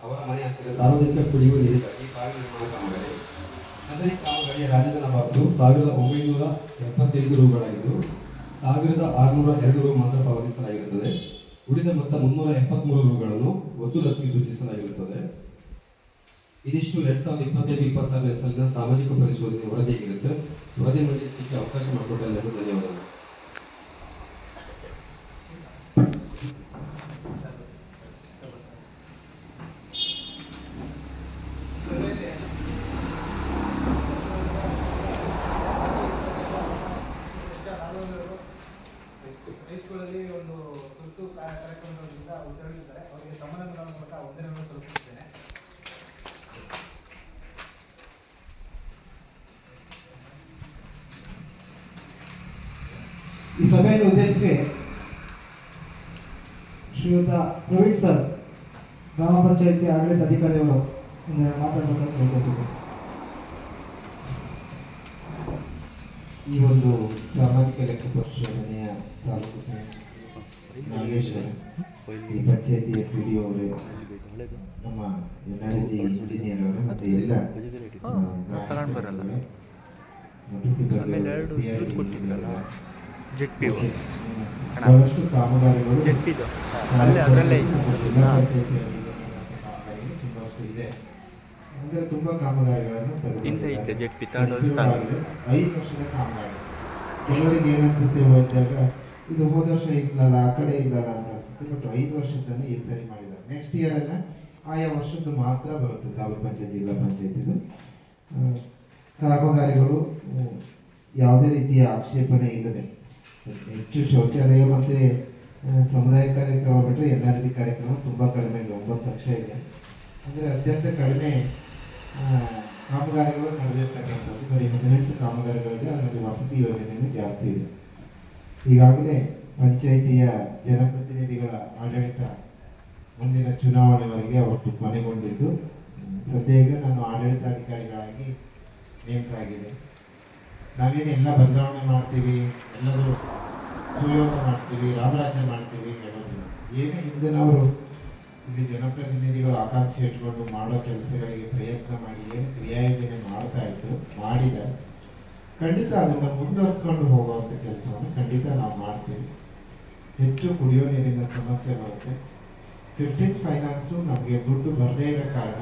ಅವರ ಮನೆ ಹತ್ತಿರ ಸಾರ್ವಜನಿಕ ಕುಡಿಯುವ ನೀರಿಗಾಗಿ ಬಾವಿ ನಿರ್ಮಾಣ ಕಾಮಗಾರಿ. ಸದರಿ ಕಾಮಗಾರಿಯ ರಾಜ್ಯದ ಒಟ್ಟು 1975 ರೂಗಳಾಗಿದ್ದು 1602 ರು ಮಾತ್ರ ಪಾವತಿಸಲಾಗಿರುತ್ತದೆ. ಉಳಿದ ಮೊತ್ತ 373 ರೂಗಳನ್ನು ವಸೂಲಾತಿಗೆ ಸೂಚಿಸಲಾಗಿರುತ್ತದೆ. ಇದಿಷ್ಟು 2025-26ನೇ ಸಾಲಿನ ಸಾಮಾಜಿಕ ಪರಿಶೋಧನೆ ವರದಿಯಾಗಿರುತ್ತೆ. ವರದಿ ಮಂಡಿಸಲಿಕ್ಕೆ ಅವಕಾಶ ಮಾಡಿಕೊಟ್ಟ ಎಲ್ಲರಿಗೂ ಧನ್ಯವಾದಗಳು. ಹೈಸ್ಕೂಲಲ್ಲಿ ಒಂದು ತುರ್ತು ಕಾರ್ಯಕ್ರಮದಿಂದ ಅವರು ತೆರಳಿದ್ದಾರೆ. ಅವರಿಗೆ ಸಮಾರಂಭದ ಮೂಲಕ ವಂದನೆಗಳನ್ನು ಸಲ್ಲಿಸುತ್ತೇನೆ. ಈ ಸಭೆಯನ್ನು ಉದ್ದೇಶಿಸಿ ಶ್ರೀಯುತ ಪ್ರವೀಣ್ ಸರ್, ಗ್ರಾಮ ಪಂಚಾಯಿತಿ ಆಡಳಿತ ಅಧಿಕಾರಿಗಳು ಮಾತಾಡಬೇಕಂತ ಕೇಳ್ಕೊಳ್ತಿದ್ದೆ. ಈ ಒಂದು ಸಾಮಾಜಿಕ ಲೆಕ್ಕ ಪರಿಶೋಧನೆಯ ತಾಲೂಕು ನಾಗೇಶ್ವರ, ಈ ಪಂಚಾಯತಿಯ PDO ಅವರೇ, ನಮ್ಮ NRG ಇಂಜಿನಿಯರ್ ಅವರು ಮತ್ತು ಎಲ್ಲ ಬಹಳಷ್ಟು ಕಾಮಗಾರಿಗಳು ತುಂಬಷ್ಟು ಇದೆ. ಅಂದರೆ ತುಂಬ ಕಾಮಗಾರಿಗಳನ್ನು 5 ವರ್ಷದ ಕಾಮಗಾರಿ. ಕೆಲವರಿಗೆ ಏನನ್ಸುತ್ತೆ ಹೋದಾಗ ಇದು ಹೋದ ವರ್ಷ ಇಲ್ಲಲ್ಲ, ಆ ಕಡೆ ಇಲ್ಲಲ್ಲ ಅಂತ ಅನ್ಸುತ್ತೆ. ಬಟ್ 5 ವರ್ಷದನ್ನು ಈ ಸರಿ ಮಾಡಿದ್ದಾರೆ. ನೆಕ್ಸ್ಟ್ ಇಯರ್ ಅನ್ನ ಆಯಾ ವರ್ಷದ್ದು ಮಾತ್ರ ಬರುತ್ತೆ. ತಾಲೂಕು ಪಂಚಾಯತ್, ಜಿಲ್ಲಾ ಪಂಚಾಯತಿದು ಕಾಮಗಾರಿಗಳು ಯಾವುದೇ ರೀತಿಯ ಆಕ್ಷೇಪಣೆ ಇಲ್ಲದೆ ಹೆಚ್ಚು ಶೌಚಾಲಯ ಮತ್ತು ಸಮುದಾಯ ಕಾರ್ಯಕ್ರಮ ಬಿಟ್ಟರೆ NRG ಕಾರ್ಯಕ್ರಮ ತುಂಬ ಕಡಿಮೆ ಇದೆ. 9 ಲಕ್ಷ ಇದೆ. ಅಂದರೆ ಅತ್ಯಂತ ಕಡಿಮೆ ಕಾಮಗಾರಿಗಳು ನಡೆದಿರ್ತಕ್ಕಂಥದ್ದು. ಬರೀ 18 ಕಾಮಗಾರಿಗಳಿದೆ. ಅದರಲ್ಲಿ ವಸತಿ ಯೋಜನೆಯೂ ಜಾಸ್ತಿ ಇದೆ. ಈಗಾಗಲೇ ಪಂಚಾಯಿತಿಯ ಜನಪ್ರತಿನಿಧಿಗಳ ಆಡಳಿತ ಮುಂದಿನ ಚುನಾವಣೆವರೆಗೆ ಅವತ್ತು ಕೊನೆಗೊಂಡಿದ್ದು, ಸದ್ಯ ಈಗ ನಾನು ಆಡಳಿತಾಧಿಕಾರಿಗಳಾಗಿ ನೇಮಕ ಆಗಿದೆ. ನಾವೇನೆಲ್ಲ ಬದಲಾವಣೆ ಮಾಡ್ತೀವಿ, ಎಲ್ಲರೂ ಸುಯೋಗ ಮಾಡ್ತೀವಿ, ರಾಮರಾಜ್ಯ ಮಾಡ್ತೀವಿ ಹೇಳೋದಿಲ್ಲ. ಏನೇ ಹಿಂದಿನವರು ಇಲ್ಲಿ ಜನಪ್ರತಿನಿಧಿಗಳು ಆಕಾಂಕ್ಷೆ ಇಟ್ಕೊಂಡು ಮಾಡೋ ಕೆಲಸಗಳಿಗೆ ಪ್ರಯತ್ನ ಮಾಡಿ ಏನು ಕ್ರಿಯಾಯೋಜನೆ ಮಾಡ್ತಾ ಇದ್ರು, ಮಾಡಿದ್ದಾರೆ. ಖಂಡಿತ ಅದನ್ನು ಮುಂದುವರಿಸ್ಕೊಂಡು ಹೋಗುವಂಥ ಕೆಲಸವನ್ನು ಖಂಡಿತ ನಾವು ಮಾಡ್ತೀವಿ. ಹೆಚ್ಚು ಕುಡಿಯೋ ನೀರಿನ ಸಮಸ್ಯೆ ಬರುತ್ತೆ. 15th ಫೈನಾನ್ಸು ನಮಗೆ ದುಡ್ಡು ಬರದೇ ಇರೋ ಕಾರಣ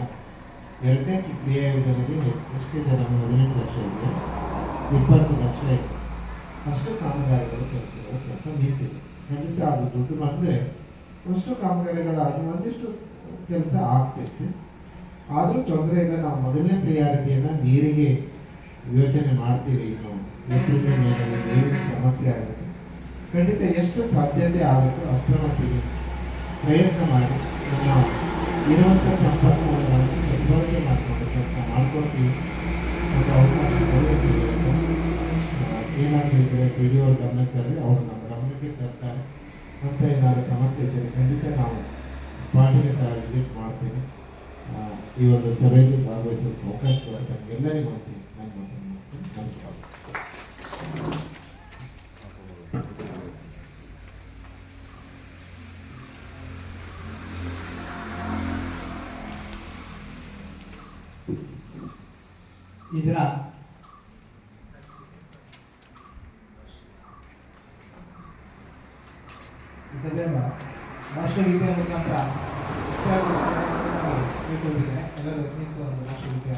2ನೇ ಕ್ರಿಯಾಯೋಜನೆಗೆ ಎಷ್ಟು ಜನ 18 ಲಕ್ಷ ಇದೆ, 20 ಲಕ್ಷ ಇದೆ. ಅಷ್ಟು ಕಾಮಗಾರಿಗಳು ಕೆಲಸಗಳು ಸ್ವಲ್ಪ ನಿಂತಿದೆ. ಖಂಡಿತ ಅದು ದುಡ್ಡು ಬಂದರೆ ಅಷ್ಟು ಕಾಮಗಾರಿಗಳಾಗಿ ಒಂದಿಷ್ಟು ಕೆಲಸ ಆಗ್ತಿತ್ತು. ಆದರೂ ತೊಂದರೆ ಇಲ್ಲ. ನಾವು ಮೊದಲನೇ ಪ್ರಿಯಾರಿಟಿಯನ್ನು ನೀರಿಗೆ ಯೋಚನೆ ಮಾಡ್ತೀವಿ. ಇನ್ನು ಏಪ್ರಿಲ್ ಮೇನಲ್ಲಿ ನೀರಿನ ಸಮಸ್ಯೆ ಆಗುತ್ತೆ. ಖಂಡಿತ ಎಷ್ಟು ಸಾಧ್ಯತೆ ಆಗುತ್ತೋ ಅಷ್ಟರ ಮಟ್ಟಿಗೆ ಪ್ರಯತ್ನ ಮಾಡಿ ನಮ್ಮ ಇರುವಂಥ ಸಂಪನ್ಮೂಲಗಳನ್ನು ಸದ್ಬಳಕೆ ಮಾಡಿಕೊಂಡು ಕೆಲಸ ಮಾಡ್ಕೊಳ್ತೀವಿ ಮತ್ತು ಅವಕಾಶ ಕೊಡ್ತೀವಿ. ಏನಾದರೂ ಇದ್ದರೆ PDO ಅವ್ರ ಗಮನಕ್ಕೆ ತರಲಿ, ಅವರು ನಮ್ಮ ಗಮನಕ್ಕೆ ತರ್ತಾರೆ ಅಂತ ಏನಾದರೂ ಸಮಸ್ಯೆ ಇದ್ದರೆ ಖಂಡಿತ ನಾವು ಸ್ಪಾಟಿಗೆ ಸಹ ವಿಸಿಟ್ ಮಾಡ್ತೀನಿ. ಈ ಒಂದು ಸಭೆಯಲ್ಲಿ ಭಾಗವಹಿಸೋಕ್ಕೆ ಅವಕಾಶ ಕೊಡುತ್ತೆ ನಮಗೆಲ್ಲರಿಗೂ ಅನಿಸಿ ನನ್ನ ಮಾತನ್ನು ಮಾಡ್ತೀನಿ. ನಮಸ್ಕಾರ. ಇದರ ಸಭೆಯ ರಾಷ್ಟ್ರಗೀತೆಯ ಮುಖಾಂತರ ಕೇಳ್ಕೊಳ್ತಿದ್ದೇನೆ. ಎಲ್ಲರೂ ನಿಂತು ಒಂದು ರಾಷ್ಟ್ರಗೀತೆ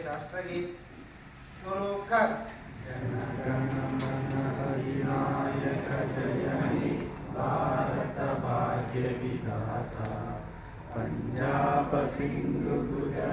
राष्ट्रगीत शुरू कर. विनायक जय हे भारत भाग्य विधाता पंजाब सिंधु गुजरात